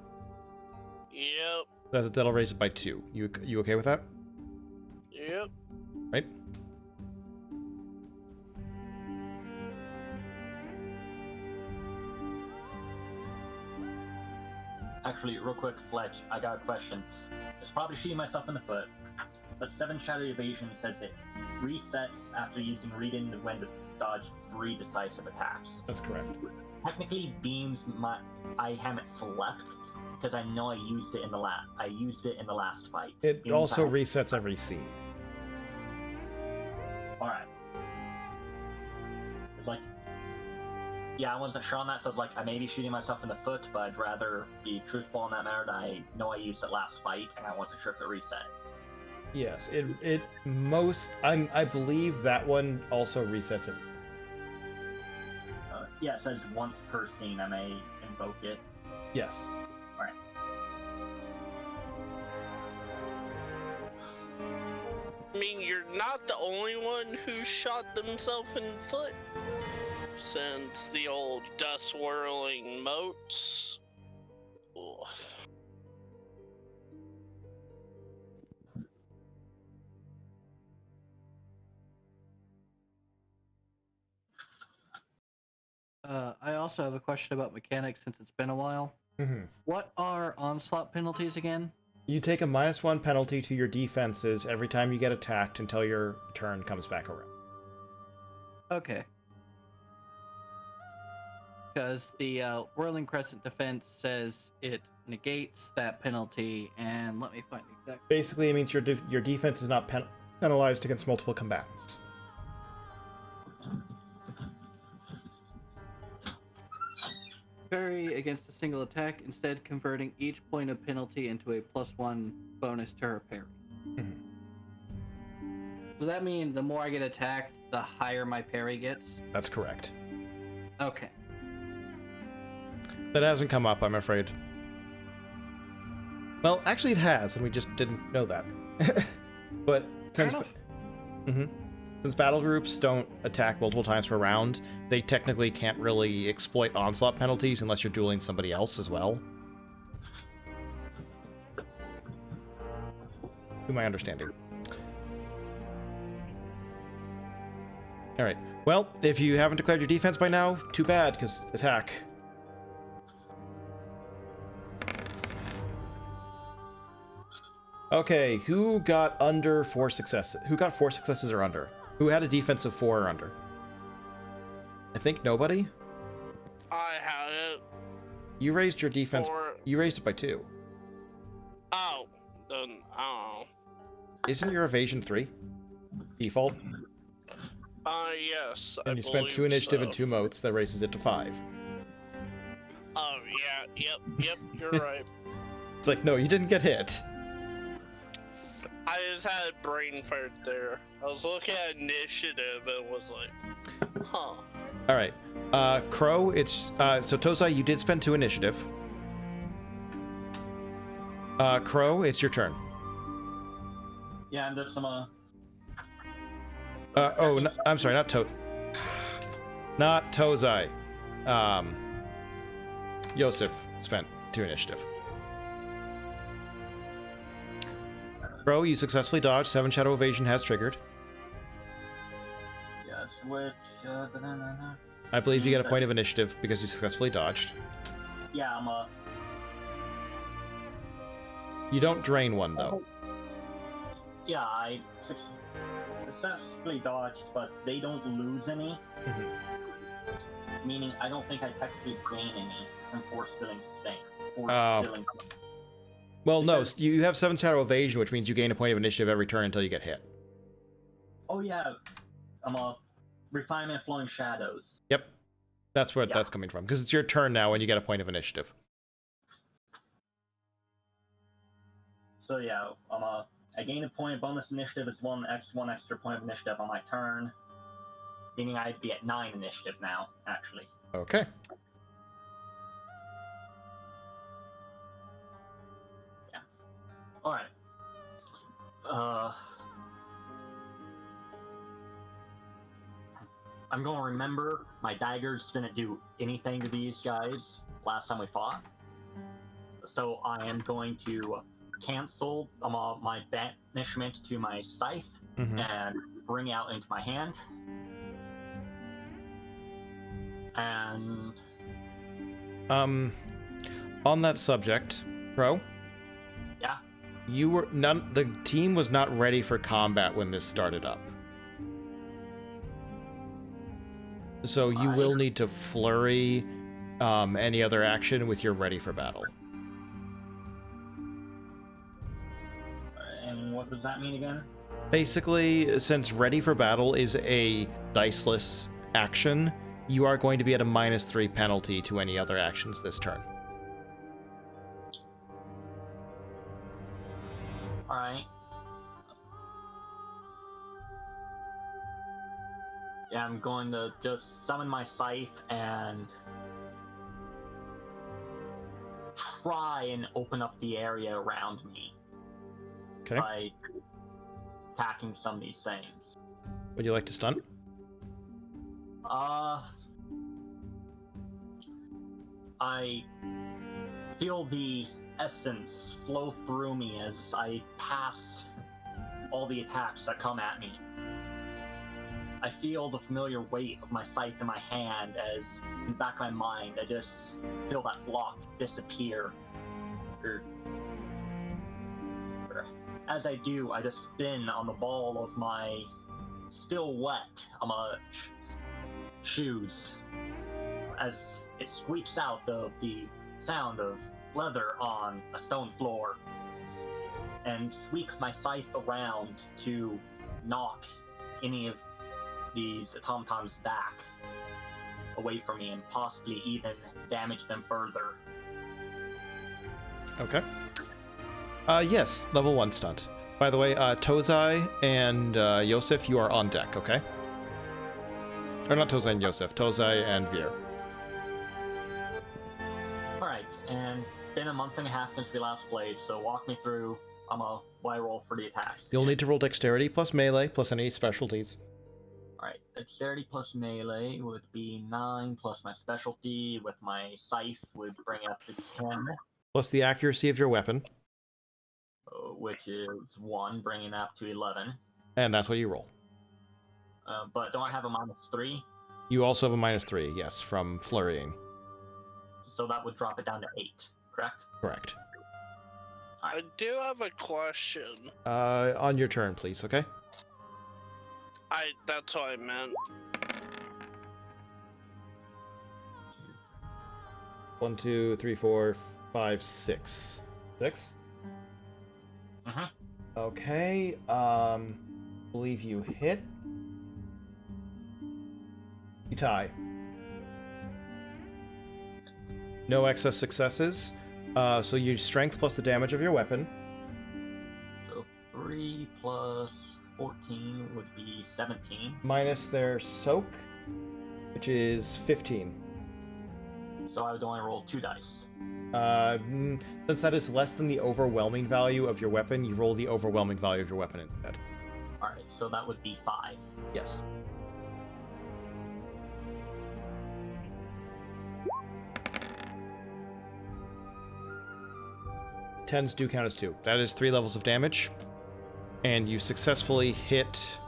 Yep. That'll raise it by 2. You okay with that? Yep. Right? Actually, real quick, Fletch, I got a question. It's probably shooting myself in the foot, but 7 Shadow Evasion says it resets after using Read in the Wind to dodge 3 decisive attacks. That's correct. Technically, beams I haven't slept, because I know I used it in the last fight. It In also fact- resets every scene. Alright. It's like, yeah, I wasn't sure on that, so I was like, I may be shooting myself in the foot, but I'd rather be truthful on that matter. That I know I used it last fight, and I wasn't sure if it reset. Yes, I believe that one also resets it. Yeah, it says once per scene I may invoke it. Yes. Alright. I mean, you're not the only one who shot themselves in the foot. Since the old dust swirling moats. Ugh. I also have a question about mechanics since it's been a while. Mm-hmm. What are onslaught penalties again? You take a -1 penalty to your defenses every time you get attacked until your turn comes back around. Okay. Because the Whirling Crescent defense says it negates that penalty, and let me find the exact. Basically, it means your defense is not penalized against multiple combatants. Parry against a single attack, instead converting each point of penalty into a +1 bonus to her parry. Mhm. Does that mean the more I get attacked, the higher my parry gets? That's correct. Okay. That hasn't come up, I'm afraid. Well, actually it has, and we just didn't know that. But since Fair enough. since battle groups don't attack multiple times per round, they technically can't really exploit onslaught penalties unless you're dueling somebody else as well. To my understanding. Alright. Well, if you haven't declared your defense by now, too bad, because attack. Okay, who got under 4 successes? Who got 4 successes or under? Who had a defense of 4 or under? I think nobody? I had it. You raised your defense. For... You raised it by 2. Oh, then I don't know. Isn't your evasion 3? Default? Yes. And you spent 2 initiative and 2 motes, that raises it to 5. Oh, yeah, yep, you're right. It's like, no, you didn't get hit. I just had a brain fart there. I was looking at initiative and was like, huh. Alright. Crow, it's... so Tozai, you did spend 2 initiative. Crow, it's your turn. Yeah, and there's some Oh, no, I'm sorry, not Tozai. Yosef spent 2 initiative. Crow, you successfully dodged. 7 Shadow Evasion has triggered. yes, which I believe you get a point of initiative because you successfully dodged. yeah, I'm You don't drain 1, though. yeah, I successfully dodged, but they don't lose any. Meaning, I don't think I technically gain any from force filling stain. Well, no, you have 7 Shadow Evasion, which means you gain a point of initiative every turn until you get hit. Oh yeah, I'm a refinement flowing shadows. Yep. That's where that's coming from, because it's your turn now and you get a point of initiative. So yeah, I gain a point of bonus initiative as one extra point of initiative on my turn. Meaning I'd be at 9 initiative now, actually. Okay. Yeah. Alright. I'm gonna remember my daggers didn't do anything to these guys last time we fought. So I am going to cancel my banishment to my scythe and bring out into my hand. And on that subject, Pro. Yeah. The team was not ready for combat when this started up. So you will need to flurry any other action with your ready for battle. what does that mean again? Basically, since ready for battle is a diceless action, you are going to be at a -3 penalty to any other actions this turn. Alright. Yeah, I'm going to just summon my scythe and try and open up the area around me Okay. by attacking some of these things. Would you like to stun? I feel the essence flow through me as I pass all the attacks that come at me. I feel the familiar weight of my scythe in my hand as, in the back of my mind, I just feel that block disappear. As I do, I just spin on the ball of my still wet shoes as it squeaks out of the sound of leather on a stone floor, and sweep my scythe around to knock any of these automatons back away from me and possibly even damage them further. Okay. Yes, level 1 stunt. By the way, Tozai and Yosef, you are on deck, okay? Or not Tozai and Yosef, Tozai and Vir. Alright, and been a month and a half since we last played, so walk me through what I roll for the attacks. You'll need to roll dexterity plus melee plus any specialties. Alright, dexterity plus melee would be 9, plus my specialty with my scythe would bring it up to 10. Plus the accuracy of your weapon. Which is 1, bringing that up to 11. And that's what you roll. But don't I have a -3? You also have a -3, yes, from flurrying. So that would drop it down to 8, correct? Correct. I do have a question. On your turn, please, okay? That's what I meant. 1, 2, 3, 4, 5, 6. 6? Okay, believe you hit. You tie. No excess successes. So your strength plus the damage of your weapon. So 3 plus 14 would be 17. Minus their soak, which is 15. So I would only roll 2 dice. Since that is less than the overwhelming value of your weapon, you roll the overwhelming value of your weapon instead. Alright, so that would be 5. Yes. Tens do count as 2. That is 3 levels of damage. And you successfully hit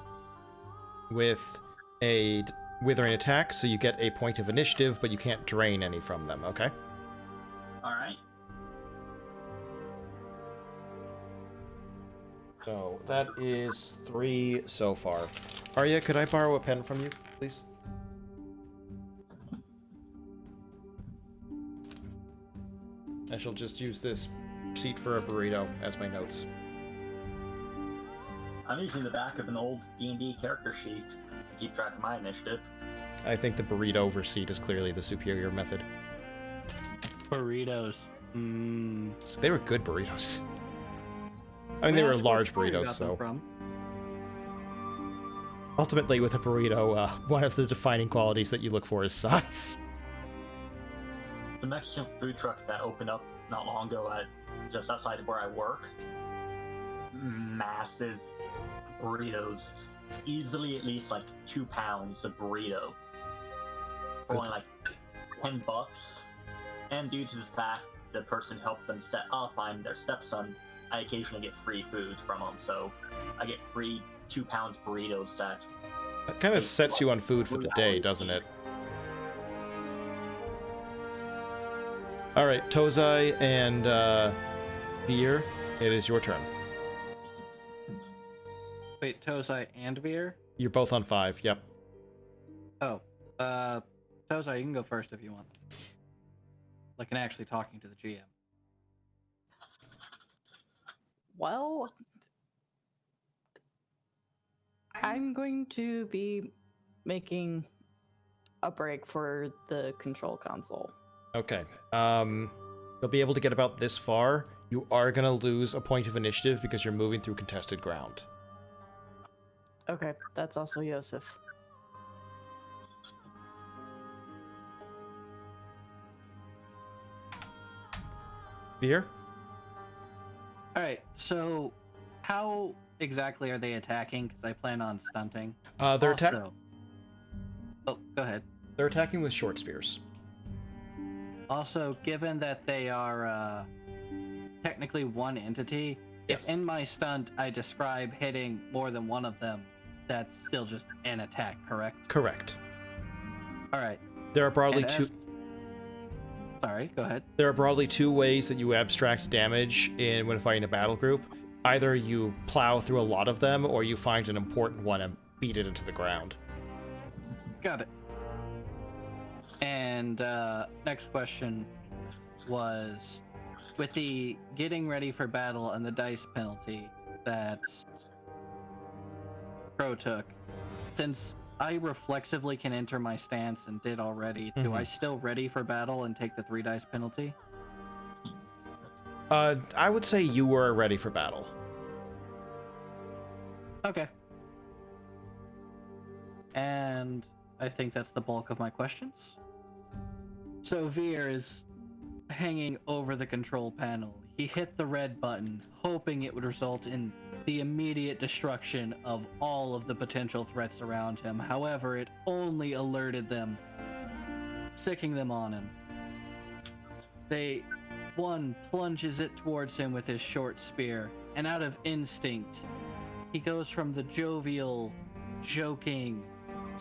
with a withering attack, so you get a point of initiative, but you can't drain any from them, okay? Alright. So that is 3 so far. Arya, could I borrow a pen from you, please? I shall just use this seat for a burrito as my notes. I'm using the back of an old D&D character sheet to keep track of my initiative. I think the burrito over seat is clearly the superior method. Burritos. So they were good burritos. I mean, they were large burritos, so... Ultimately, with a burrito, one of the defining qualities that you look for is size. The Mexican food truck that opened up not long ago at just outside of where I work, massive burritos, easily at least like 2 pounds of burrito for only like $10. And due to the fact the person helped them set up, I'm their stepson, I occasionally get free food from them, so I get free 2-pound burrito set. That kind of sets you on food for the day, doesn't it? Alright, Tozai and Vir, it is your turn. Wait, Tozai and Vir? You're both on 5, yep. Oh, Tozai, you can go first if you want. Like, and actually talking to the GM. Well, I'm going to be making a break for the control console. Okay. You'll be able to get about this far. You are going to lose a point of initiative because you're moving through contested ground. Okay, that's also Yosef. Vir? All right. So, how exactly are they attacking? Because I plan on stunting. They're Oh, go ahead. They're attacking with short spears. Also, given that they are technically one entity, Yes. if in my stunt I describe hitting more than one of them, that's still just an attack, correct? Correct. All right. There are broadly And two. Sorry, go ahead. There are broadly two ways that you abstract damage when fighting a battle group. Either you plow through a lot of them, or you find an important one and beat it into the ground. Got it. And next question was, with the getting ready for battle and the dice penalty that Crow took, since I reflexively can enter my stance and did already, do I still ready for battle and take the 3 dice penalty? I would say you were ready for battle. Okay. And I think that's the bulk of my questions. So Vir is hanging over the control panel. He hit the red button, hoping it would result in the immediate destruction of all of the potential threats around him. However, it only alerted them, sicking them on him. One plunges it towards him with his short spear, and out of instinct, he goes from the jovial, joking,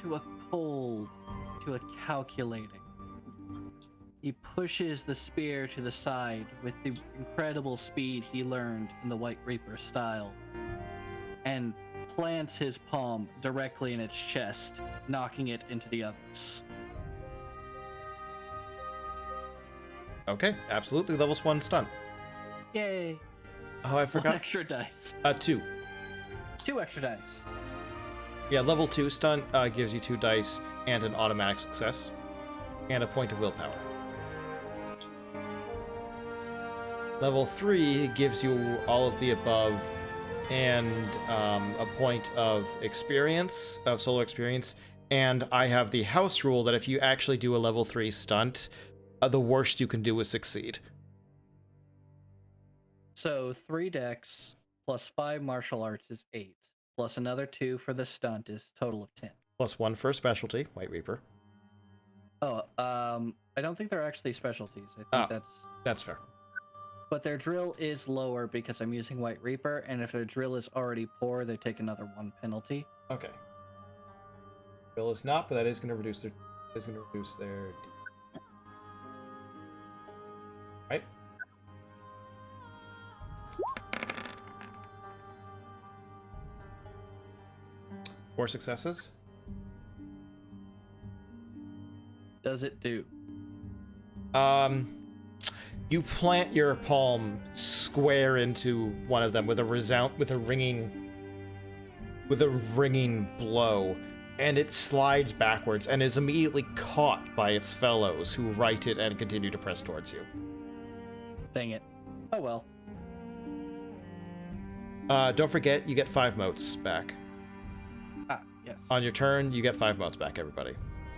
to a cold, to a calculating. He pushes the spear to the side with the incredible speed he learned in the White Reaper style, and plants his palm directly in its chest, knocking it into the others. Okay, absolutely. Levels 1 stun. Yay! Oh, I 1 forgot. extra dice. 2. 2 extra dice. Yeah, level 2 stun gives you 2 dice and an automatic success, and a point of willpower. Level 3 gives you all of the above and a point of experience, of solo experience, and I have the house rule that if you actually do a level 3 stunt, the worst you can do is succeed. So 3 dex plus 5 martial arts is 8, plus another 2 for the stunt is total of 10. Plus 1 for a specialty, White Reaper. Oh, I don't think they're actually specialties. I think That's fair. But their drill is lower because I'm using White Reaper, and if their drill is already poor, they take another 1 penalty. Okay. Bill is not, but that is going to reduce their right? Four successes. Does it do? You plant your palm square into one of them with a ringing blow, and it slides backwards and is immediately caught by its fellows, who right it and continue to press towards you. Dang it. Oh well. Don't forget, you get 5 motes back. Ah, yes. On your turn, you get 5 motes back, everybody,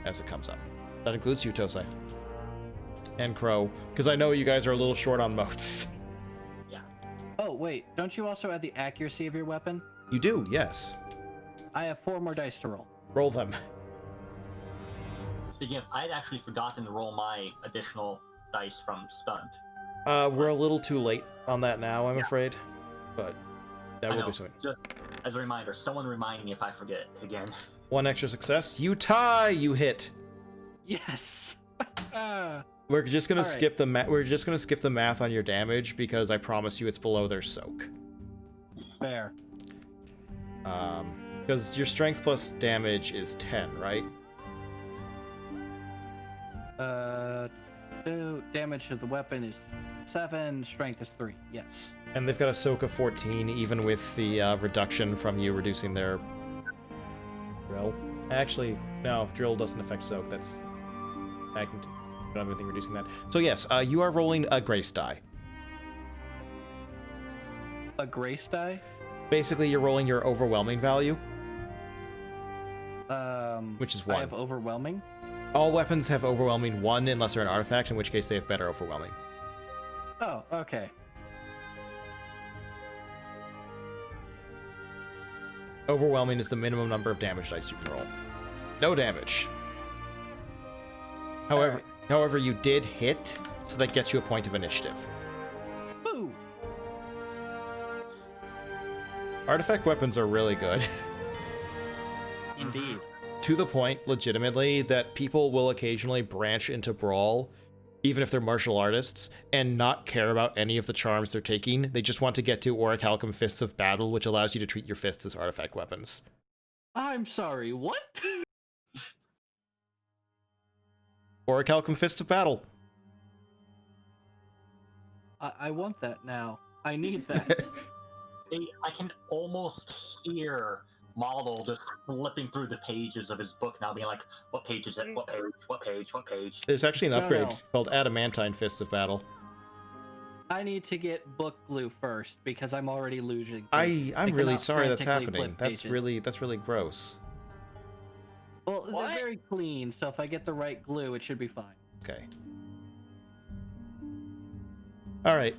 as it comes up. That includes you, Tosai. And Crow, because I know you guys are a little short on motes. Yeah. Oh, wait. Don't you also add the accuracy of your weapon? You do, yes. I have 4 more dice to roll. Roll them. Speaking of, I'd actually forgotten to roll my additional dice from stunt. We're a little too late on that now, I'm afraid. But that I will know, be soon. just as a reminder, someone remind me if I forget again. 1 extra success. You tie! You hit! Yes! We're just gonna All right. skip the we're just gonna skip the math on your damage because I promise you it's below their soak. Fair. Because your strength plus damage is 10, right? Damage to the weapon is 7, strength is 3. Yes. And they've got a soak of 14, even with the reduction from you reducing their Drill. Actually, no, drill doesn't affect soak. That's... I don't have anything reducing that. So yes, you are rolling a grace die. A grace die? Basically, you're rolling your overwhelming value, which is 1. I have overwhelming. All weapons have overwhelming 1 unless they're an artifact, in which case they have better overwhelming. Oh, okay. Overwhelming is the minimum number of damage dice you can roll. No damage. However, you did hit, so that gets you a point of initiative. Boo! Artifact weapons are really good. Indeed. To the point, legitimately, that people will occasionally branch into Brawl, even if they're martial artists, and not care about any of the charms they're taking. They just want to get to Orichalcum Fists of Battle, which allows you to treat your fists as artifact weapons. I'm sorry, what? Orichalcum Fists of Battle. I want that now. I need that. I can almost hear Model just flipping through the pages of his book now, being like, what page is it? What page? What page? What page? There's actually an upgrade No. called Adamantine Fists of Battle. I need to get book glue first because I'm already losing. I'm really cannot sorry that's frantically happening. flip That's pages. really gross. Well, What? they're very clean, so if I get the right glue, it should be fine. Okay. All right.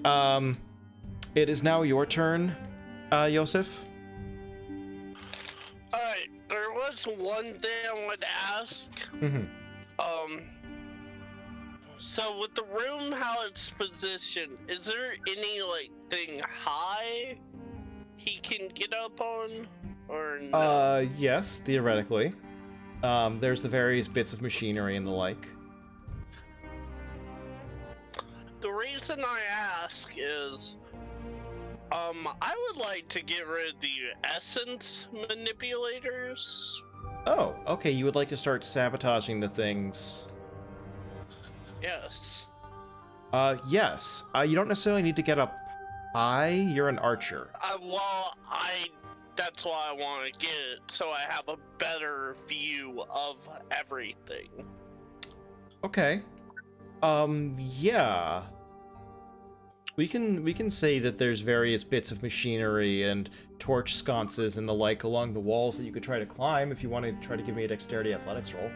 It is now your turn, Yosef. Alright, there was one thing I would ask. Mm-hmm. So with the room, how it's positioned, is there any, like, thing high he can get up on? Or no? Yes, theoretically. There's the various bits of machinery and the like. The reason I ask is, I would like to get rid of the essence manipulators. Oh, okay. You would like to start sabotaging the things. Yes. Yes. You don't necessarily need to get up high. You're an archer. That's why I want to get it, so I have a better view of everything. Okay. Yeah. We can say that there's various bits of machinery and torch sconces and the like along the walls that you could try to climb if you want to try to give me a dexterity athletics roll.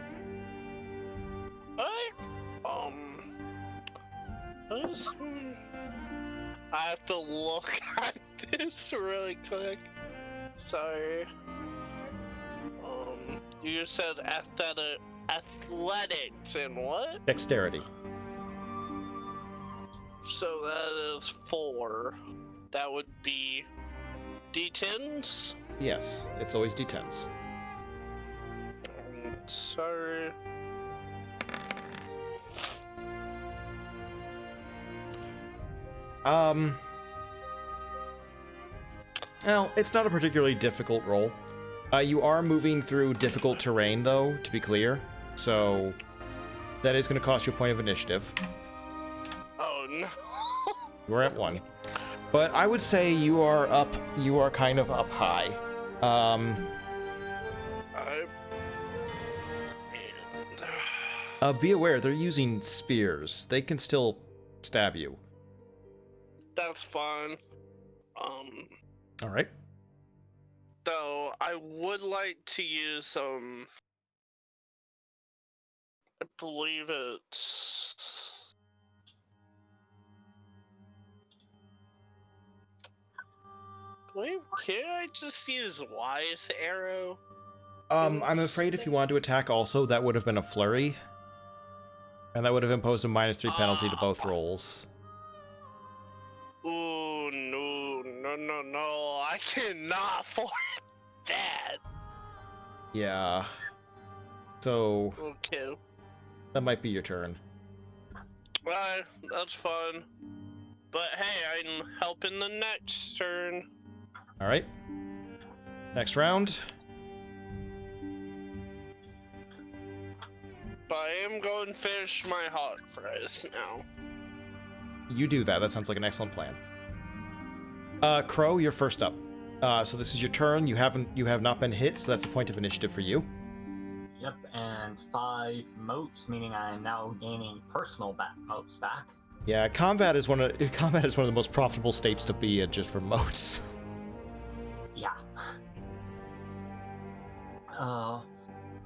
I have to look at this really quick. Sorry. You said athletics and what? Dexterity. So that is 4. That would be D10s? Yes, it's always d10s. Sorry. Well, it's not a particularly difficult roll. You are moving through difficult terrain, though, to be clear. So that is going to cost you a point of initiative. Oh no. We're at 1. But I would say you are kind of up high. Be aware, they're using spears. They can still stab you. That's fine. All right. Though I would like to use I believe it's can I just use Wise Arrow? I'm afraid if you wanted to attack also, that would have been a flurry. And that would have imposed a -3 penalty to both rolls. Ooh, no. I cannot afford that. Yeah. So Okay. that might be your turn. That's fun. But hey, I'm helping the next turn. All right. Next round. But I am going to finish my hot fries now. You do that. That sounds like an excellent plan. Crow, you're first up. So this is your turn. You have not been hit, so that's a point of initiative for you. Yep, and 5 motes, meaning I am now gaining personal motes back. Yeah, combat is one of the most profitable states to be in, just for motes. Yeah.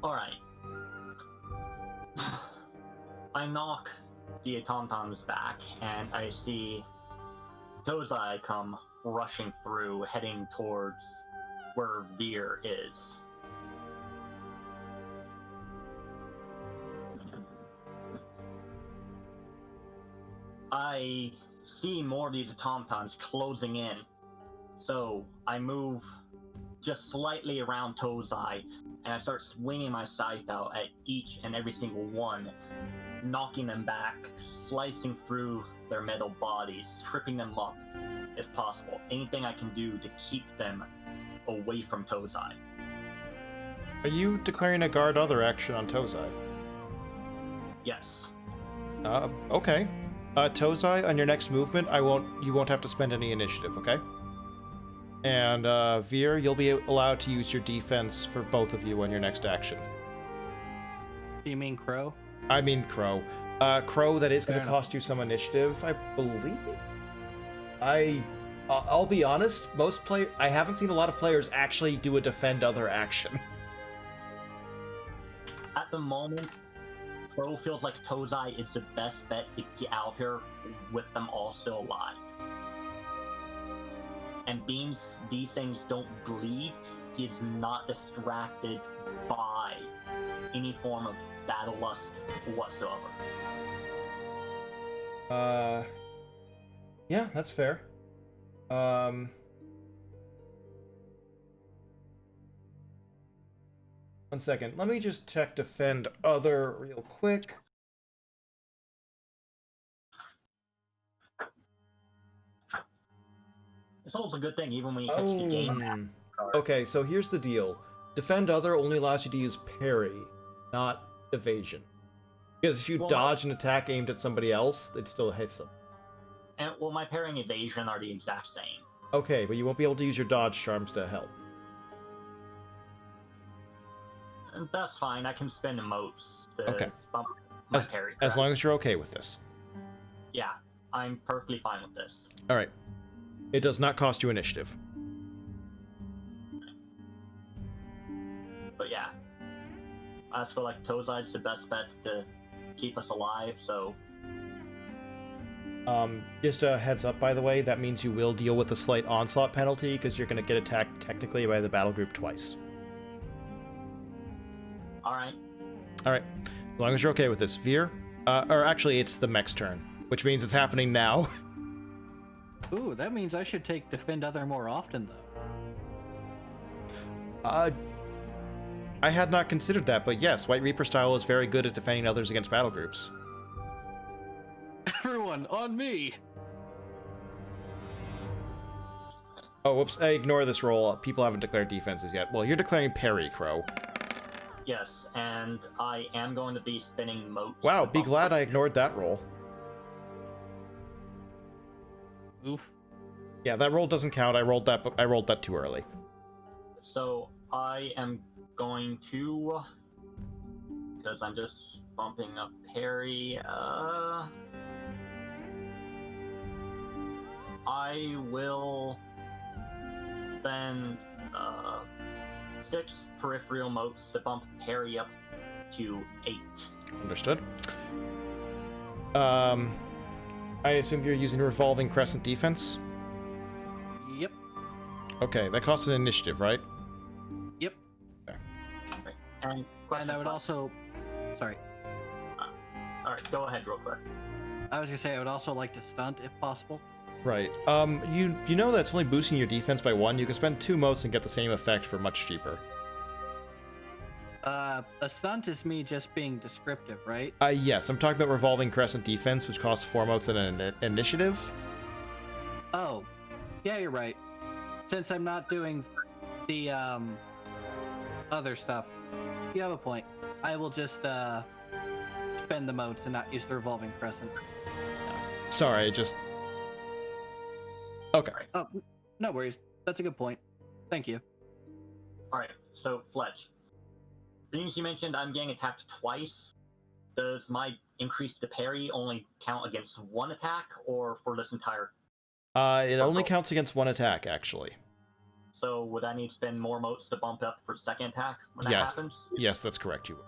Alright. I knock the automatons back, and I see Tozai come rushing through, heading towards where Vir is. I see more of these automatons closing in, so I move just slightly around Tozai, and I start swinging my scythe out at each and every single one, knocking them back, slicing through their metal bodies, tripping them up if possible. Anything I can do to keep them away from Tozai. Are you declaring a guard other action on Tozai? Yes. Okay. Tozai, on your next movement, you won't have to spend any initiative, okay? And Vir, you'll be allowed to use your defense for both of you on your next action. Do you mean Crow? I mean Crow. Crow, that is going to Fair cost you some initiative, I believe. I'll be honest, I haven't seen a lot of players actually do a defend other action. At the moment, Crow feels like Tozai is the best bet to get out of here with them all still alive. And being these things don't bleed, he is not distracted by any form of battle lust whatsoever. Yeah, that's fair. One second. Let me just check defend other real quick. It's always a good thing, even when you catch the game. Okay, so here's the deal. Defend other only allows you to use parry, not evasion. Because if you dodge an attack aimed at somebody else, it still hits them. And well, my parry and evasion are the exact same. Okay, but you won't be able to use your dodge charms to help. And that's fine. I can spend emotes to bump my parry. As long as you're okay with this. Yeah, I'm perfectly fine with this. All right. It does not cost you initiative. But yeah, I just feel like Tozai's the best bet to keep us alive, so... Just a heads up, by the way, that means you will deal with a slight onslaught penalty, because you're going to get attacked technically by the battle group twice. Alright. Alright. As long as you're okay with this. Vir? Or actually, it's the mech's turn, which means it's happening now. Ooh, that means I should take defend other more often, though. I had not considered that, but yes, White Reaper style is very good at defending others against battle groups. Everyone, on me! Oh, whoops, I ignore this roll. People haven't declared defenses yet. Well, you're declaring parry, Crow. Yes, and I am going to be spinning motes. Wow, be glad I ignored that roll. Oof. Yeah, that roll doesn't count. I rolled that too early. So I am going to, because I'm just bumping up parry, I will spend 6 peripheral motes to bump parry up to 8. Understood. I assume you're using revolving crescent defense? Yep. Okay, that costs an initiative, right? Yep. Okay. And I would also... Sorry. Alright, go ahead real quick. I was gonna say I would also like to stunt if possible. Right. You know that's only boosting your defense by 1. You can spend 2 motes and get the same effect for much cheaper. A stunt is me just being descriptive, right? Yes, I'm talking about revolving crescent defense, which costs 4 motes and an initiative. Oh, yeah, you're right. Since I'm not doing the other stuff, you have a point. I will just spend the motes and not use the revolving crescent. Yes. Sorry, just... Okay. Oh, no worries. That's a good point. Thank you. Alright, so Fletch. Things you mentioned, I'm getting attacked twice. Does my increase to parry only count against one attack, or for this entire... It only counts against one attack, actually. So would I need to spend more motes to bump up for second attack when that Yes. happens? Yes, that's correct. You will.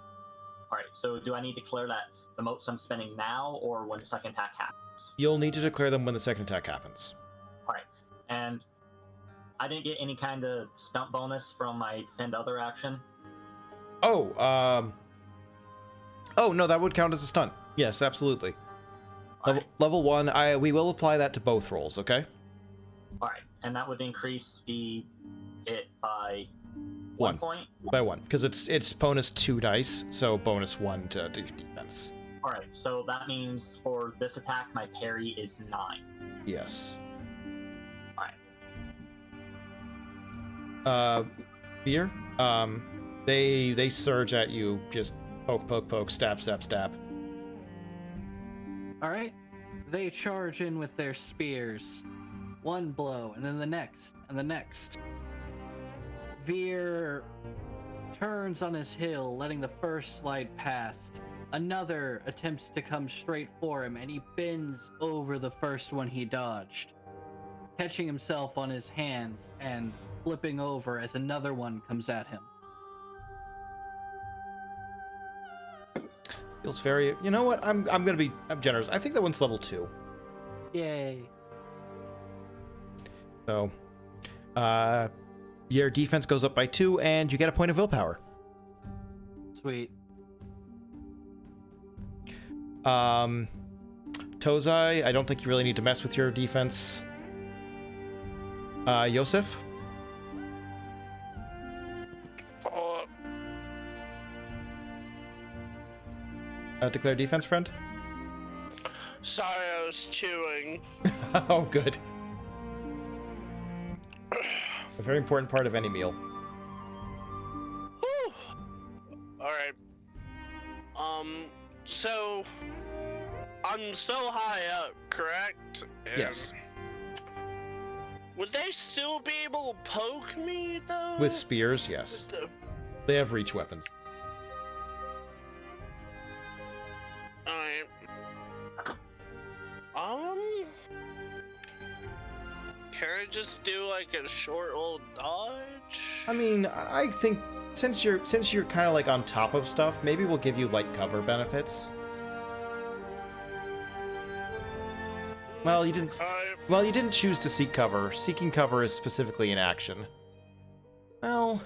Alright, so do I need to declare that the motes I'm spending now, or when the second attack happens? You'll need to declare them when the second attack happens. Alright, and I didn't get any kind of stunt bonus from my defend other action. Oh, oh no, that would count as a stunt. Yes, absolutely. Level 1, we will apply that to both rolls, okay? Alright, and that would increase the hit by 1 point? By 1, because it's bonus 2 dice, so bonus 1 to defense. Alright, so that means for this attack, my parry is 9. Yes. Alright. Vir, they surge at you, just poke, poke, poke, stab, stab, stab. All right. They charge in with their spears. One blow, and then the next, and the next. Vir turns on his heel, letting the first slide past. Another attempts to come straight for him, and he bends over the first one he dodged, catching himself on his hands and flipping over as another one comes at him. Feels very... You know what? I'm generous. I think that one's level 2. Yay. So, your defense goes up by 2, and you get a point of willpower. Sweet. Tozai, I don't think you really need to mess with your defense. Yosef? Declare defense, friend? Sorry, I was chewing. Oh, good. A very important part of any meal. Whew. Alright. So... I'm so high up, correct? Yes. Would they still be able to poke me, though? With spears, yes. They have reach weapons. Alright. Can I just do like a short little dodge? I mean, I think since you're kind of like on top of stuff, maybe we'll give you light cover benefits. Well, you didn't. Well, you didn't choose to seek cover. Seeking cover is specifically an action. Well,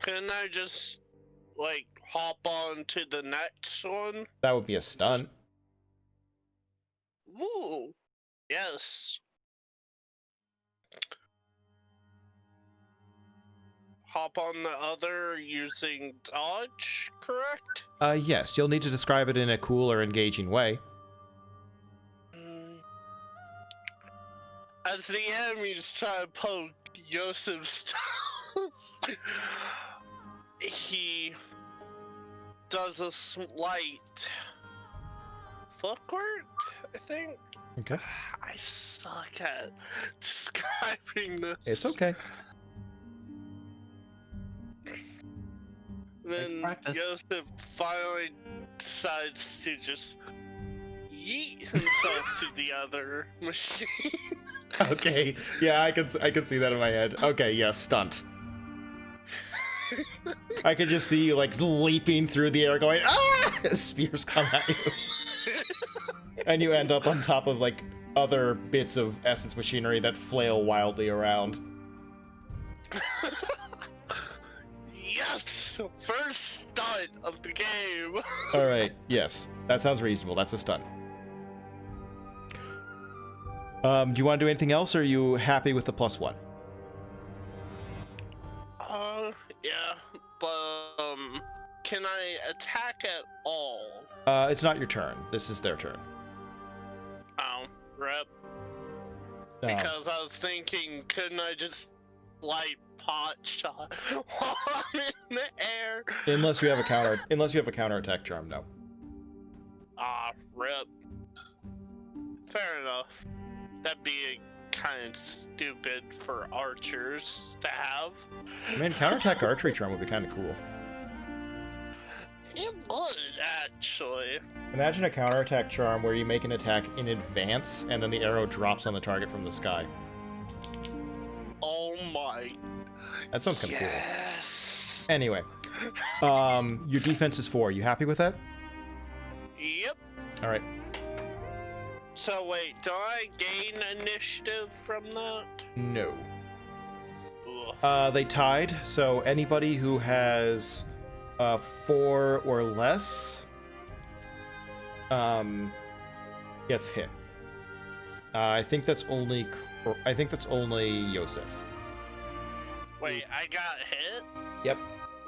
can I just like hop on to the next one? that would be a stunt. Woo! Yes. Hop on the other using dodge, correct? Yes, you'll need to describe it in a cool or engaging way. As the enemies try to poke Yosef's toes, he does a slight footwork, I think. Okay. I suck at describing this. It's okay. Then practice. Yosef finally decides to just yeet himself to the other machine. Okay. Yeah, I can see that in my head. Okay, yes, stunt. I could just see you like leaping through the air going, ah! Spears come at you. And you end up on top of like other bits of essence machinery that flail wildly around. Yes! First stunt of the game! Alright, yes. That sounds reasonable. That's a stunt. Do you want to do anything else, or are you happy with the +1? Yeah, but, can I attack at all? It's not your turn. This is their turn. Oh, rep. Because I was thinking, couldn't I just, like, pot shot while I'm in the air? Unless you have a counterattack charm, no. Ah, rip. Fair enough. That'd be a kind of stupid for archers to have. Man, counterattack archery charm would be kind of cool. It would, actually. Imagine a counterattack charm where you make an attack in advance, and then the arrow drops on the target from the sky. Oh my. That sounds kind of cool. Yes. Anyway, your defense is 4. You happy with that? Yep. All right. So wait, do I gain initiative from that? No. Ugh. They tied, so anybody who has 4 or less gets hit. I think that's only Yosef. Wait, I got hit? Yep.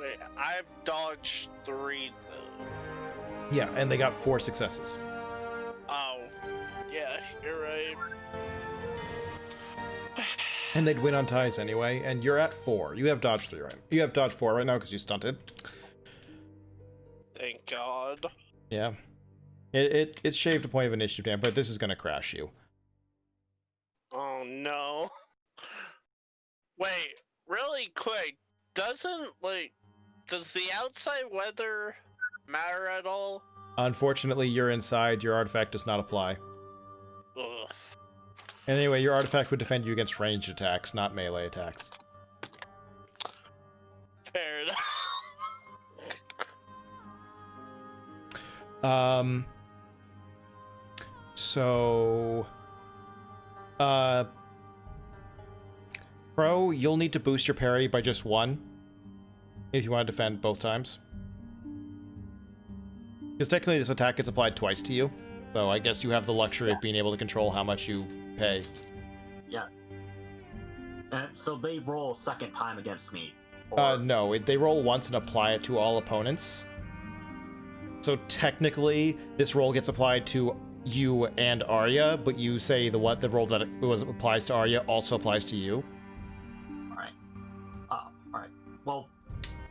Wait, I've dodged 3 though. Yeah, and they got 4 successes. Oh, yeah, you're right. And they'd win on ties anyway, and you're at 4. You have dodge 3, right? You have dodge 4 right now because you stunted. Thank God. Yeah. It shaved a point of initiative damage, but this is gonna crash you. Oh no. Wait, really quick, does the outside weather matter at all? Unfortunately, you're inside. Your artifact does not apply. Ugh. Anyway, your artifact would defend you against ranged attacks, not melee attacks. Fair enough. So, Pro, you'll need to boost your parry by just 1 if you want to defend both times. Because technically this attack gets applied twice to you, so I guess you have the luxury of being able to control how much you pay. Yeah. And so they roll a second time against me. No, they roll once and apply it to all opponents. So technically, this roll gets applied to you and Arya, but you say the roll that applies to Arya also applies to you. Alright. Alright. Well,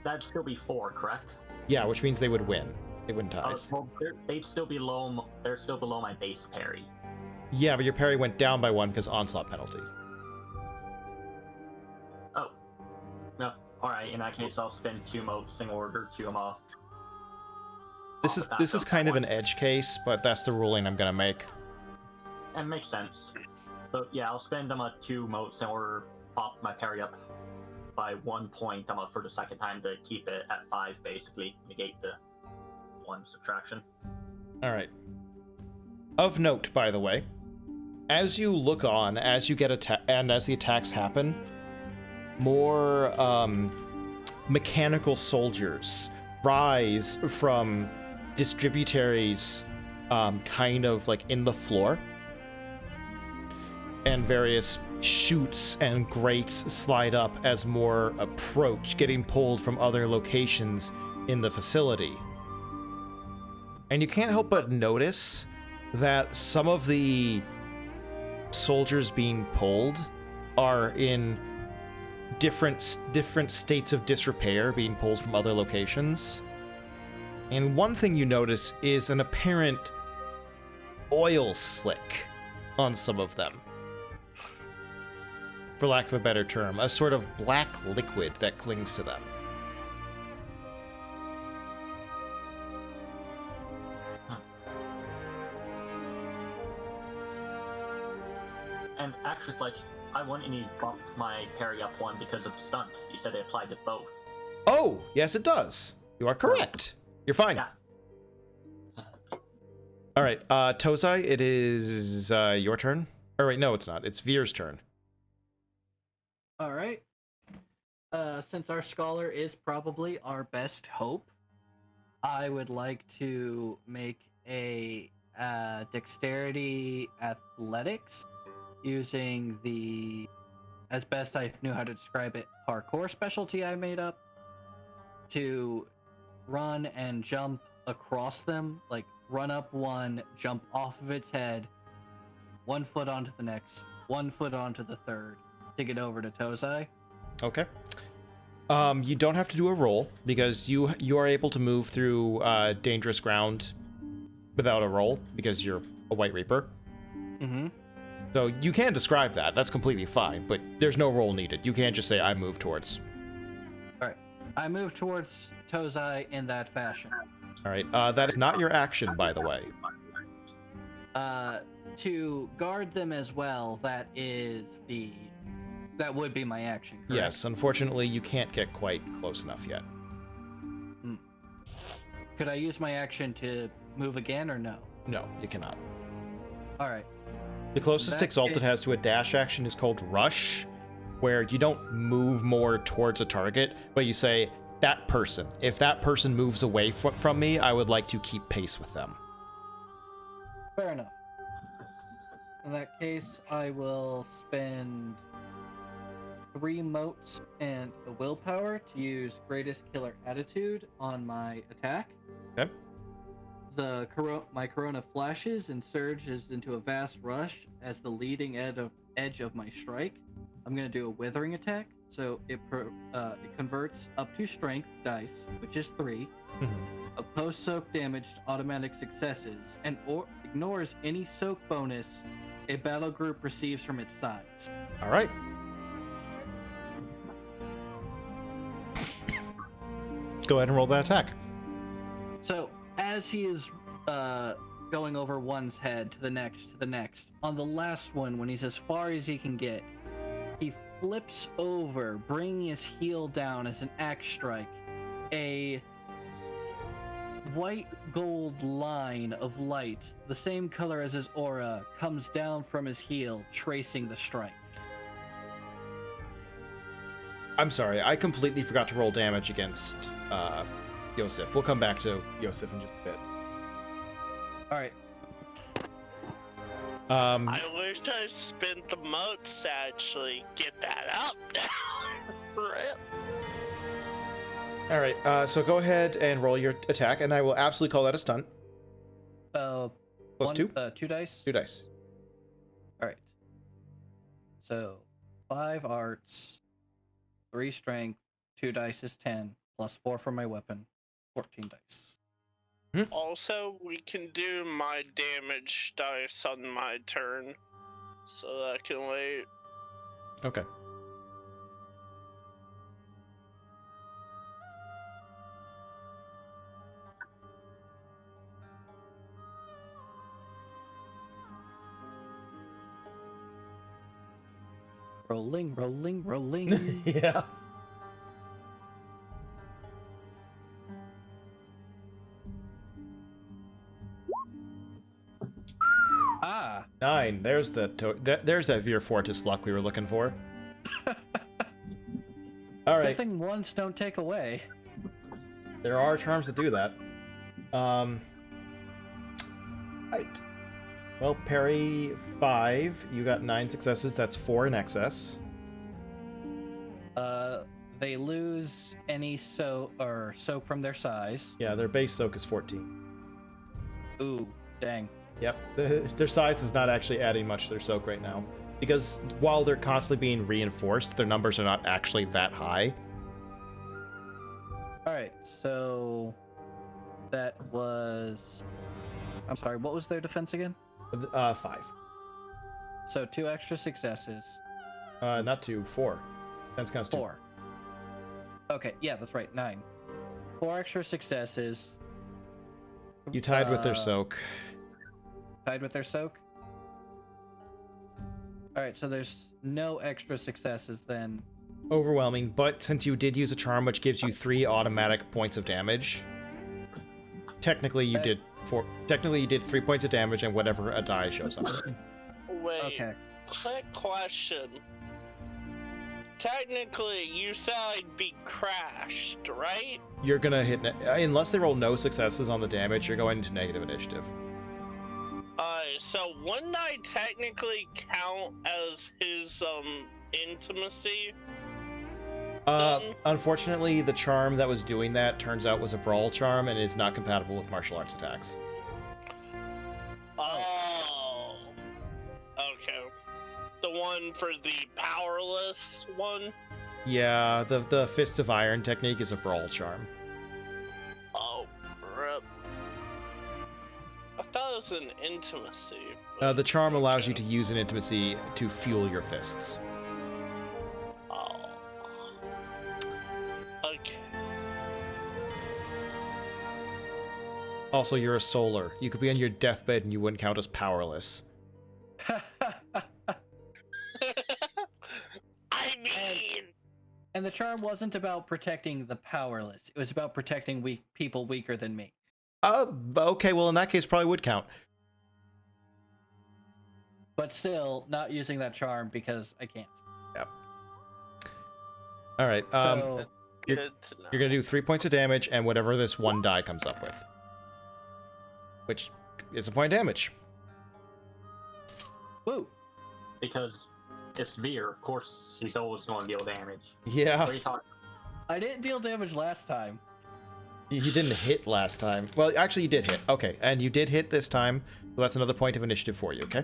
that'd still be 4, correct? Yeah, which means they would win. They win ties. Well, they'd still be below. They're still below my base parry. Yeah, but your parry went down by 1 because onslaught penalty. Oh. No. Alright, in that case, I'll spend 2 motes in order to This is kind of an edge case, but that's the ruling I'm gonna make. And makes sense. So yeah, I'll spend 2 motes in order to pop my parry up by 1 point for the second time to keep it at 5, basically negate the 1 subtraction. All right. Of note, by the way, as you look on, as you get and as the attacks happen, more mechanical soldiers rise from distributaries kind of like in the floor, and various chutes and grates slide up as more approach, getting pulled from other locations in the facility. And you can't help but notice that some of the soldiers being pulled are in different states of disrepair, being pulled from other locations. And one thing you notice is an apparent oil slick on some of them, for lack of a better term, a sort of black liquid that clings to them. And actually, I wouldn't even bump my parry up 1 because of stunt. You said it applied to both. Oh, yes it does. You are correct. You're fine. Yeah. All right, Tozai, it is your turn. Or wait, no, it's not. It's Vir's turn. All right. Since our scholar is probably our best hope, I would like to make a dexterity athletics using the, as best I knew how to describe it, parkour specialty I made up to run and jump across them, like run up 1, jump off of its head, 1 foot onto the next, 1 foot onto the third, to get over to Tozai. Okay. You don't have to do a roll because you are able to move through dangerous ground without a roll because you're a White Reaper. Mm-hmm. So you can describe that. That's completely fine, but there's no roll needed. You can't just say, I move towards. All right. I move towards Tozai in that fashion. All right. That is not your action, by the way. To guard them as well, that would be my action, correct? Yes, unfortunately, you can't get quite close enough yet. Could I use my action to move again, or no? No, you cannot. All right. The closest That Exalted is- has to a dash action is called Rush, where you don't move more towards a target, but you say, that person. If that person moves away from me, I would like to keep pace with them. Fair enough. In that case, I will spend 3 motes and a willpower to use Greatest Killer Attitude on my attack. Okay. My Corona flashes and surges into a vast rush as the leading edge of my strike. I'm going to do a Withering attack, so it converts up to Strength dice, which is 3, of post-soak damage to automatic successes, and ignores any soak bonus a battle group receives from its sides. All right. Go ahead and roll that attack. So as he is going over one's head to the next, on the last one, when he's as far as he can get, he flips over, bringing his heel down as an axe strike. A white gold line of light, the same color as his aura, comes down from his heel, tracing the strike. I'm sorry, I completely forgot to roll damage against Yosef. We'll come back to Yosef in just a bit. All right. I wish I spent the motes to actually get that up now. Rip. All right, so go ahead and roll your attack, and I will absolutely call that a stunt. Plus 2? 2 dice. 2 dice. All right. So 5 arts, 3 strength, 2 dice is 10, plus 4 for my weapon, 14 dice. Also, we can do my damage dice on my turn, so that can wait. Okay. Rolling, rolling, rolling. Yeah. Ah. 9. There's there's that Vir Fortis luck we were looking for. All right. Good thing ones don't take away. There are charms that do that. Right. Well, parry 5. You got 9 successes. That's 4 in excess. They lose any soak from their size. Yeah, their base soak is 14. Ooh, dang. Yep. Their size is not actually adding much to their soak right now. Because while they're constantly being reinforced, their numbers are not actually that high. Alright, so that was... I'm sorry, what was their defense again? 5. So 2 extra successes. Not 2, 4. That's kind of 4. Okay, yeah, that's right, 9. 4 extra successes. You tied with their soak. Tied with their soak? Alright, so there's no extra successes then. Overwhelming, but since you did use a charm which gives you 3 automatic points of damage, technically you did 3 points of damage and whatever a die shows up. Wait, Okay. quick question. Technically, you said I'd be crashed, right? You're gonna hit, unless they roll no successes on the damage, you're going into negative initiative. So wouldn't I technically count as his, intimacy? Unfortunately, the charm that was doing that turns out was a brawl charm and is not compatible with martial arts attacks. Oh. Okay. The one for the powerless one? Yeah, the Fist of Iron technique is a brawl charm. Oh, rip. I thought it was use an intimacy. The charm allows you Okay. to use an intimacy to fuel your fists. Oh. Okay. Also, you're a solar. You could be on your deathbed and you wouldn't count as powerless. I mean, And the charm wasn't about protecting the powerless. It was about protecting people weaker than me. Okay, well, in that case, probably would count. But still, not using that charm because I can't. Yep. All right. So, You're- good to know. You're gonna do 3 points of damage and whatever this one die comes up with, which is a point of damage. woo. Because it's Vir, of course he's always going to deal damage. Yeah, What are you talking? I didn't deal damage last time. you didn't hit last time. Well, actually, you did hit. Okay, and you did hit this time, so that's another point of initiative for you. Okay.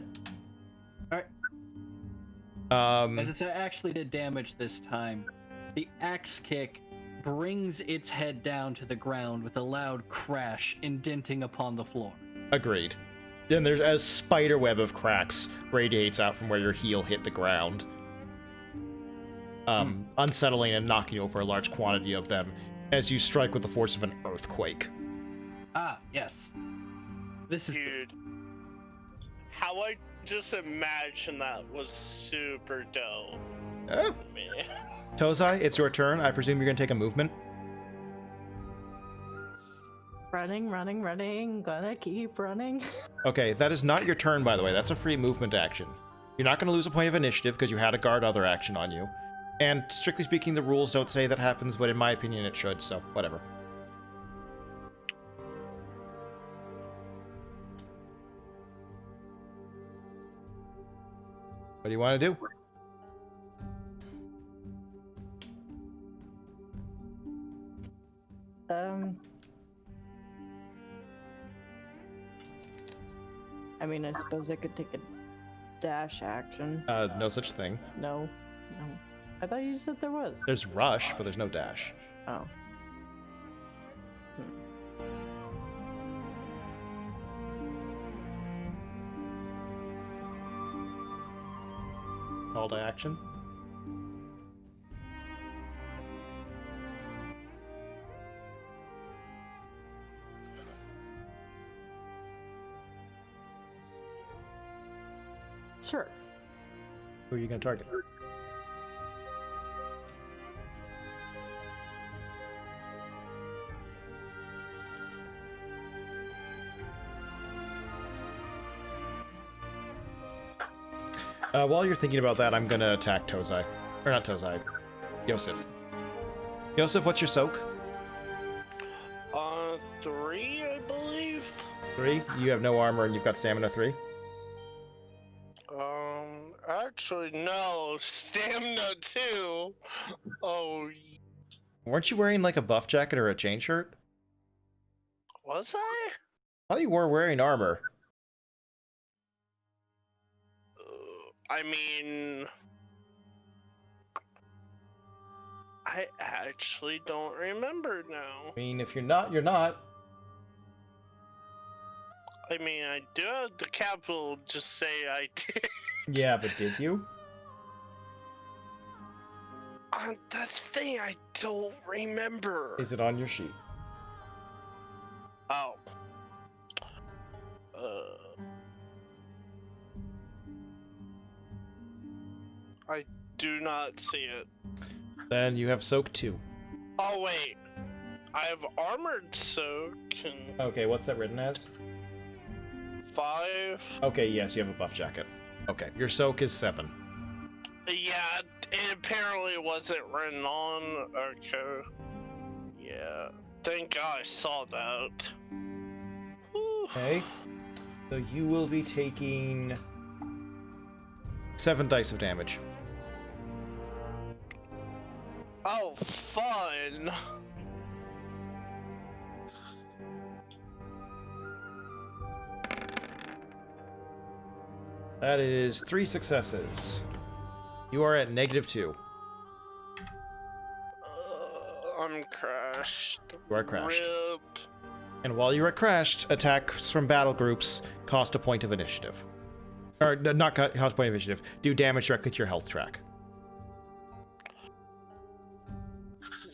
Alright. As I actually did damage this time, the axe kick brings its head down to the ground with a loud crash, indenting upon the floor. Agreed. Then there's a spider web of cracks radiates out from where your heel hit the ground, unsettling and knocking over a large quantity of them as you strike with the force of an earthquake. Ah, yes. This is Dude, how I just imagine that was super dope. Eh, Man. Tozai, it's your turn. I presume you're gonna take a movement. Running, running, running. Gonna keep running. Okay, that is not your turn, by the way. That's a free movement action. You're not going to lose a point of initiative because you had a guard other action on you. And strictly speaking, the rules don't say that happens, but in my opinion, it should, so whatever. What do you want to do? I mean, I suppose I could take a dash action. No such thing. No, no. I thought you said there was. There's rush, but there's no dash. Oh. Call to action. Sure. Who are you going to target? While you're thinking about that, I'm going to attack Tozai. Or not Tozai. Yosef. Yosef, what's your soak? 3, I believe. 3. You have no armor and you've got stamina 3. Actually, no. Stamina 2. Oh, Weren't you wearing like a buff jacket or a chain shirt? was I? I thought you were wearing armor. I mean, I actually don't remember now. I mean, if you're not, you're not. I mean, I do have the capital just say I did. Yeah, but did you? That's the thing, I don't remember. Is it on your sheet? Oh. I do not see it. Then you have soak 2. Oh, wait. I have armored soak and Okay, what's that written as? 5. Okay, yes, you have a buff jacket. Okay, your soak is 7. Yeah, it apparently wasn't written on. Okay. Yeah. Thank God I saw that. Whew. Okay. So you will be taking 7 dice of damage. Oh, fun! That is 3 successes. You are at -2. I'm crashed. You are crashed. Rip. And while you're at crashed, attacks from battle groups cost a point of initiative. Or not cost a point of initiative. Do damage directly to your health track.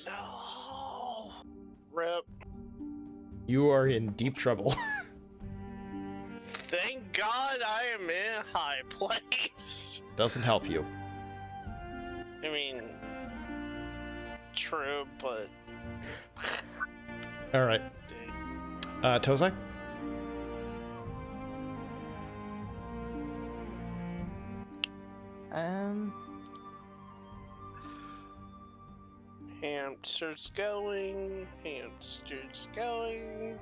No. Rip. You are in deep trouble. Thank God I am in a high place. Doesn't help you. I mean, true, but... Alright. Tozai? Hamster's going. Hamster's going.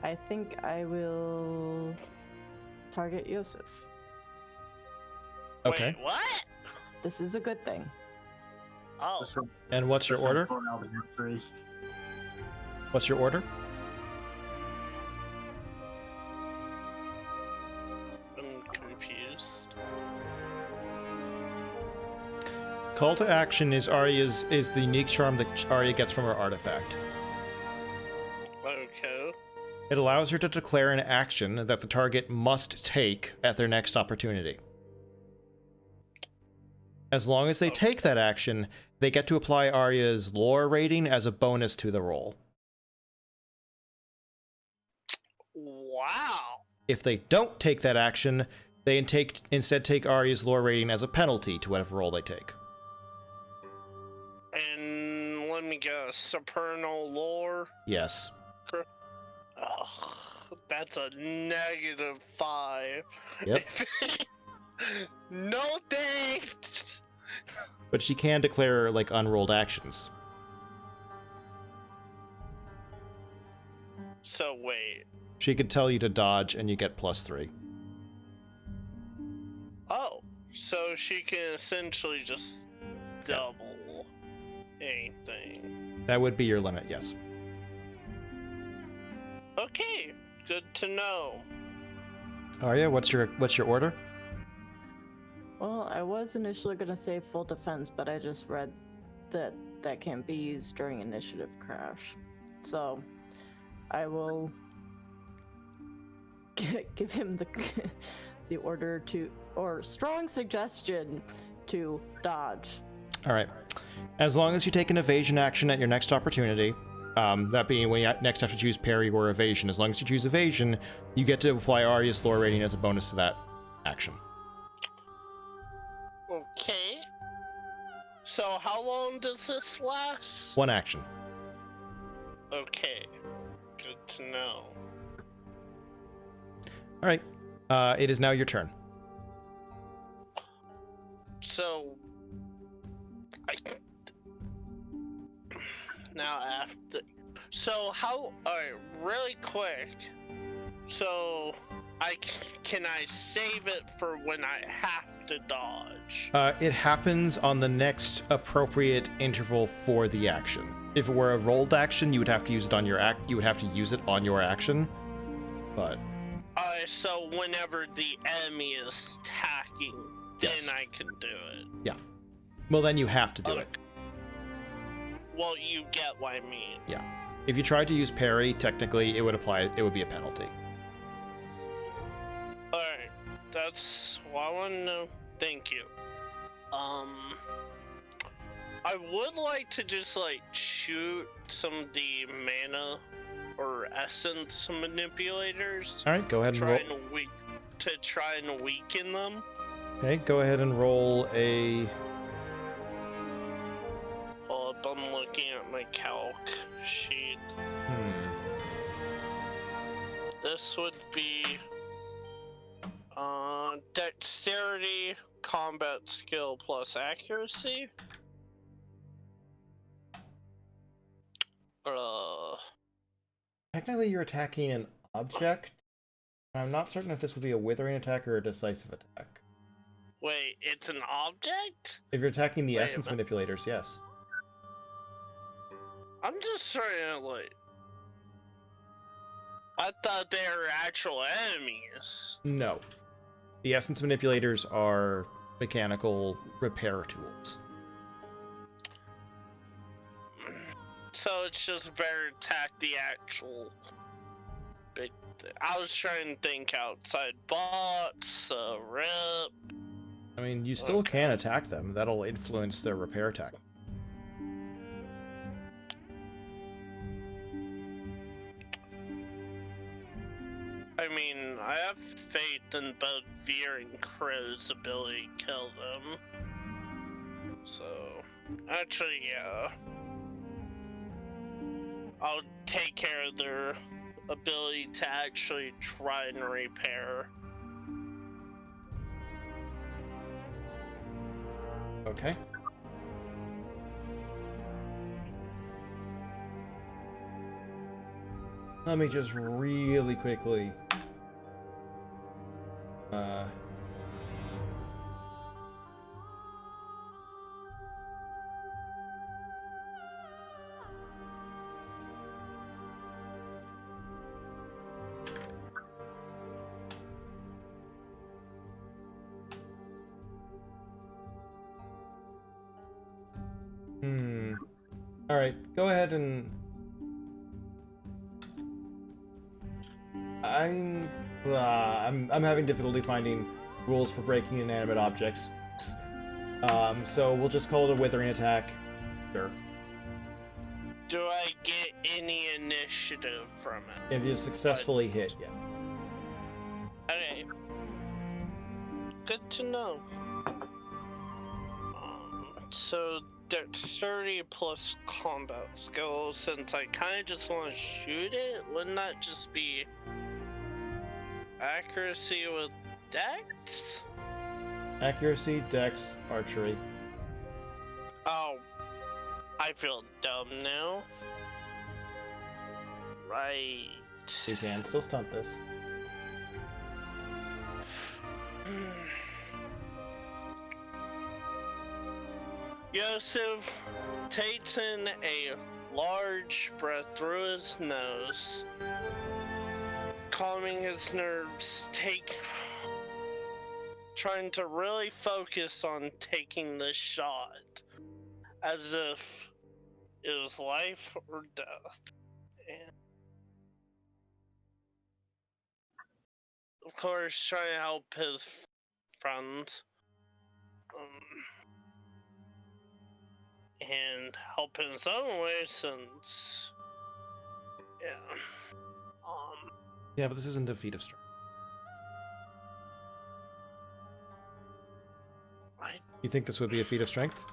I think I will target Yosef. Okay. Wait, what? This is a good thing. Oh, And what's your order? What's your order? I'm confused. Call to action is the unique charm that Arya gets from her artifact. Okay. It allows her to declare an action that the target must take at their next opportunity. As long as they take that action, they get to apply Arya's lore rating as a bonus to the roll. Wow. If they don't take that action, they instead take Arya's lore rating as a penalty to whatever roll they take. And let me guess, supernal lore? Yes. Ugh, that's a -5. Yep. No thanks! But she can declare, like, unrolled actions. So wait. She could tell you to dodge, and you get +3. Oh, so she can essentially just double anything. That would be your limit, yes. Okay, good to know. Arya, what's your order? Well, I was initially going to say full defense, but I just read that that can't be used during initiative crash. So I will give him the order to, or strong suggestion to dodge. All right. As long as you take an evasion action at your next opportunity, that being when you next have to choose parry or evasion, as long as you choose evasion, you get to apply Arya's lore rating as a bonus to that action. Okay. So how long does this last? One action. Okay. Good to know. All right. It is now your turn. So now after, so how? Alright, really quick. So can I save it for when I have to dodge? It happens on the next appropriate interval for the action. If it were a rolled action, you would have to use it on your You would have to use it on your action. But. So whenever the enemy is attacking, Yes. then I can do it. Yeah. Well, then you have to do it. Well, you get what I mean. Yeah. If you tried to use parry, technically, it would be a penalty. Alright, that's what I want to know. Thank you. I would like to just, like, shoot some of the mana or essence manipulators. All right, go ahead and roll. Try and weaken them. Okay, go ahead and roll a. Hold up, I'm looking at my calc sheet. This would be dexterity, combat skill plus accuracy. Technically, you're attacking an object. I'm not certain if this would be a withering attack or a decisive attack. Wait, it's an object? If you're attacking the Wait a essence minute. manipulators, yes. I'm just trying to, like... I thought they were actual enemies. No. The essence manipulators are mechanical repair tools. So it's just better to attack the actual big thing. I was trying to think outside box, rip. I mean, you still can attack them. That'll influence their repair attack. I mean, I have faith in both Vir and Crow's ability to kill them. So, actually, yeah. I'll take care of their ability to actually try and repair. Okay. Let me just really quickly... Alright, go ahead and... I'm having difficulty finding rules for breaking inanimate objects. So we'll just call it a withering attack. Sure. Do I get any initiative from it? If you successfully hit, yeah. Okay. Good to know. So dexterity plus combat skills, since I kind of just want to shoot it, wouldn't that just be accuracy with dex? Accuracy, dex, archery. Oh, I feel dumb now. Right. You can still stunt this. Yosef takes in a large breath through his nose, calming his nerves, trying to really focus on taking this shot, as if it was life or death. And of course, trying to help his friends. And help in his own way, since, yeah, Yeah, but this isn't a feat of strength. You think this would be a feat of strength?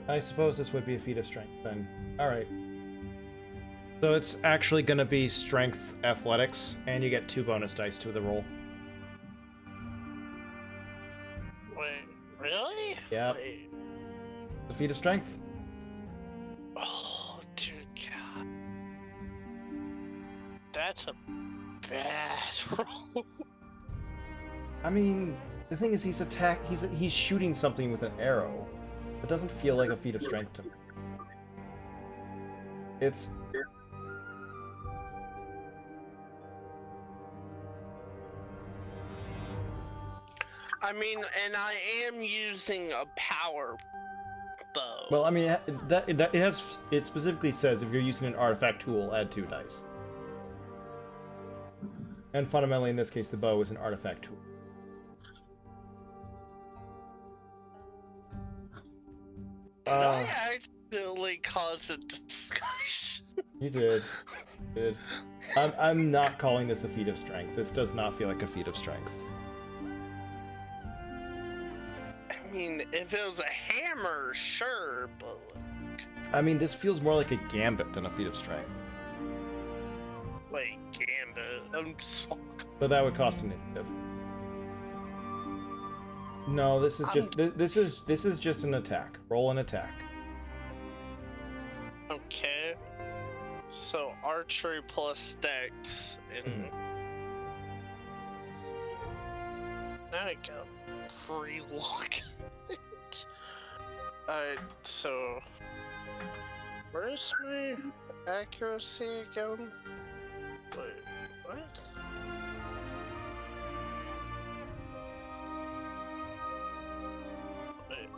I suppose this would be a feat of strength then. Alright. So it's actually gonna be strength athletics, and you get 2 bonus dice to the roll. Wait, really? Yeah. Wait. The feat of strength? Oh, dear God. That's a bad roll. I mean, the thing is, he's shooting something with an arrow. It doesn't feel like a feat of strength to me. It's... I mean, and I am using a power bow. Well, I mean, it specifically says if you're using an artifact tool, add 2 dice. And fundamentally, in this case, the bow is an artifact tool. Did I accidentally cause a discussion? You did. I'm not calling this a feat of strength. This does not feel like a feat of strength. I mean, if it was a hammer, sure, but like... I mean, this feels more like a gambit than a feat of strength. Wait, gambit? I'm sorry. But that would cost initiative. No, this is just an attack. Roll an attack. Okay. So archery plus dex and now I got pre-look. So where's my accuracy again? Wait, what? Wait.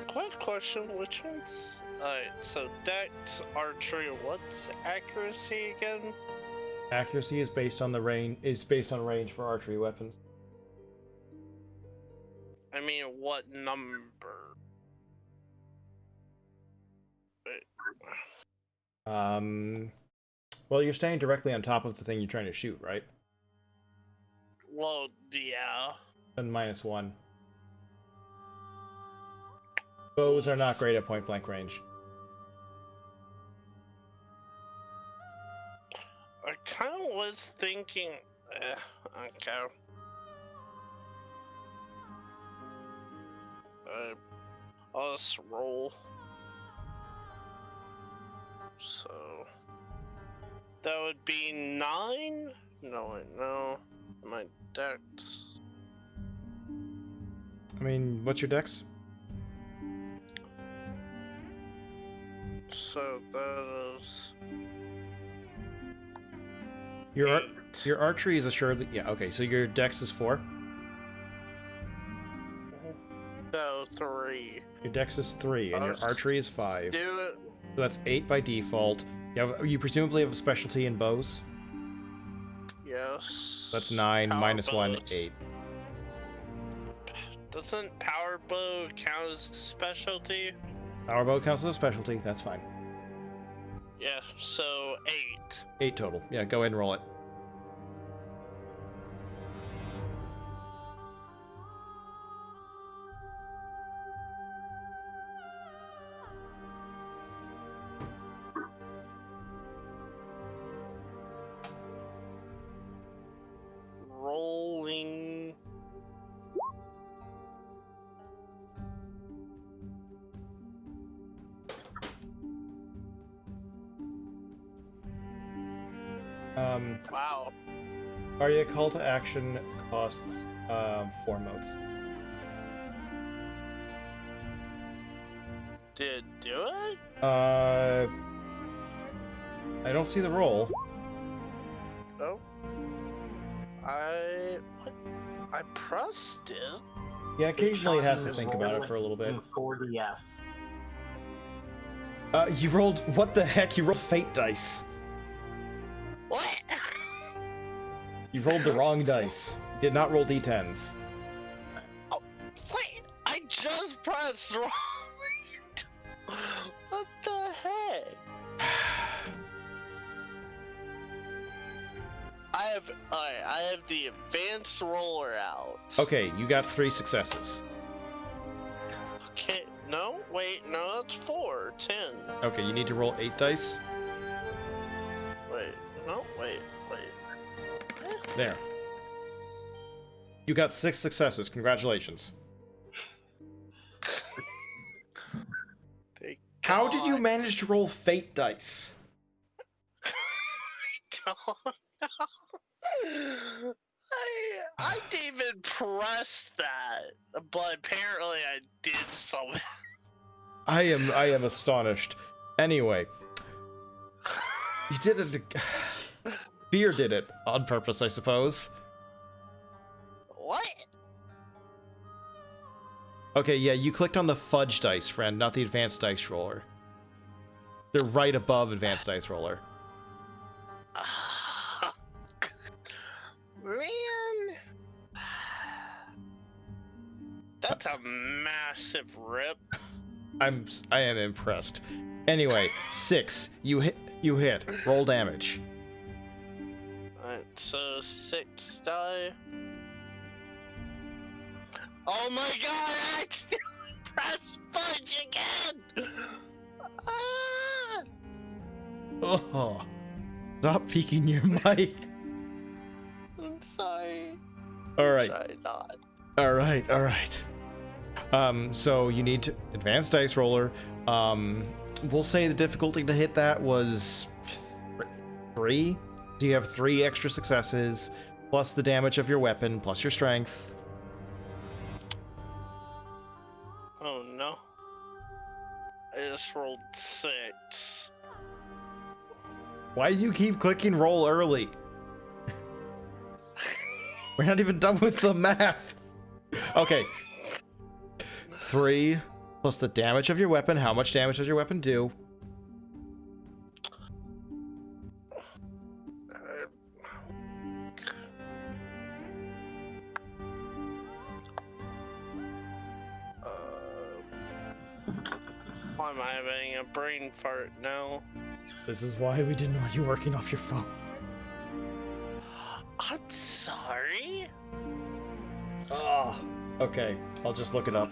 Quick question, which one's... Alright, so Dex, Archery, what's accuracy again? Accuracy is based on range for archery weapons. I mean, what number? Wait. Well, you're staying directly on top of the thing you're trying to shoot, right? Well, yeah. And -1. Bows are not great at point blank range. I kind of was thinking... okay. I'll just roll. So... that would be 9? No, wait, no. My dex... I mean, what's your dex? So that is... Your 8. your archery is assuredly... Yeah, okay, so your dex is 4? No, 3. Your dex is 3, and your archery is 5. Do it. So that's 8 by default. You presumably have a specialty in bows? Yes. That's 9, Power -1, bows. 8. Doesn't power bow count as a specialty? Power bow counts as a specialty, that's fine. Yeah, so 8. 8 total. Yeah, go ahead and roll it. Rolling. Wow. Arya, call to action costs 4 motes. Did it do it? I don't see the roll. Oh. I pressed it. Yeah, occasionally it has to Just think about roll it for a little bit. in 40F. You rolled... What the heck? You rolled fate dice. What? You rolled the wrong dice. You did not roll d10s. Oh, wait! I just pressed wrong. What the heck? I have the advanced roller out. Okay, you got 3 successes. Okay, no, wait, no, that's 4, 10. Okay, you need to roll 8 dice. Wait, no, wait. There. You got 6 successes. Congratulations. Thank How did you God. manage to roll fate dice? I don't know. I didn't even press that, but apparently I did something. I am astonished. Anyway, you did it. Vir did it on purpose, I suppose. What? Okay, yeah, you clicked on the fudge dice, friend, not the advanced dice roller. They're right above advanced dice roller. Man, that's a massive rip. I am impressed. Anyway, 6. You hit. Roll damage. Alright, so 6 die. Oh my god, I accidentally pressed fudge again! Ah! Oh, stop peeking your mic. I'm sorry. All right. Try not. All right. So you need to advanced dice roller. We'll say the difficulty to hit that was 3. So you have 3 extra successes, plus the damage of your weapon, plus your strength. Why do you keep clicking roll early? We're not even done with the math. Okay. 3 plus the damage of your weapon. How much damage does your weapon do? Why am I having a brain fart now? This is why we didn't want you working off your phone. I'm sorry? Oh, okay. I'll just look it up.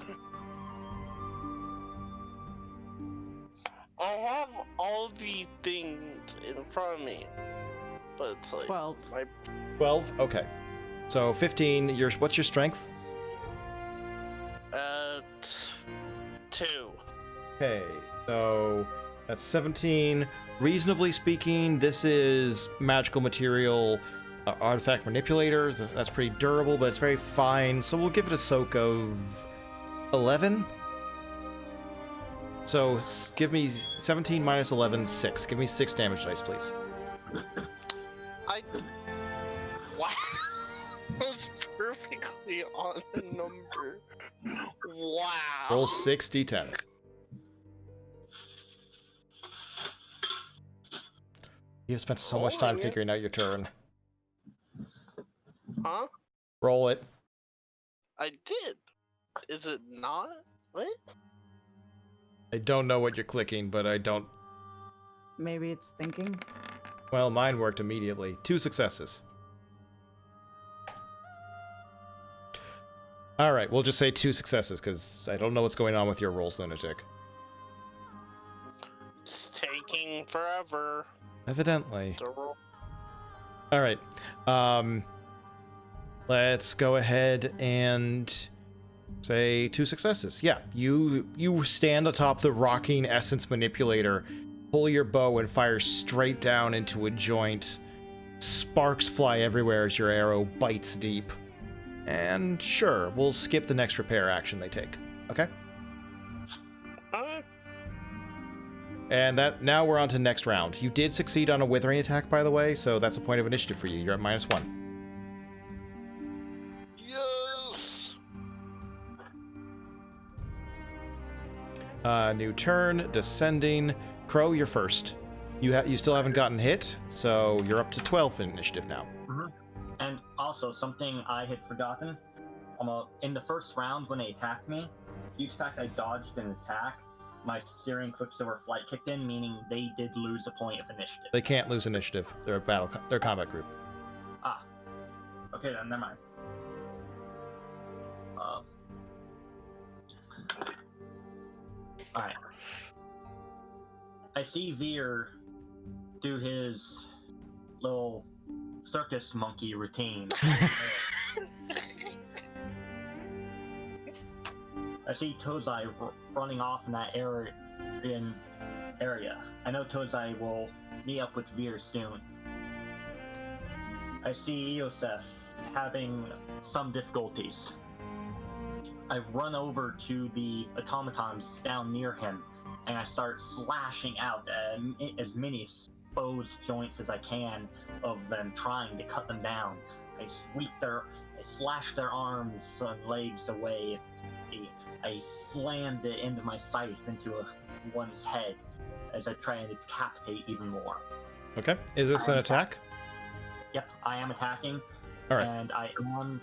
I have all the things in front of me, but it's like 12. my 12? Okay. So 15, what's your strength? 2. Okay, so that's 17. Reasonably speaking, this is magical material artifact manipulator. That's pretty durable, but it's very fine. So we'll give it a soak of 11. So give me 17 minus 11, 6. Give me 6 damage dice, please. Wow. That's perfectly on the number. Wow. Roll 6 d10. You've spent so much time figuring out your turn. Huh? Roll it. I did. Is it not? What? I don't know what you're clicking, but I don't... Maybe it's thinking. Well, mine worked immediately. 2 successes. Alright, we'll just say 2 successes, because I don't know what's going on with your rolls, lunatic. It's taking forever. Evidently. To roll. Alright. Let's go ahead and say 2 successes. Yeah, you stand atop the rocking essence manipulator, pull your bow and fire straight down into a joint. Sparks fly everywhere as your arrow bites deep. And sure, we'll skip the next repair action they take. Okay? And now we're on to next round. You did succeed on a withering attack, by the way, so that's a point of initiative for you. You're at -1. Yes. New turn, descending. Crow, you're first. You still haven't gotten hit, so you're up to 12 in initiative now. And also, something I had forgotten. In the first round, when they attacked me, due to the fact I dodged an attack, my Syrian Quicksilver Flight kicked in, meaning they did lose a point of initiative. They can't lose initiative. They're they're a combat group. Ah. Okay then, never mind. Alright. I see Vir do his little circus monkey routine. I see Tozai running off in that area. I know Tozai will meet up with Vir soon. I see Eosef having some difficulties. I run over to the automatons down near him, and I start slashing out as many exposed joints as I can of them trying to cut them down. I slash their arms and legs away. I slam the end of my scythe into one's head as I try and decapitate even more. Okay. Is this an attack? Yep, I am attacking. All right. And I am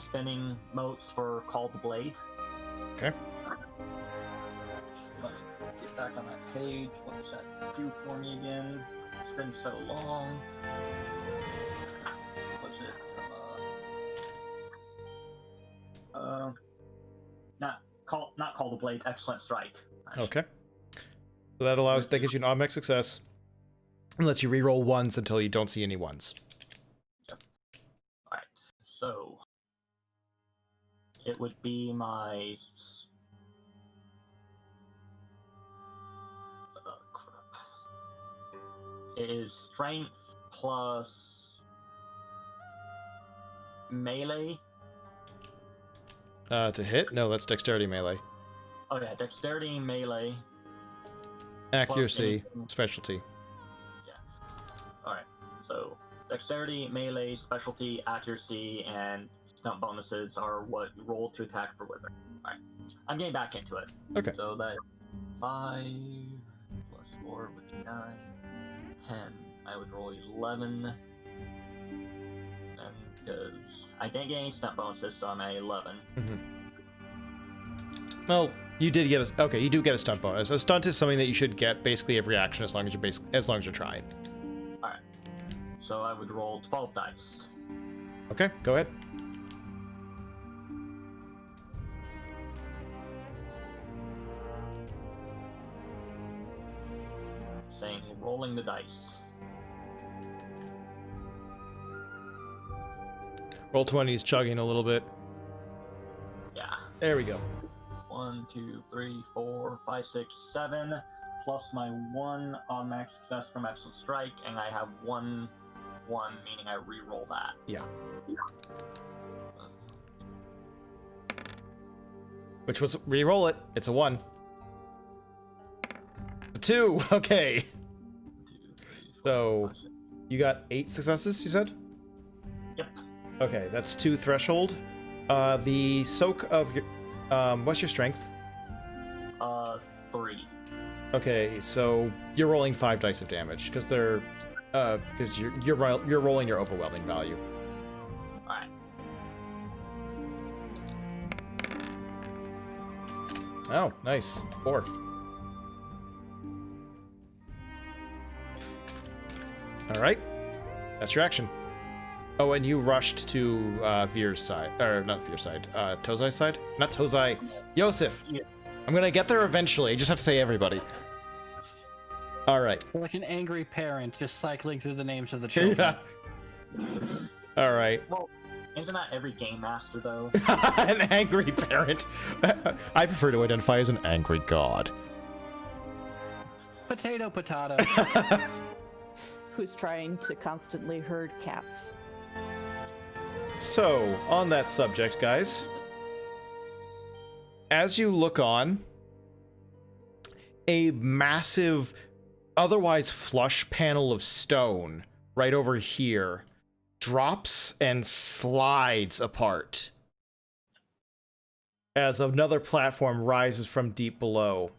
spending motes for Call the Blade. Okay. Let me get back on that page. What does that do for me again? It's been so long. What's it? Not Call the Blade. Excellent Strike. Okay. So that gives you an automatic success. And lets you reroll ones until you don't see any ones. Alright, so it would be my it is strength plus melee. To hit? No, that's dexterity melee. Oh yeah, dexterity melee. Accuracy, anything. specialty. Alright, so dexterity, melee, specialty, accuracy, and stunt bonuses are what you roll to attack for wizard. Alright, I'm getting back into it. Okay. So that 5 plus 4 would be 9, 10. I would roll 11. And because I didn't get any stunt bonuses, so I'm at 11. Well, you did get a, okay. You do get a stunt bonus. A stunt is something that you should get basically every action as long as you're trying. Alright, so I would roll 12 dice. Okay, go ahead. Saying rolling the dice. Roll 20 is chugging a little bit. Yeah. There we go. 1, 2, 3, 4, 5, 6, 7, plus my 1 automatic success from excellent strike, and I have 1, meaning I re-roll that. Yeah. Which was re-roll it. It's a 1. A 2. Okay. 2, 3, 4, So 5, 6. you got 8 successes. You said. Yep. Okay, that's 2 threshold. The soak of your what's your strength? 3. Okay, so you're rolling 5 dice of damage because they're because you're rolling your overwhelming value. Alright. Oh, nice. 4. All right, that's your action. Oh, and you rushed to Vir's side, or not Vir's side, Tozai's side? Not Tozai, Yosef. Yeah. I'm gonna get there eventually. I just have to say everybody. All right. Like an angry parent just cycling through the names of the children. Yeah. All right. Well, isn't that every game master, though? An angry parent. I prefer to identify as an angry god. Potato, potato. Who's trying to constantly herd cats. So, on that subject, guys, as you look on, a massive, otherwise flush panel of stone right over here drops and slides apart as another platform rises from deep below.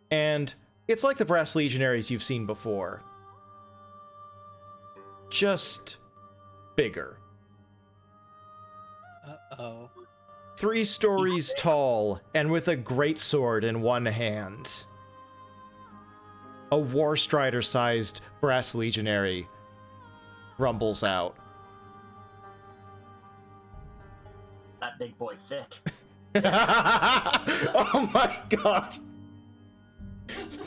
And it's like the brass legionaries you've seen before, just bigger. Uh-oh. 3 stories tall and with a great sword in one hand. A war strider sized brass legionary rumbles out. That big boy thick. Oh my god!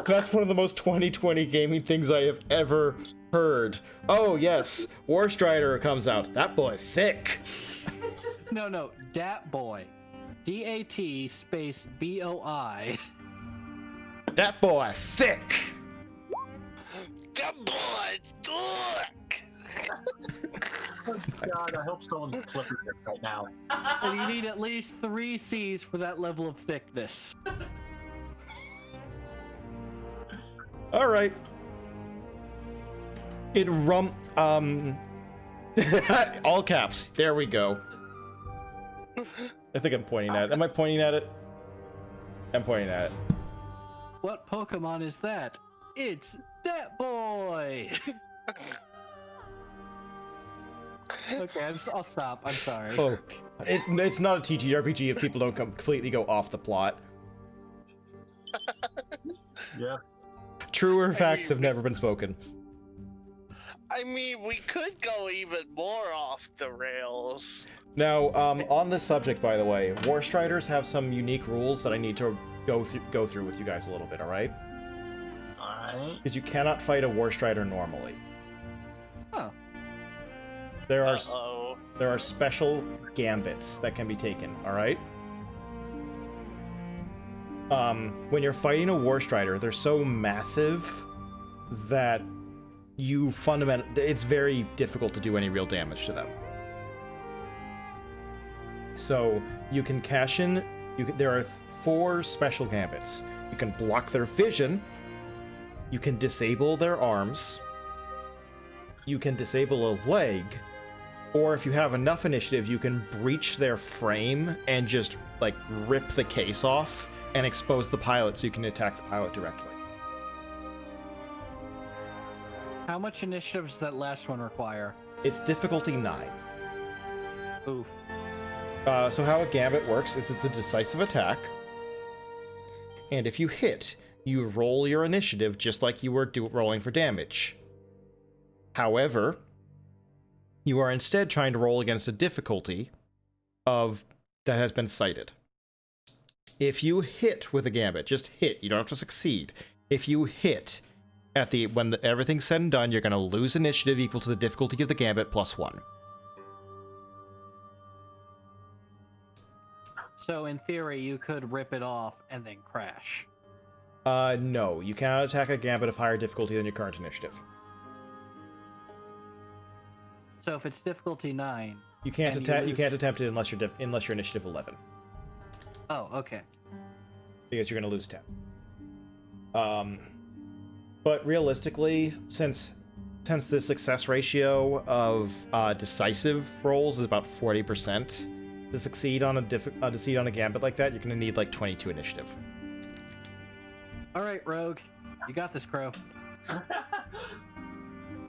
That's one of the most 2020 gaming things I have ever heard. Oh yes, war strider comes out. That boy thick. No, Dat Boy. DAT space BOI. That boy thick. Come on, look! God, I hope someone's clipping this right now. And you need at least 3 C's for that level of thickness. All right. It all caps. There we go. I think I'm pointing at it. Am I pointing at it? I'm pointing at it. What Pokemon is that? It's Dat Boy! Okay, I'll stop. I'm sorry. Oh, it's not a TTRPG if people don't completely go off the plot. Yeah. Truer facts have never been spoken. I mean, we could go even more off the rails. Now, on this subject, by the way, War Striders have some unique rules that I need to go through with you guys a little bit, all right? Alright. Because you cannot fight a War Strider normally. Oh. There are Uh-oh. there are special gambits that can be taken, all right? When you're fighting a War Strider, they're so massive that it's very difficult to do any real damage to them. So you can cash in. There are 4 special gambits. You can block their vision, You can disable their arms. You can disable a leg. Or if you have enough initiative, you can breach their frame and just, like, rip the case off and expose the pilot so you can attack the pilot directly. How much initiative does that last one require? It's difficulty 9. Oof. So how a gambit works is it's a decisive attack. And if you hit, you roll your initiative just like you were rolling for damage. However, you are instead trying to roll against a difficulty that has been cited. If you hit with a gambit, just hit, you don't have to succeed. If you hit when everything's said and done, you're going to lose initiative equal to the difficulty of the gambit plus 1. So in theory, you could rip it off and then crash. No, you cannot attack a gambit of higher difficulty than your current initiative. So if it's difficulty 9, You can't attack. You can't attempt it unless you're initiative 11, oh, okay. because you're going to lose 10. But realistically, since the success ratio of decisive rolls is about 40%, to succeed on a gambit like that, you're going to need like 22 initiative. All right, Rogue, you got this, Crow.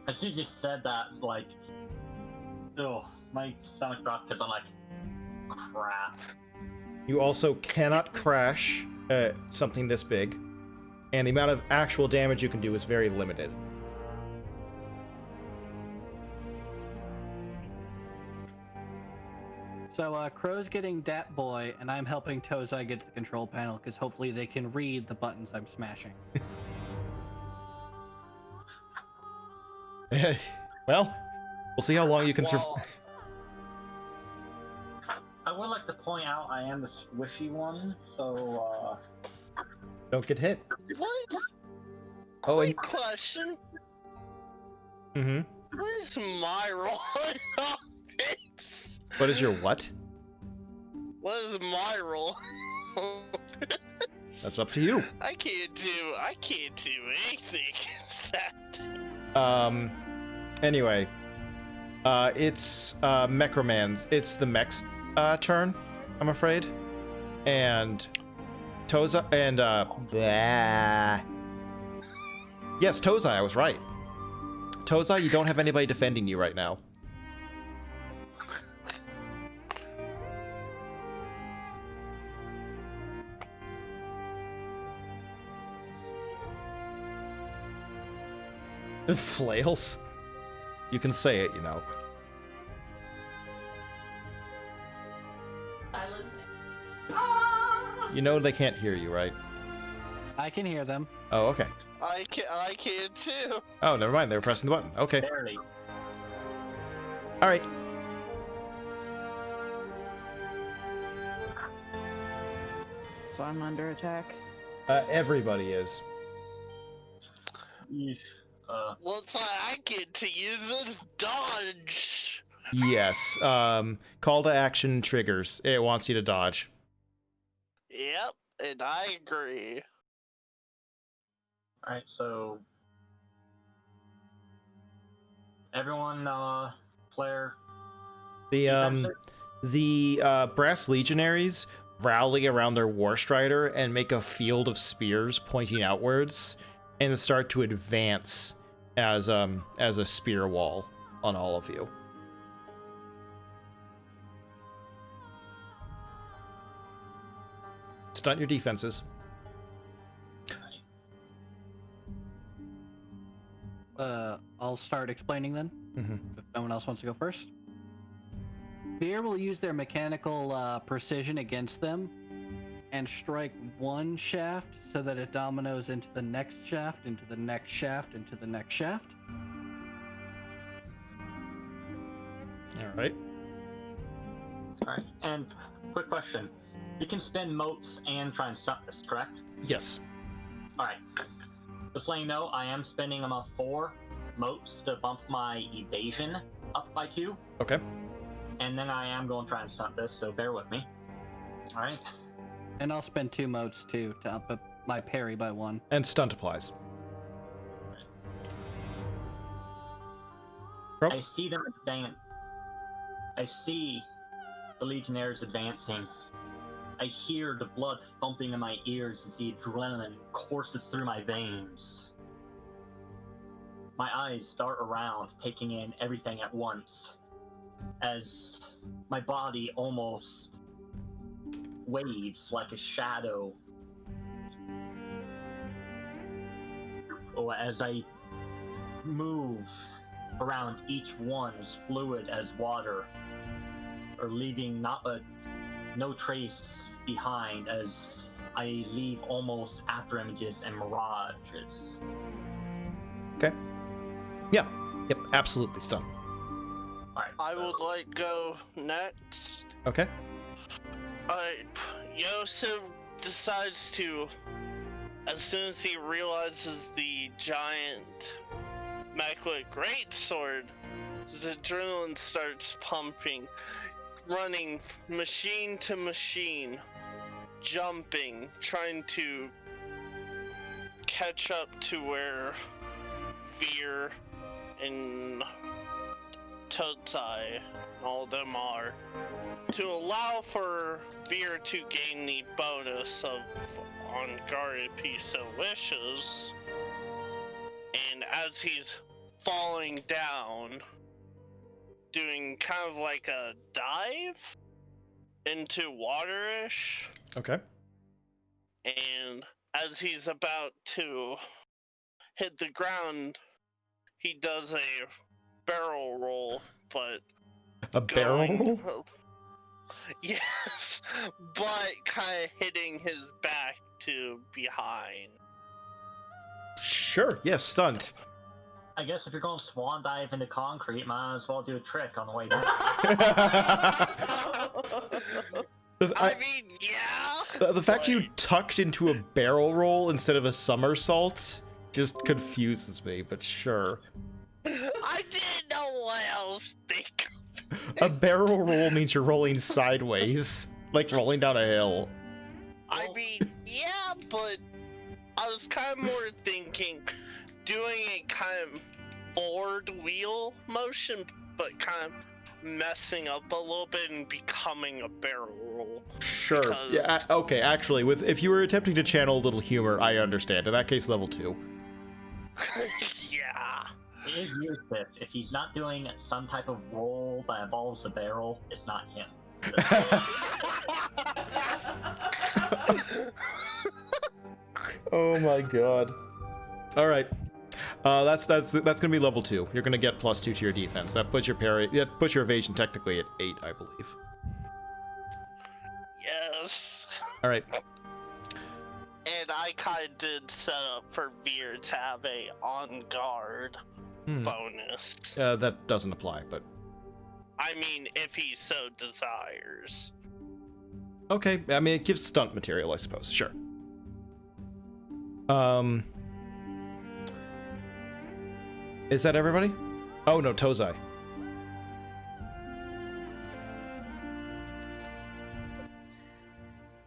As you just said that, like, oh, my stomach dropped because I'm like, crap. You also cannot crash something this big, and the amount of actual damage you can do is very limited. So Crow's getting Dat Boy, and I'm helping Tozai get to the control panel, because hopefully they can read the buttons I'm smashing. Well, we'll see how long you can survive. I would like to point out I am the squishy one, so Don't get hit. What? Oh, and... Quick question. Mm-hmm. What is my role in all this? What is your what? What is my role? That's up to you. I can't do anything against that. Anyway. It's Mecroman's. It's the mech's turn, I'm afraid. And Tozai and yes, Tozai, I was right. Tozai, you don't have anybody defending you right now. Flails? You can say it, you know. Silence. You know they can't hear you, right? I can hear them. Oh, okay. I can too. Oh, never mind. They were pressing the button. Okay. barely. All right. So I'm under attack. Everybody is. Yeesh. Looks like I get to use this dodge. Yes. Call to action triggers. It wants you to dodge. Yep, and I agree. Alright, so everyone flare. The brass legionaries rally around their war strider and make a field of spears pointing outwards and start to advance as a spear wall on all of you. Stunt your defenses. I'll start explaining then, Mm-hmm. if no one else wants to go first. Vir will use their mechanical precision against them and strike one shaft so that it dominoes into the next shaft, into the next shaft, into the next shaft. All right. Alright, and quick question. You can spin motes and try and stunt this, correct? Yes. Alright. Just letting you know, I am spending about 4 motes to bump my evasion up by 2. Okay. And then I am going to try and stunt this, so bear with me. Alright. And I'll spend 2 motes too to up my parry by 1. And stunt applies. Crow? I see them advance. I see the Legionnaires advancing. I hear the blood thumping in my ears as the adrenaline courses through my veins. My eyes dart around, taking in everything at once, as my body almost waves like a shadow. As I move around each one as fluid as water, or leaving no trace behind as I leave almost after images and mirages. Okay. Yeah. Yep. Absolutely stunned. Alright. I would like go next. Okay. Alright, Yosef decides to, as soon as he realizes the giant Immaculate Greatsword, his adrenaline starts pumping, running machine to machine, jumping, trying to catch up to where Vir and Tozai and all of them are, to allow for Vir to gain the bonus of On Guard if he so wishes. And as he's falling down, doing kind of like a dive into water-ish. Okay. And as he's about to hit the ground, he does a barrel roll, but A barrel roll? Yes, but kind of hitting his back to behind. Sure. Yes, stunned. I guess if you're going to swan dive into concrete, might as well do a trick on the way down. I mean, yeah. The fact but you tucked into a barrel roll instead of a somersault just confuses me, but sure. I didn't know what else to think. A barrel roll means you're rolling sideways, like rolling down a hill. I mean, yeah, but I was kind of more thinking doing a kind of forward wheel motion, but kind of messing up a little bit and becoming a barrel roll. Sure. Because... Yeah. Okay. Actually, if you were attempting to channel a little humor, I understand. In that case, level 2. Yeah. It is Yusuf. If he's not doing some type of roll that involves a barrel, it's not him. Oh my god. All right. That's gonna be level 2. You're gonna get +2 to your defense. That puts your parry. That puts your evasion technically at 8, I believe. Yes. All right. And I kind of did set up for Vir to have a on guard bonus. That doesn't apply, but I mean, if he so desires. okay. I mean, it gives stunt material, I suppose. Sure. Is that everybody? Oh no, Tozai.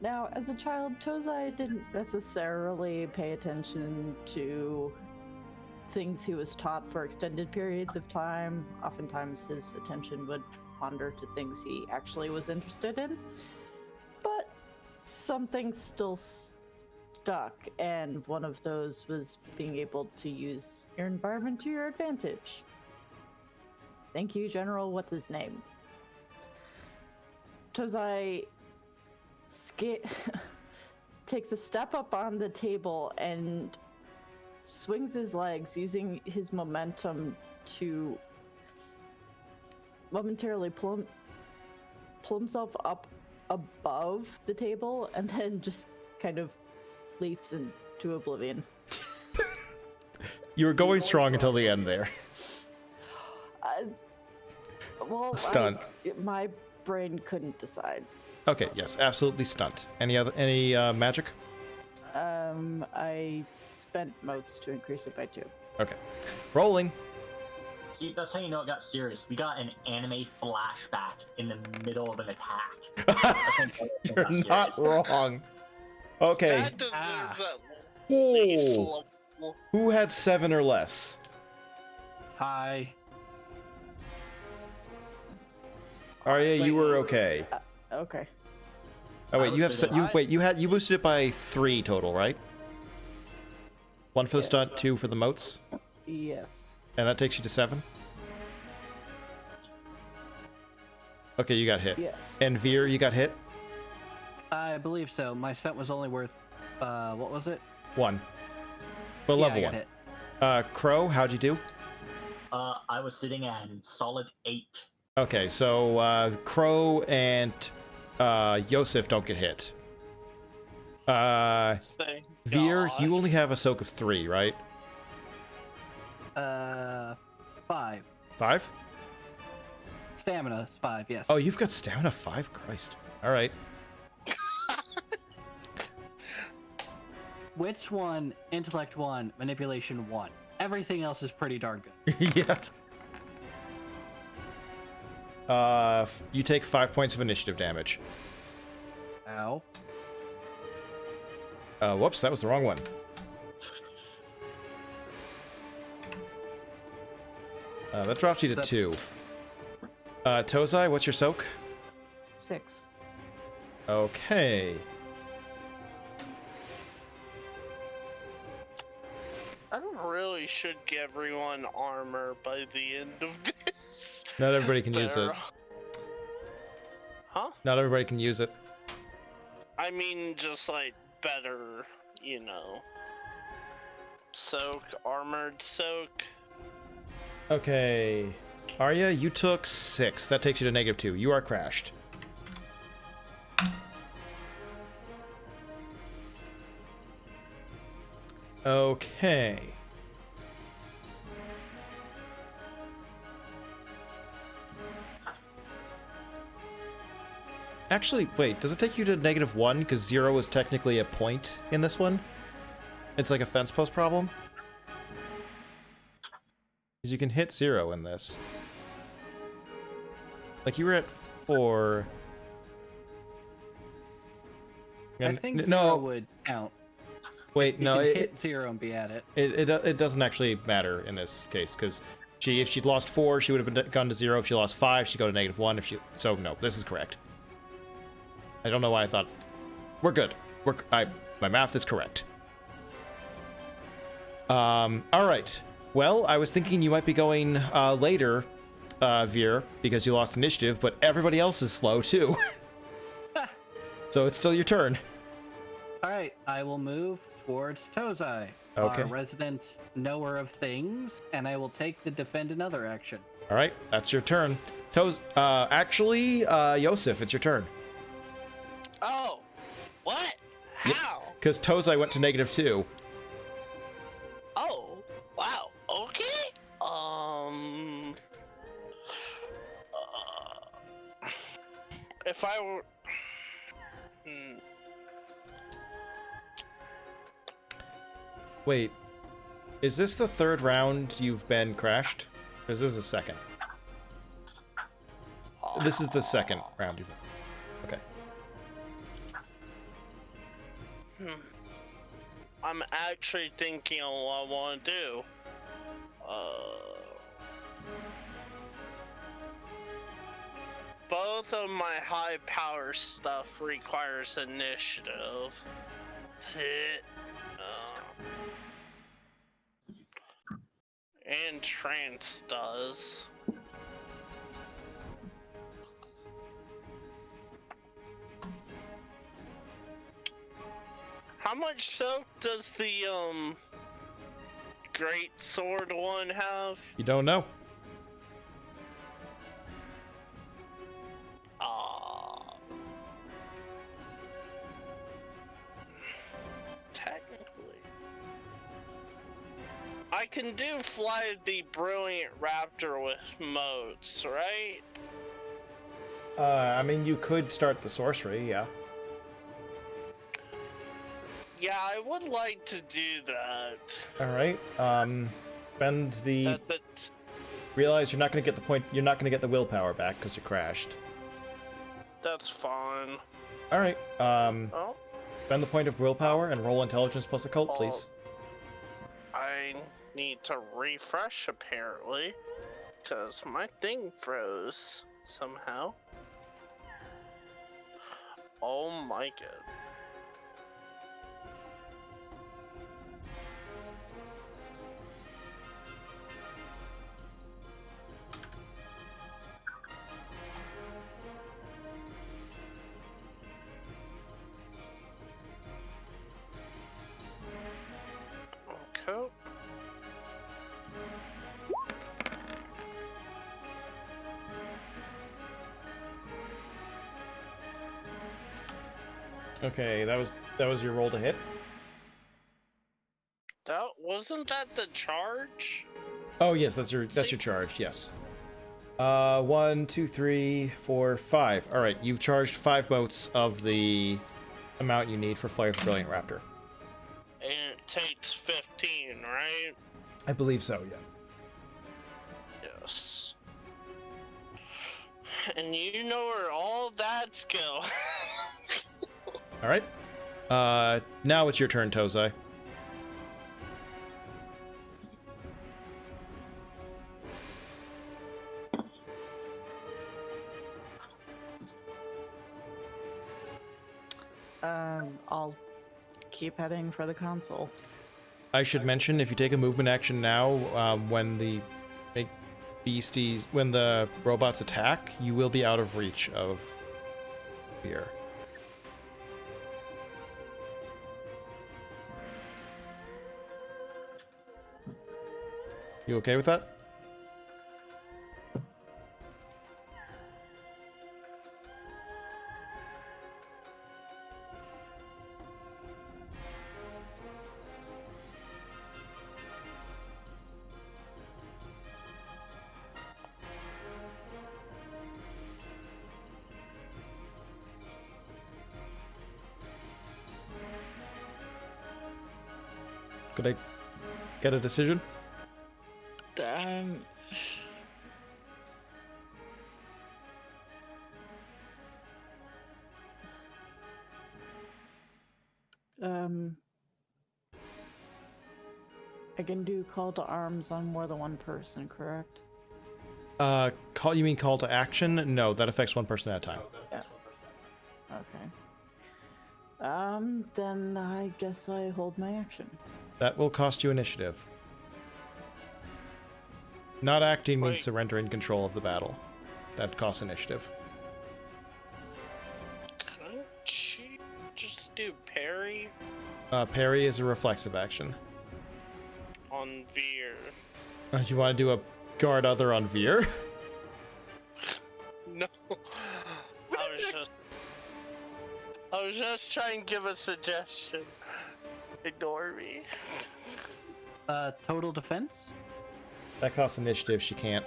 Now, as a child, Tozai didn't necessarily pay attention to things he was taught for extended periods of time. Oftentimes, his attention would wander to things he actually was interested in. But something still stuck, and one of those was being able to use your environment to your advantage. Thank you, General. What's his name? Tozai takes a step up on the table and swings his legs, using his momentum to momentarily pull himself up above the table, and then just kind of leaps into oblivion. You were going strong until the end there. Well, Stunt. My brain couldn't decide. Okay, yes, absolutely stunt. Any magic? I spent motes to increase it by 2. Okay. Rolling. See, that's how you know it got serious. We got an anime flashback in the middle of an attack. You're not wrong. Okay. That deserves at Whoa. least level. Who had 7 or less? Hi. Arya, you were okay. Okay. Oh wait, I you was have sitting- you boosted it by 3 total, right? 1 for the Yes. stunt, 2 for the motes, Yes. and that takes you to 7. Okay, you got hit. Yes. And Vir, you got hit. I believe so. My stunt was only worth, what was it? 1. But Yeah, level I got 1. hit. Crow, how'd you do? I was sitting at solid 8. Okay, so Crow and Yosef don't get hit. Thank Vir, God. you only have a soak of 3, right? 5. 5? Stamina is 5, yes. Oh, you've got stamina 5? Christ. Alright. Wits 1, intellect 1, manipulation 1. Everything else is pretty darn good. Yeah. You take 5 points of initiative damage. Ow. Whoops, that was the wrong one. That drops you to That- 2. Tozai, what's your soak? 6. Okay. I really should give everyone armor by the end of this. Not everybody can use it. There- Huh? Not everybody can use it. I mean, just like better, you know. Soak, armored soak. Okay. Arya, you took 6. That takes you to -2. You are crashed. Okay. Actually, wait, does it take you to -1? Because 0 is technically a point in this one? It's like a fence post problem? Because you can hit 0 in this. Like, you were at 4. I think 0 no, would count. wait, You no, can it, hit 0 and be at it. it doesn't actually matter in this case, because if she'd lost 4, she would have gone to 0. If she lost 5, she'd go to -1. So no, this is correct. I don't know why I thought we're good. My math is correct. All right. Well, I was thinking you might be going later, Vir, because you lost initiative, but everybody else is slow too. So it's still your turn. Alright, I will move towards Tozai, Okay. our resident knower of things, and I will take the defend another action. All right, that's your turn. Actually, Yosef, it's your turn. Oh, what? Yeah. How? Because Tozai went to -2. Oh, wow. Okay. If I were. Wait, is this the 3rd round you've been crashed? Or is this the 2nd? This is the 2nd round you've been. Okay. I'm actually thinking on what I want to do. Both of my high power stuff requires initiative. And trance does. How much soak does the great sword one have? You don't know. Technically. I can do fly the brilliant raptor with motes, right? I mean, you could start the sorcery, yeah. Yeah, I would like to do that. All right. Spend the. That Realize you're not going to get the point. You're not going to get the willpower back because you crashed. that's fine. All right. Oh, Spend the point of willpower and roll intelligence plus occult, please. I need to refresh apparently, because my thing froze somehow. Oh my god. Okay. Okay, that was your roll to hit. Wasn't that the charge? Oh yes, that's your charge. Yes. 1, 2, 3, 4, 5. All right, you've charged 5 motes of the amount you need for Flare of the Brilliant Raptor. And it takes 15, right? I believe so. Yeah. Yes. And you know where all that's go. All right. Now it's your turn, Tozai. I'll keep heading for the console. I should mention, if you take a movement action now, when the when the robots attack, you will be out of reach of Vir. You okay with that? Could I get a decision? I can do call to arms on more than one person, correct? You mean call to action? No, that affects one person at a time. Yeah. Okay. Then I guess I hold my action. That will cost you initiative. Not acting means Wait. surrendering control of the battle. That costs initiative. Couldn't she just do parry Parry is a reflexive action. on Vir? You want to do a guard other on Vir? No. I was just trying to give a suggestion. Ignore me. Total defense? That costs initiative. She can't.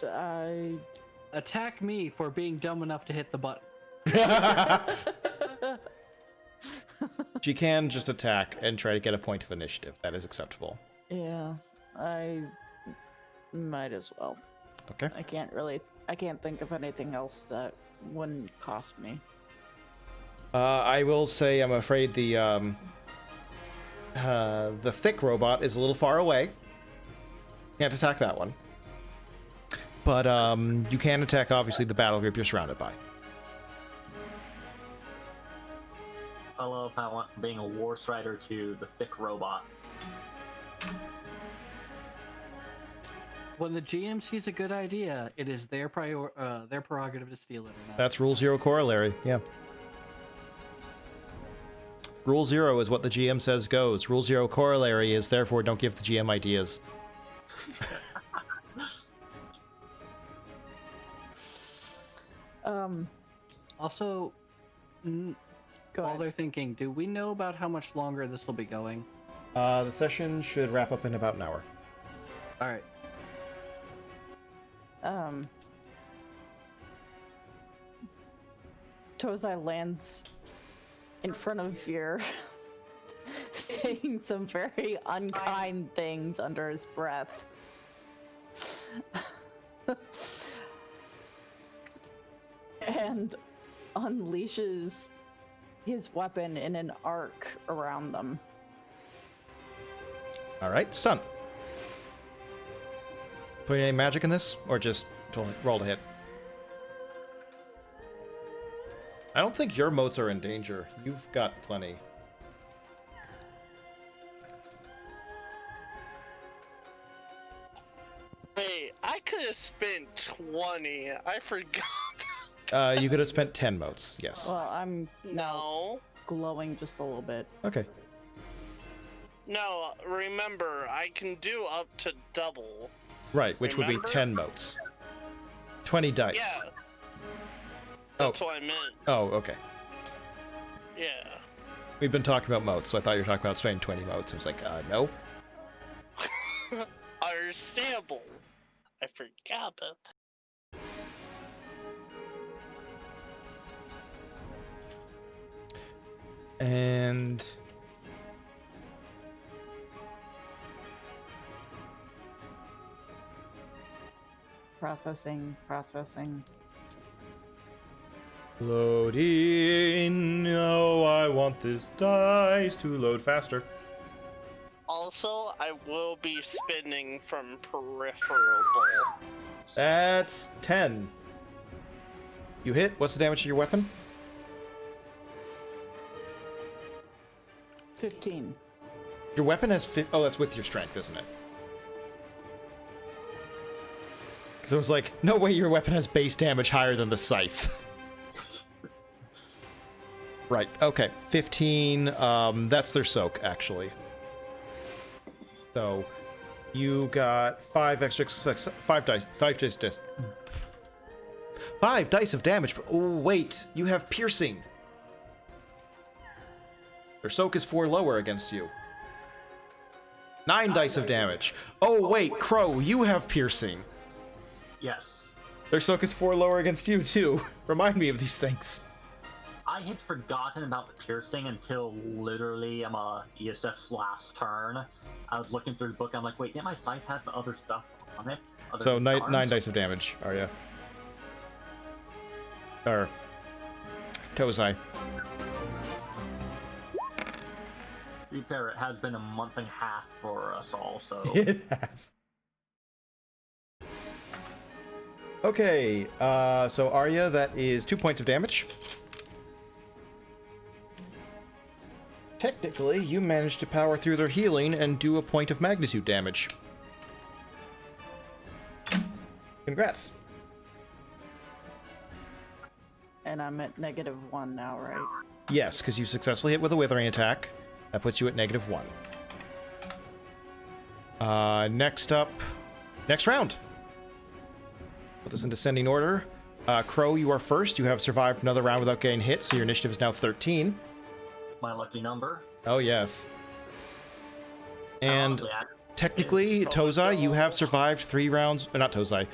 I Attack me for being dumb enough to hit the button. She can just attack and try to get a point of initiative. That is acceptable. Yeah, I might as well. Okay. I can't think of anything else that wouldn't cost me. I will say I'm afraid the thick robot is a little far away. Can't attack that one. But you can attack, obviously, the battle group you're surrounded by. I love how being a war strider to the thick robot. When the GM sees a good idea, it is their prerogative to steal it or not. That's Rule 0 corollary, yeah. Rule 0 is what the GM says goes. Rule 0 corollary is, therefore, don't give the GM ideas. Also, Go while ahead. they're thinking, do we know about how much longer this will be going? The session should wrap up in about an hour. All right. Tozai lands in front of Vir, saying some very unkind things under his breath. And unleashes his weapon in an arc around them. All right, stun. Putting any magic in this, or just Roll to hit. I don't think your motes are in danger. You've got plenty. Wait, I could have spent 20. I forgot. You could have spent 10 motes, yes. Well, I'm now No. glowing just a little bit. Okay. No, remember, I can do up to double. Right, which would be Remember? 10 motes. 20 dice. Yeah. Oh. That's what I meant. Oh, okay. Yeah. We've been talking about motes, so I thought you were talking about spending 20 motes. I was like, no. Understandable. I forgot about that. And... Processing. Loading. Oh, I want this dice to load faster. Also, I will be spinning from peripheral. That's 10. You hit. What's the damage to your weapon? 15. Your weapon has oh, that's with your strength, isn't it? Because I was like, no way your weapon has base damage higher than the scythe. Right, okay. 15, that's their soak, actually. So, you got 5 extra, 5 dice, 5 dice. 5 dice of damage. Oh, wait, you have piercing. Their soak is 4 lower against you. 9 dice of damage. Oh, wait, Crow, you have piercing. Yes. Their soak is 4 lower against you, too. Remind me of these things. I had forgotten about the piercing until literally ESF's last turn. I was looking through the book, I'm like, wait, didn't my scythe have other stuff on it? So 9 dice of damage, are ya? Or... Tozai. To be fair, it has been a month and a half for us all, so... It has. Okay, so Arya, that is 2 points of damage. Technically, you managed to power through their healing and do a point of magnitude damage. Congrats. And I'm at -1 now, right? Yes, because you successfully hit with a withering attack. That puts you at -1. Next up... Next round! Put this in descending order. Crow, you are first. You have survived another round without getting hit, so your initiative is now 13. My lucky number. Oh, yes. And Yeah. technically, It's Tozai, you also- have survived 3 rounds... Not Tozai.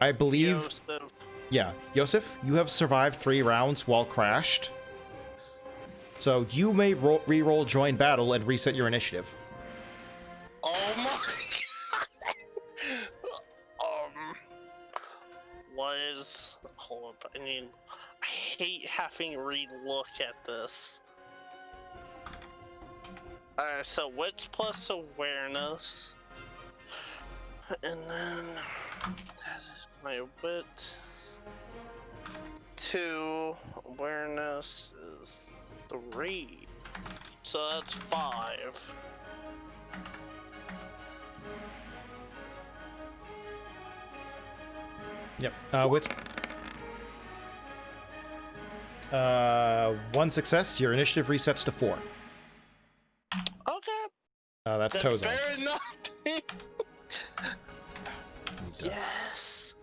I believe... Joseph. Yeah, Yosef, you have survived 3 rounds while crashed. So you may re-roll join battle and reset your initiative. Oh my god. What is... Hold up, I hate having re-look at this. Alright, so wits plus awareness. And then... That is my wit. 2. Awareness is 3. So that's 5. Yep. Wits. 1 success, your initiative resets to 4. Okay. That's Tozai. Fair enough. Yes.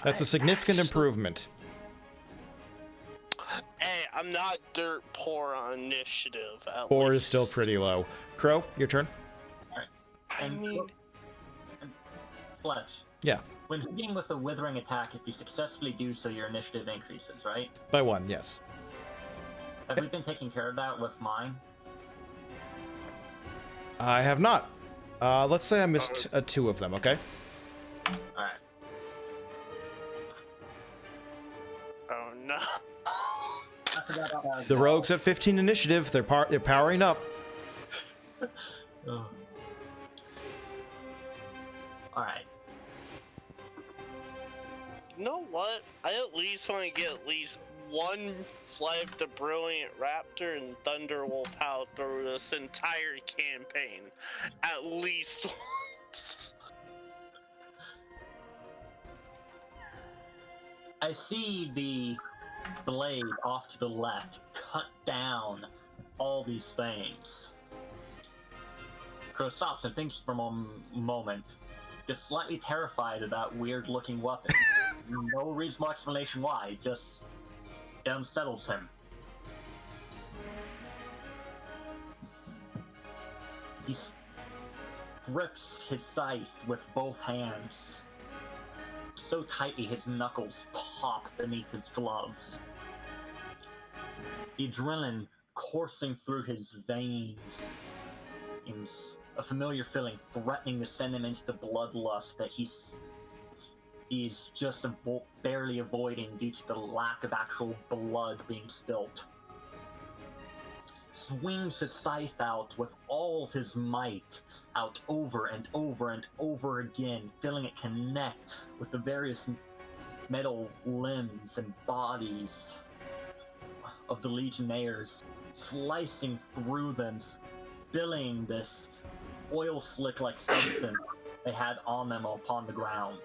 That's a significant improvement. Hey, I'm not dirt poor on initiative. At 4 least. is still pretty low. Crow, your turn. I mean, Fletch. Yeah, When hitting with a withering attack, if you successfully do so, your initiative increases, right? by 1, yes. Have we been taking care of that with mine? I have not. Let's say I missed 2 of them, okay? Alright. oh no. I forgot about that. The rogues at 15 initiative, they're powering up. Alright. You know what? I at least want to get at least one flight of the Brilliant Raptor and Thunder Wolf out through this entire campaign. At least once. I see the blade off to the left cut down all these things. Crow stops and thinks for a moment, just slightly terrified of that weird-looking weapon. No reasonable explanation why, just it unsettles him. He grips his scythe with both hands, so tightly his knuckles pop beneath his gloves. The adrenaline coursing through his veins, in a familiar feeling threatening to send him into the bloodlust that he's just barely avoiding due to the lack of actual blood being spilt. Swings his scythe out with all of his might, out over and over and over again, feeling it connect with the various metal limbs and bodies of the Legionnaires, slicing through them, spilling this oil slick-like substance they had on them upon the ground.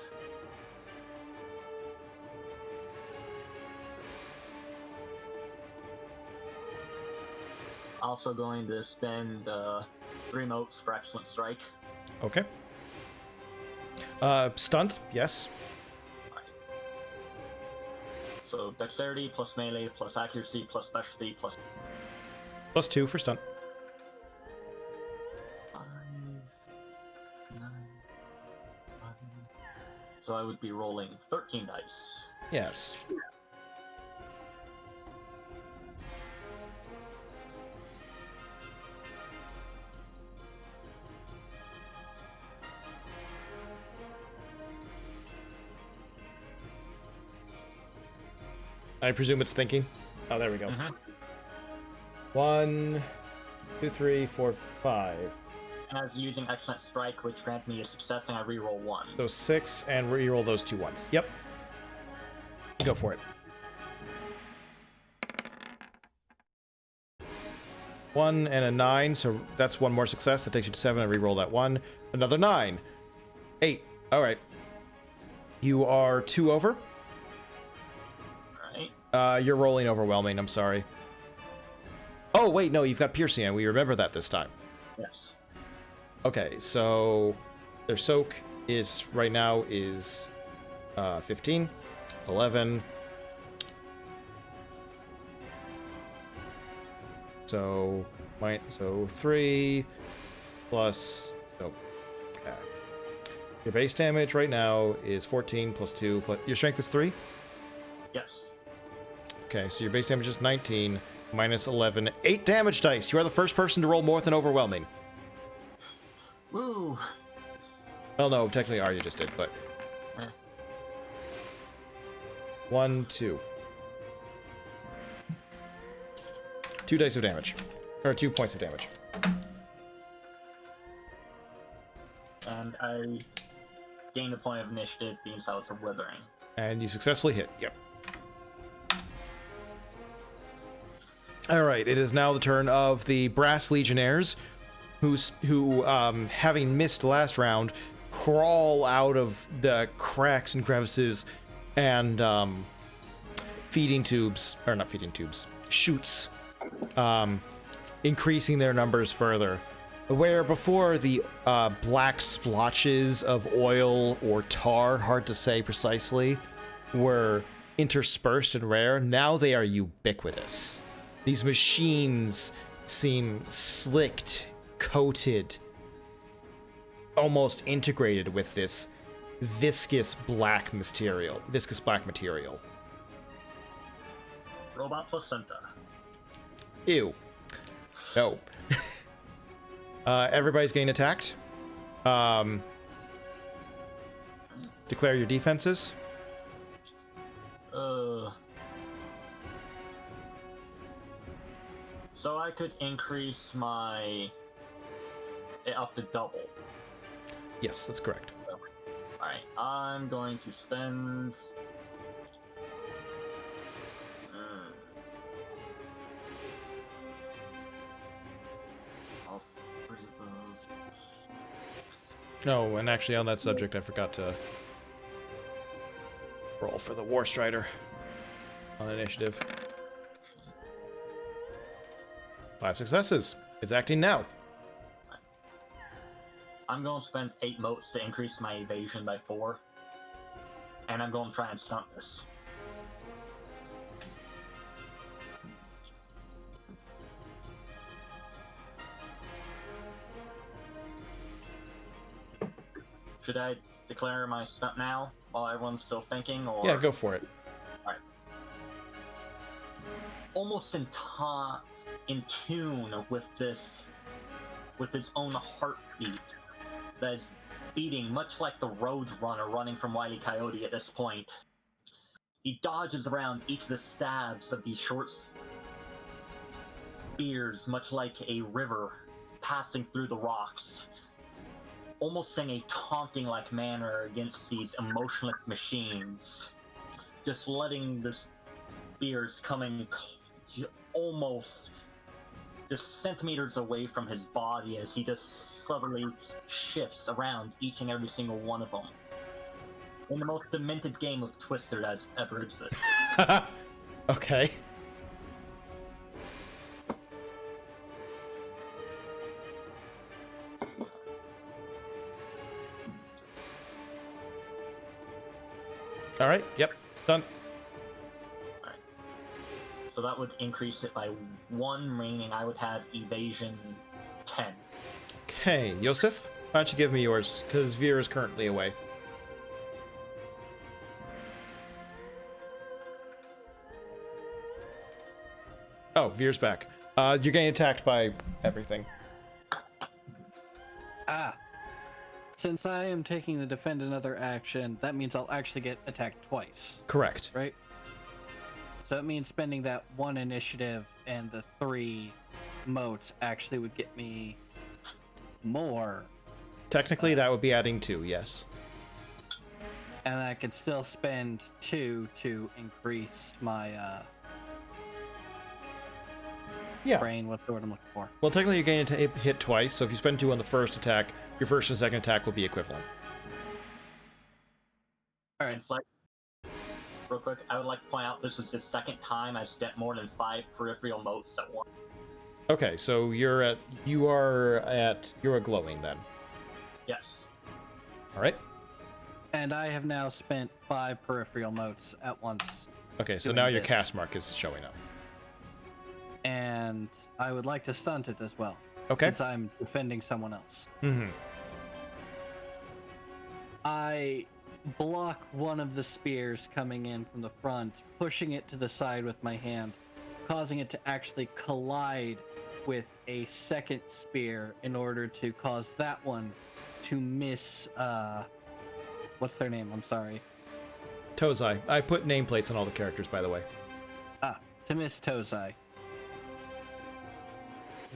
Also going to spend 3 motes for Excellent Strike. Okay. Stunt, yes. Right. So Dexterity plus Melee plus Accuracy plus Specialty plus... +2 for stunt. 5, 9, 11. So I would be rolling 13 dice. Yes. I presume it's thinking. Oh, there we go. 1, 2, 3, 4, 5. And I was using Excellent Strike, which grants me a success, and I reroll 1. So 6, and reroll those 2 ones. Yep. Go for it. 1 and a 9, so that's 1 more success. That takes you to 7. I reroll that 1. Another 9. 8. All right. You are 2 over. You're rolling overwhelming, I'm sorry. Oh, wait, no, you've got piercing, and we remember that this time. Yes. Okay, so their soak is, right now, is 15, 11. So 3 plus, so, your base damage right now is 14 plus 2, plus, your strength is 3? Yes. Okay, so your base damage is 19, minus 11, 8 damage dice. You are the first person to roll more than overwhelming. Woo! Well, no, technically Arya just did, but... 1, 2. 2 dice of damage. Or 2 points of damage. And I gained a point of initiative being south of Withering. And you successfully hit, yep. Alright, it is now the turn of the Brass Legionnaires, who having missed last round, crawl out of the cracks and crevices and feeding tubes, or not feeding tubes, chutes, increasing their numbers further. Where before the black splotches of oil or tar, hard to say precisely, were interspersed and rare, now they are ubiquitous. These machines seem slicked, coated, almost integrated with this viscous black material. Robot placenta. Ew. No. Everybody's getting attacked. Declare your defenses. So I could increase it up to double. Yes, that's correct. Alright, I'm going to spend Oh, and actually on that subject, I forgot to roll for the War Strider on initiative. 5 successes. It's acting now. I'm going to spend 8 motes to increase my evasion by 4. And I'm going to try and stunt this. Should I declare my stunt now while everyone's still thinking, or? Yeah, go for it. Alright. Almost in tune with its own heartbeat that is beating much like the Roadrunner running from Wile E. Coyote at this point. He dodges around each of the stabs of these short spears, much like a river passing through the rocks, almost in a taunting-like manner against these emotionless machines, just letting the spears coming almost just centimeters away from his body as he just subtly shifts around each and every single one of them. In the most demented game of Twister that's ever existed. Okay. All right. Yep. Done. Alright. So that would increase it by 1, meaning I would have evasion 10. Okay, Yosef, why don't you give me yours? Because Vir is currently away. Oh, Vir's back. You're getting attacked by everything. Ah. Since I am taking the defend another action, that means I'll actually get attacked twice, Correct. right? So it means spending that 1 initiative and the 3 motes actually would get me more. Technically, that would be adding 2, yes. And I could still spend 2 to increase my Yeah. brain. What's the word I'm looking for? Well, technically, you're getting to hit twice, so if you spend 2 on the first attack, your first and second attack will be equivalent. All right. And like, real quick, I would like to point out this is the second time I've spent more than 5 peripheral motes at once. Okay, so you are glowing then. Yes. All right. And I have now spent 5 peripheral motes at once. Okay, so Doing now your this. cast mark is showing up. And I would like to stunt it as well. Okay. Since I'm defending someone else. Mm-hmm. I block one of the spears coming in from the front, pushing it to the side with my hand, causing it to actually collide with a second spear in order to cause that one to miss, what's their name? I'm sorry. Tozai. I put nameplates on all the characters, by the way. To miss Tozai.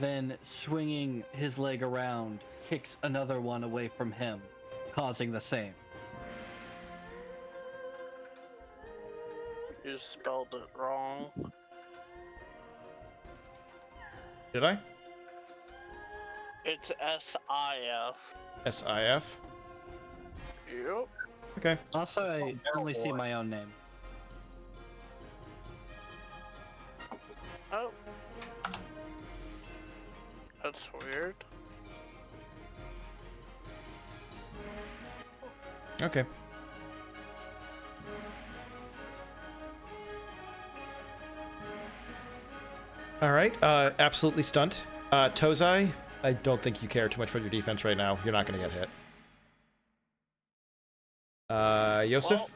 Then, swinging his leg around, kicks another one away from him, causing the same. You spelled it wrong. Did I? It's S-I-F. S-I-F? Yep. Okay. Also, I only see my own name. Oh. That's weird. Okay. All right. Absolutely stunt. Tozai, I don't think you care too much about your defense right now. You're not going to get hit. Yosef? Well,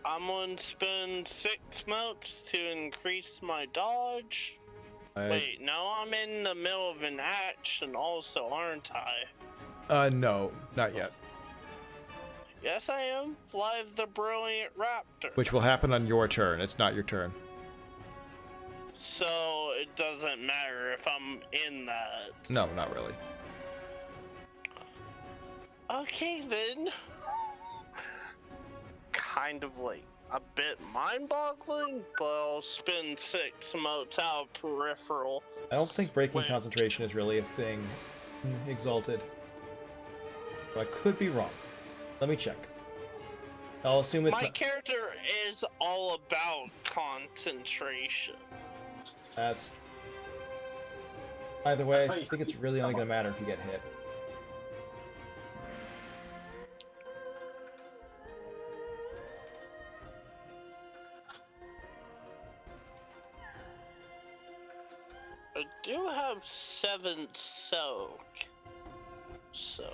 I'm going to spend 6 motes to increase my dodge. Wait, no, I'm in the middle of an action also, aren't I? No, not yet. Yes, I am. Fly the Brilliant Raptor. Which will happen on your turn. It's not your turn. So it doesn't matter if I'm in that. No, not really. Okay, then. Kind of like a bit mind-boggling, but I'll spend 6 motes out of peripheral. I don't think breaking Wait. concentration is really a thing. Exalted. But I could be wrong. Let me check. I'll assume it's My not. character is all about concentration. That's. Either way, That's why I you- think it's really only going to matter if you get hit. I do have 7 soak. So.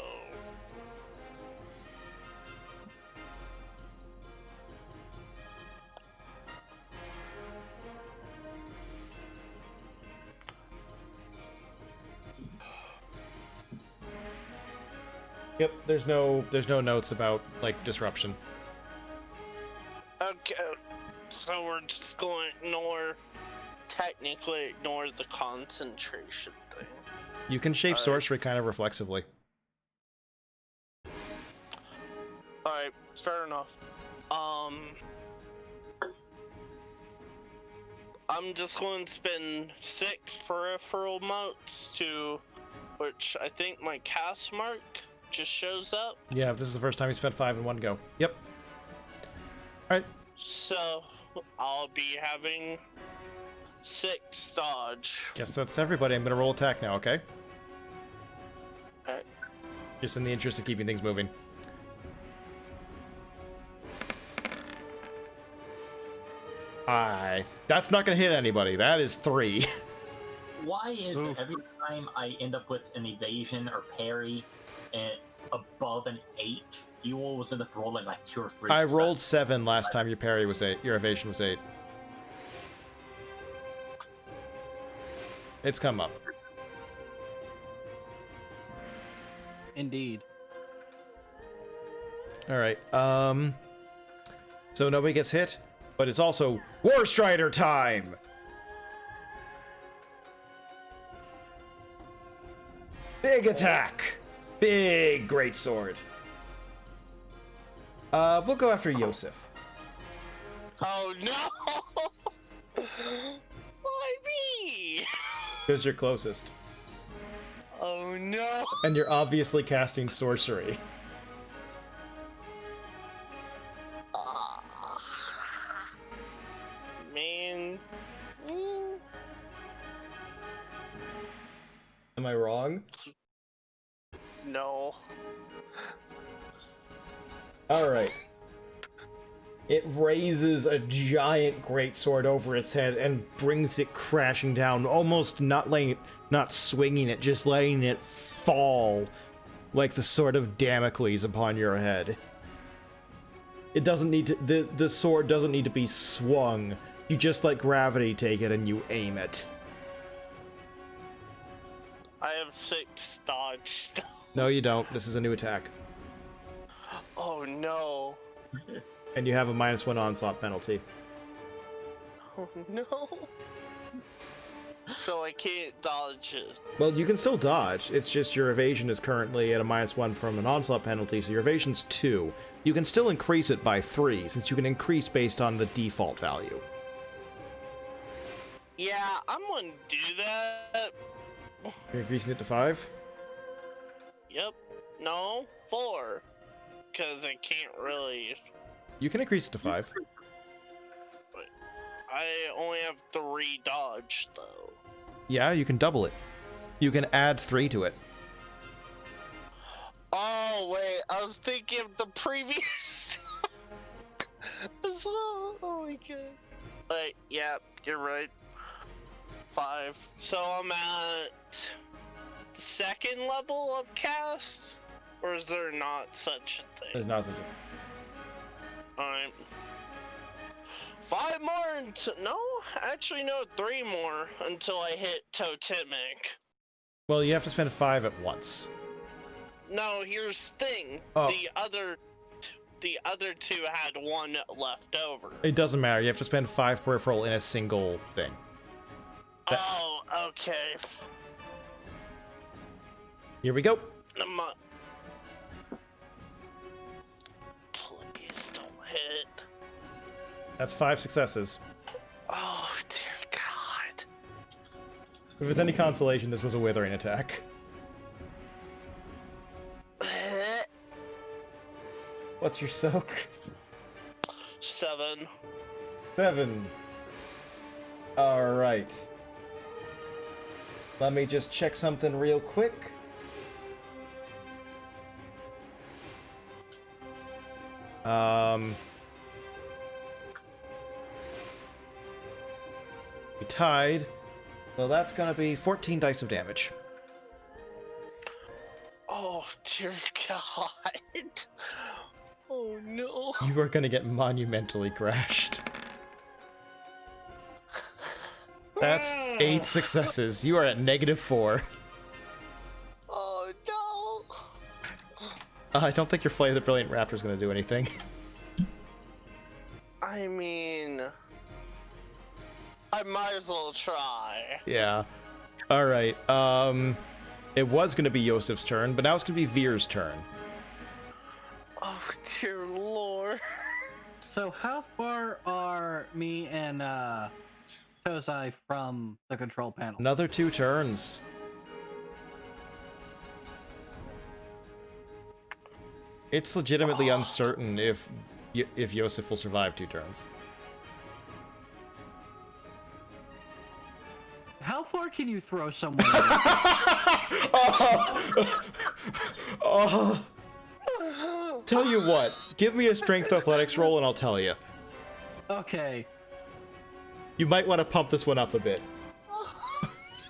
Yep, there's no notes about like disruption. Okay. So we're just going to technically ignore the concentration thing. You can shape Alright. sorcery kind of reflexively. Alright, fair enough. I'm just going to spend 6 peripheral motes to, which I think my cast mark just shows up. Yeah, if this is the first time you spent 5 in one go. Yep. Alright. So I'll be having 6 dodge. Guess that's everybody. I'm gonna roll attack now, okay? Alright. Just in the interest of keeping things moving. That's not gonna hit anybody. That is 3. Why is Oof. every time I end up with an evasion or parry above an 8, you always end up rolling like 2 or 3? I rolled 7 last time your parry was 8. Your evasion was 8. It's come up. Indeed. Alright, so nobody gets hit, but it's also War Strider time! Big attack! Big great sword. We'll go after Yosef. Oh no! Why me? Because you're closest. Oh no! And you're obviously casting sorcery. Man. Am I wrong? No. Alright. It raises a giant greatsword over its head and brings it crashing down, almost not swinging it, just letting it fall like the sword of Damocles upon your head. It doesn't need to, the sword doesn't need to be swung. You just let gravity take it and you aim it. I have 6 dodge still. No, you don't. This is a new attack. Oh no. And you have a -1 onslaught penalty. Oh no. So I can't dodge it. Well, you can still dodge. It's just your evasion is currently at a -1 from an onslaught penalty, so your evasion's 2. You can still increase it by 3, since you can increase based on the default value. Yeah, I'm gonna do that. You're increasing it to 5? Yep. No, 4. Because I can't really. You can increase it to 5. I only have 3 dodge though. Yeah, you can double it. You can add 3 to it. Oh wait, I was thinking of the previous as well. Oh my god. Wait, yeah, you're right. 5. So I'm at the 2nd level of cast, or is there not such a thing? There's nothing. Alright. 5 more until no, actually no, 3 more until I hit totemic. Well, you have to spend 5 at once. No, here's the thing. Oh. The other 2 had 1 left over. It doesn't matter. You have to spend 5 peripheral in a single thing. Oh, okay. Here we go. Please don't hit. That's 5 successes. Oh dear God. If it's any consolation, this was a withering attack. What's your soak? 7. 7. Alright. Let me just check something real quick. We tied. So that's gonna be 14 dice of damage. Oh dear God. Oh no. You are gonna get monumentally crashed. That's 8 successes. You are at -4. Oh no. I don't think your Flay of the Brilliant Raptor is gonna do anything. I mean, I might as well try. Yeah. Alright, it was gonna be Yosef's turn, but now it's gonna be Vir's turn. Oh dear Lord. So how far are me and Tozai from the control panel? Another 2 turns. It's legitimately uncertain if Yosef will survive 2 turns. How far can you throw someone? Oh. Tell you what, give me a strength athletics roll and I'll tell you. Okay. You might want to pump this one up a bit.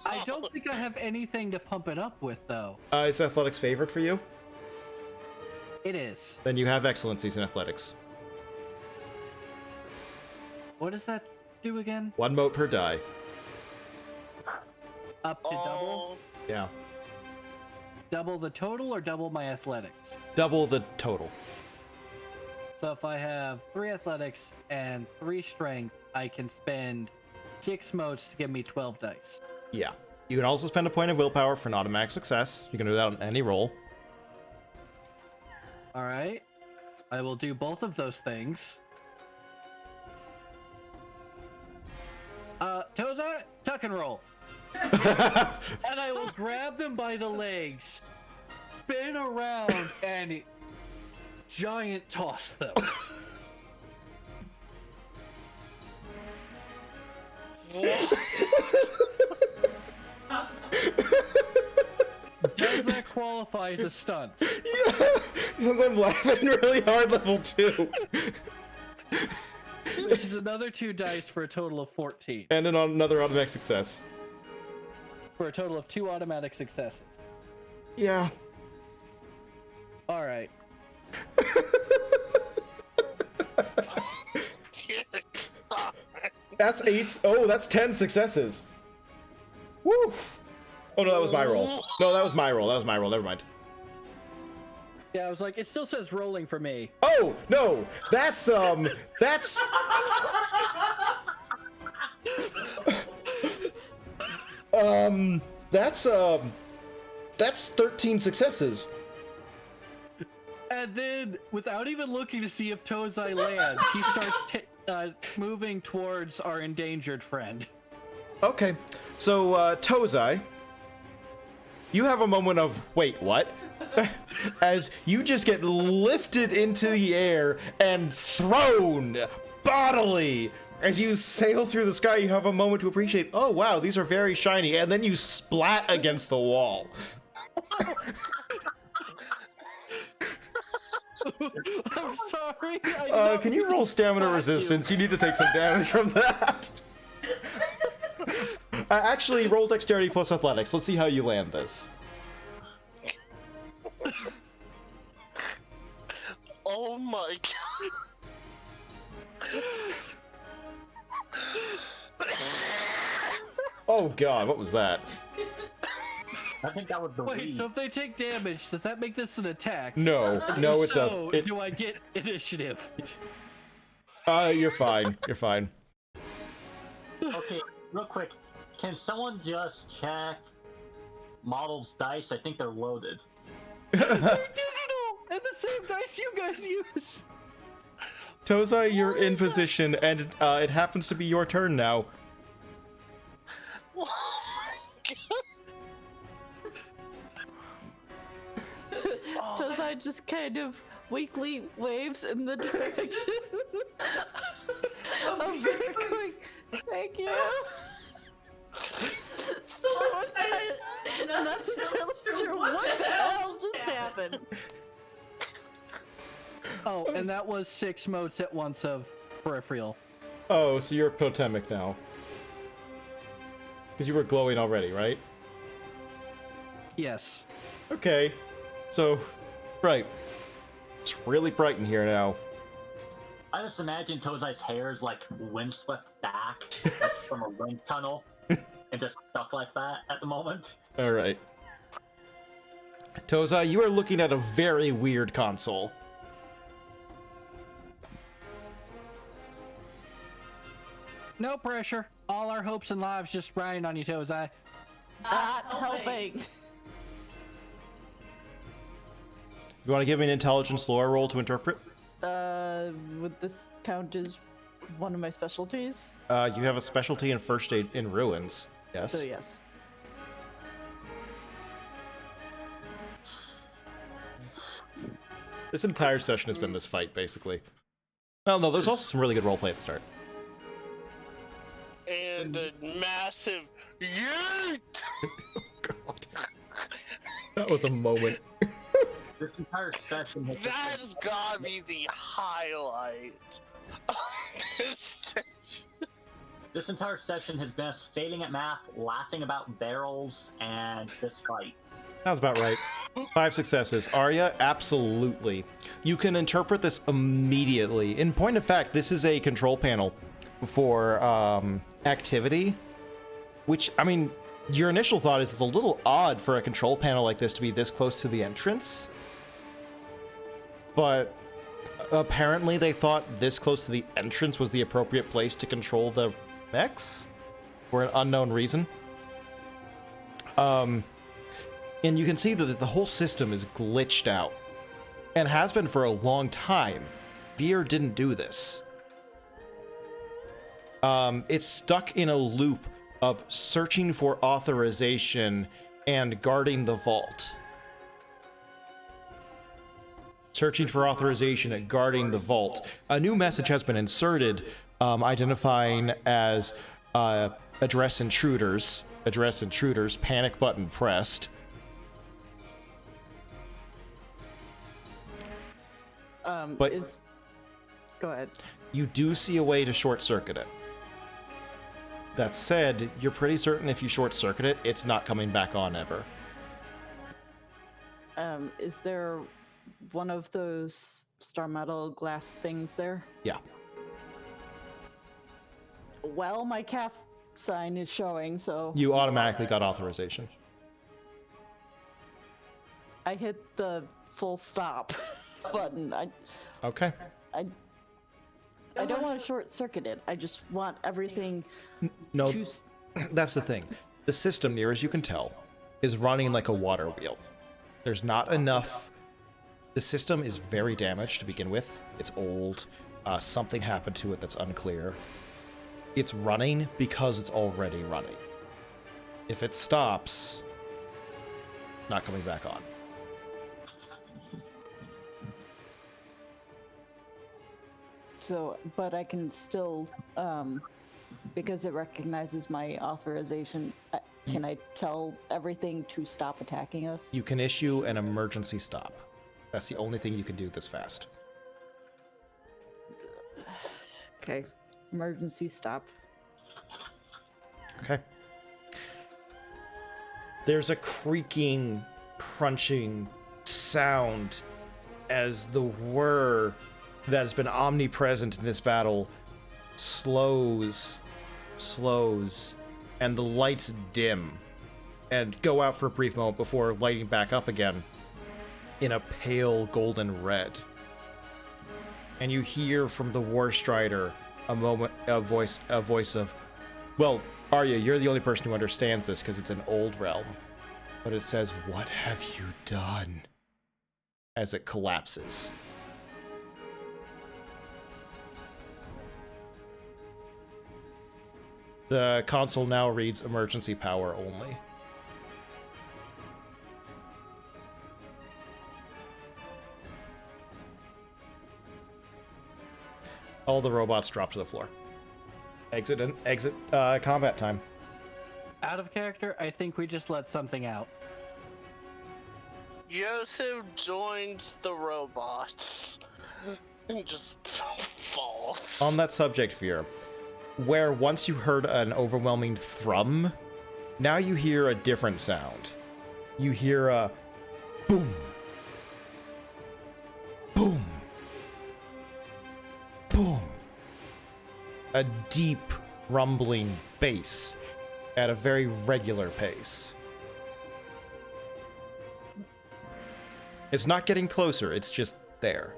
I don't think I have anything to pump it up with, though. Is athletics favored for you? It is. Then you have excellencies in athletics. What does that do again? 1 mote per die. Up to double? Yeah. Double the total or double my athletics? Double the total. So if I have 3 athletics and 3 strength, I can spend 6 motes to give me 12 dice. Yeah. You can also spend a point of willpower for an automatic success. You can do that on any roll. Alright. I will do both of those things. Toza, tuck and roll. And I will grab them by the legs, spin around, and giant toss them. Does that qualify as a stunt? Yeah. Since I'm laughing really hard, level 2. Which is another 2 dice for a total of 14. And another automatic success. For a total of 2 automatic successes. Yeah. Alright. That's 8. Oh, that's 10 successes. Woo! Oh, no, that was my roll. No, that was my roll. Never mind. Yeah, I was like, it still says rolling for me. Oh, no. That's 13 successes. And then, without even looking to see if Tozai lands, he starts moving towards our endangered friend. Okay. So, Tozai, you have a moment of, wait, what? As you just get lifted into the air and thrown bodily. As you sail through the sky, you have a moment to appreciate, oh wow, these are very shiny, and then you splat against the wall. I'm sorry. Can you roll stamina resistance? You need to take some damage from that. Actually, roll dexterity plus athletics. Let's see how you land this. Oh my god. Oh god, what was that? I think that was the Wait, weed. so if they take damage, does that make this an attack? No, no, If it so, doesn't. Do I get initiative? You're fine. You're fine. Okay, real quick. Can someone just check Model's dice? I think they're loaded. They're digital! And the same dice you guys use! Tozai, you're in position, and it happens to be your turn now. Oh my god. Tozai just kind of weakly waves in the direction of Vir going, thank you. So I'm not entirely sure what the hell just happened. Oh, and that was 6 motes at once of peripheral. Oh, so you're totemic now. Because you were glowing already, right? Yes. Okay. So, right. It's really bright in here now. I just imagine Tozai's hair is like windswept back like from a wind tunnel and just stuck like that at the moment. Alright. Tozai, you are looking at a very weird console. No pressure. All our hopes and lives just riding on you, Tozai. Not helping. You want to give me an intelligence lore roll to interpret? Would this count as one of my specialties? You have a specialty in first aid in ruins. Yes. So yes. This entire session has been this fight, basically. Well, no, there's also some really good roleplay at the start. And a massive yeet! God. That was a moment. This entire session has That's gotta be the highlight of this session. This entire session has been us failing at math, laughing about barrels, and this fight. Sounds about right. 5 successes. Arya, absolutely. You can interpret this immediately. In point of fact, this is a control panel for activity, which, I mean, your initial thought is it's a little odd for a control panel like this to be this close to the entrance. But apparently they thought this close to the entrance was the appropriate place to control the mechs for an unknown reason. And you can see that the whole system is glitched out and has been for a long time. Vir didn't do this. It's stuck in a loop of searching for authorization and guarding the vault. Searching for authorization and guarding the vault. A new message has been inserted, identifying as address intruders, panic button pressed. But Go ahead. you do see a way to short circuit it. That said, you're pretty certain if you short circuit it, it's not coming back on ever. Is there one of those star metal glass things there? Yeah. Well, my cast sign is showing, so You automatically got authorization. I hit the full stop button. Okay. I don't want to short circuit it. I just want everything No, to. that's the thing. The system, near as you can tell, is running like a water wheel. There's not enough. The system is very damaged to begin with. It's old. Something happened to it that's unclear. It's running because it's already running. If it stops, not coming back on. So, but I can still, because it recognizes my authorization, can I tell everything to stop attacking us? You can issue an emergency stop. That's the only thing you can do this fast. Okay. Emergency stop. Okay. There's a creaking, crunching sound as the whir that has been omnipresent in this battle slows, and the lights dim and go out for a brief moment before lighting back up again in a pale golden red. And you hear from the War Strider a voice of, well, Arya, you're the only person who understands this because it's an old realm. But it says, "What have you done?" as it collapses. The console now reads emergency power only. All the robots drop to the floor. Exit combat time. Out of character, I think we just let something out. Yosef joins the robots and just falls. On that subject, Vir, where once you heard an overwhelming thrum, now you hear a different sound. You hear a boom, boom, boom. A deep, rumbling bass at a very regular pace. It's not getting closer, it's just there.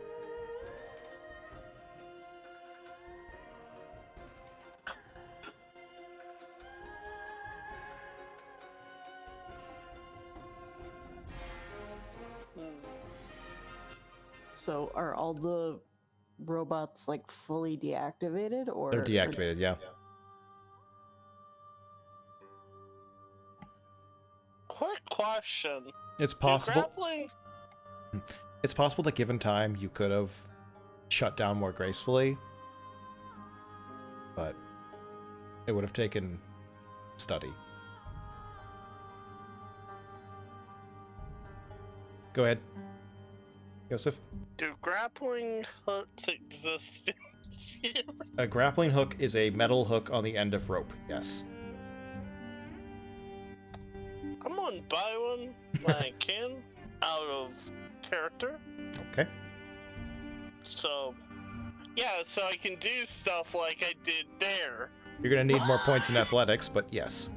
So are all the robots like fully deactivated, or They're deactivated, yeah. Quick question. It's Do possible. grappling It's possible that given time you could have shut down more gracefully, but it would have taken study. Go ahead, Joseph. Do grappling hooks exist in this universe? A grappling hook is a metal hook on the end of rope, yes. I'm gonna buy one when I can, out of character. Okay. So, yeah, so I can do stuff like I did there. You're gonna need more points in athletics, but yes.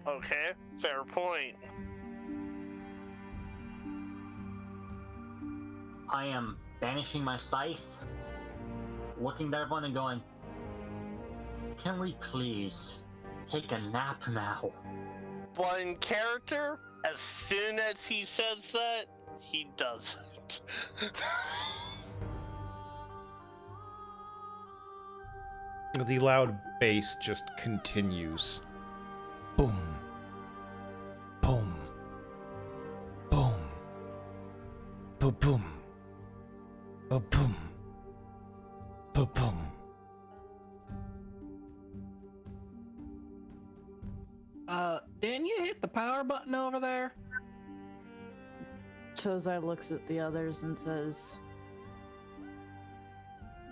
Okay, fair point. I am banishing my scythe, looking at everyone and going, can we please take a nap now? One character, as soon as he says that, he doesn't. The loud bass just continues. Boom. Boom. Boom. Boom. Boom. Boom. Boom. Boom. Boom. Didn't you hit the power button over there? Chozai looks at the others and says,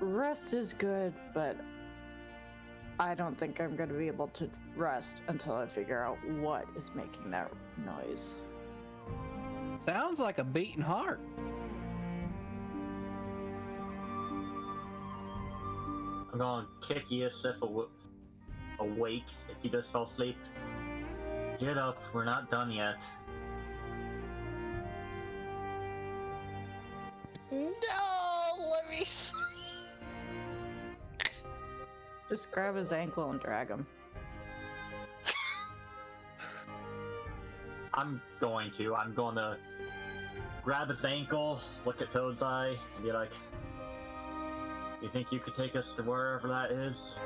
rest is good, but I don't think I'm going to be able to rest until I figure out what is making that noise. Sounds like a beating heart. I'm gonna kick Yusuf awake if he just fell asleep. Get up, we're not done yet. No, let me see. Just grab his ankle and drag him. I'm going to grab his ankle, look at Toad's-Eye, and be like, you think you could take us to wherever that is?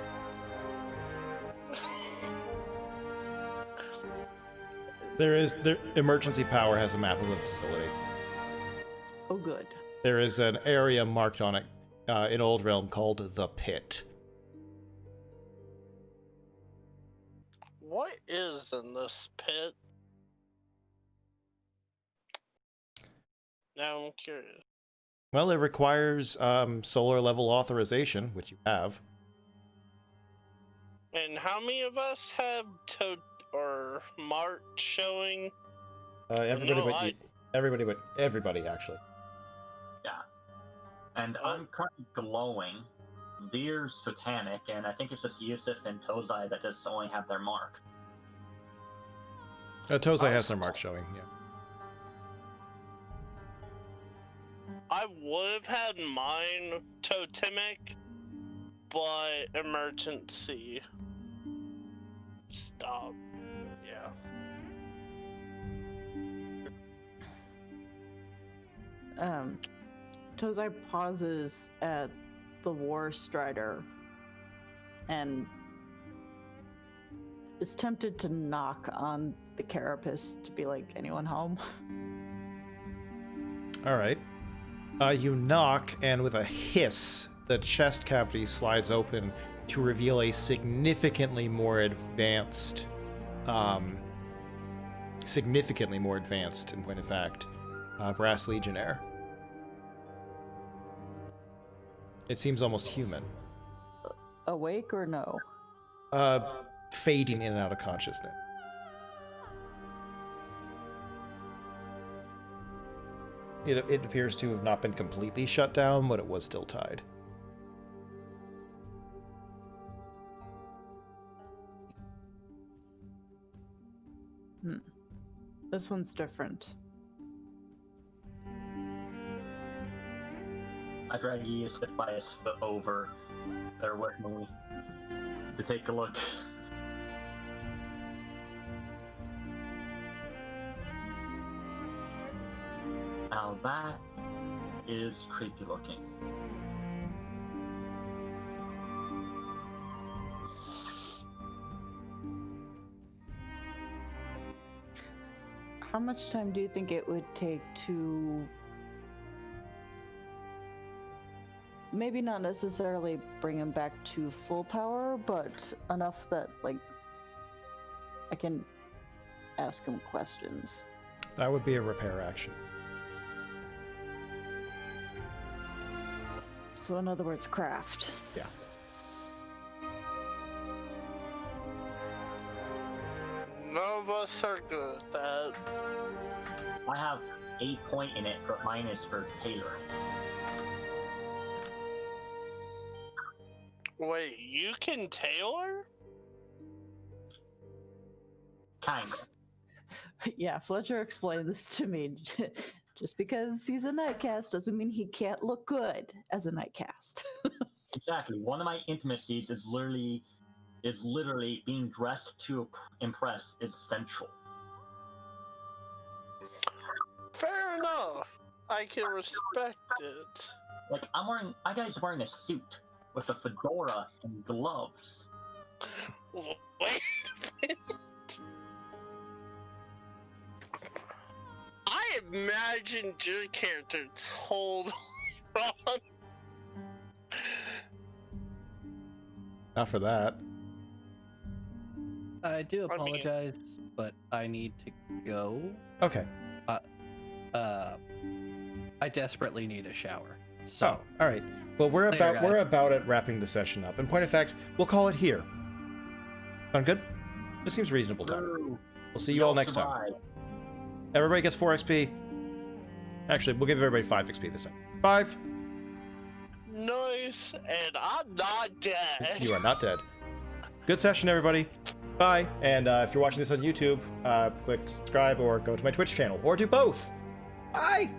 Emergency Power has a map of the facility. Oh, good. There is an area marked on it in Old Realm called the Pit. What is in this pit? Now I'm curious. Well, it requires solar level authorization, which you have. And how many of us have or Mart showing? Everybody actually. Yeah. And I'm currently glowing. Vir's totanic, and I think it's just Yusuf and Toad's-Eye that just only have their mark. Toad's-Eye has their mark showing, yeah. I would have had mine totemic, but emergency. Stop. Yeah. Toad's-Eye pauses at the War Strider and is tempted to knock on the carapace to be like, anyone home? All right. You knock, and with a hiss, the chest cavity slides open to reveal a significantly more advanced, in point of fact, Brass Legionnaire. It seems almost human. Awake or no? Fading in and out of consciousness. It appears to have not been completely shut down, but it was still tied. This one's different. I drag you sit by his foot over there with me to take a look. Now that is creepy looking. How much time do you think it would take to maybe not necessarily bring him back to full power, but enough that, like, I can ask him questions? That would be a repair action. So in other words, craft. Yeah. None of us are good at that. I have 8 point in it, but mine is for tailoring. Wait, you can tailor? Kinda. Yeah, Fletcher explained this to me. Just because he's a nightcast doesn't mean he can't look good as a nightcast. Exactly. One of my intimacies is literally being dressed to impress is essential. Fair enough. I can respect it. Like my guy's wearing a suit with a fedora and gloves. Wait a minute. I imagined your character totally wrong. Not for that. I do I mean- apologize, but I need to go. Okay. I desperately need a shower. So, all right. Well, we're Later, guys. about at wrapping the session up. In point of fact, we'll call it here. Sound good? This seems reasonable time. We'll see you all next time. Everybody gets 4 XP. Actually, we'll give everybody 5 XP this time. 5. Nice, and I'm not dead. You are not dead. Good session, everybody. Bye. And if you're watching this on YouTube, click subscribe or go to my Twitch channel, or do both. Bye.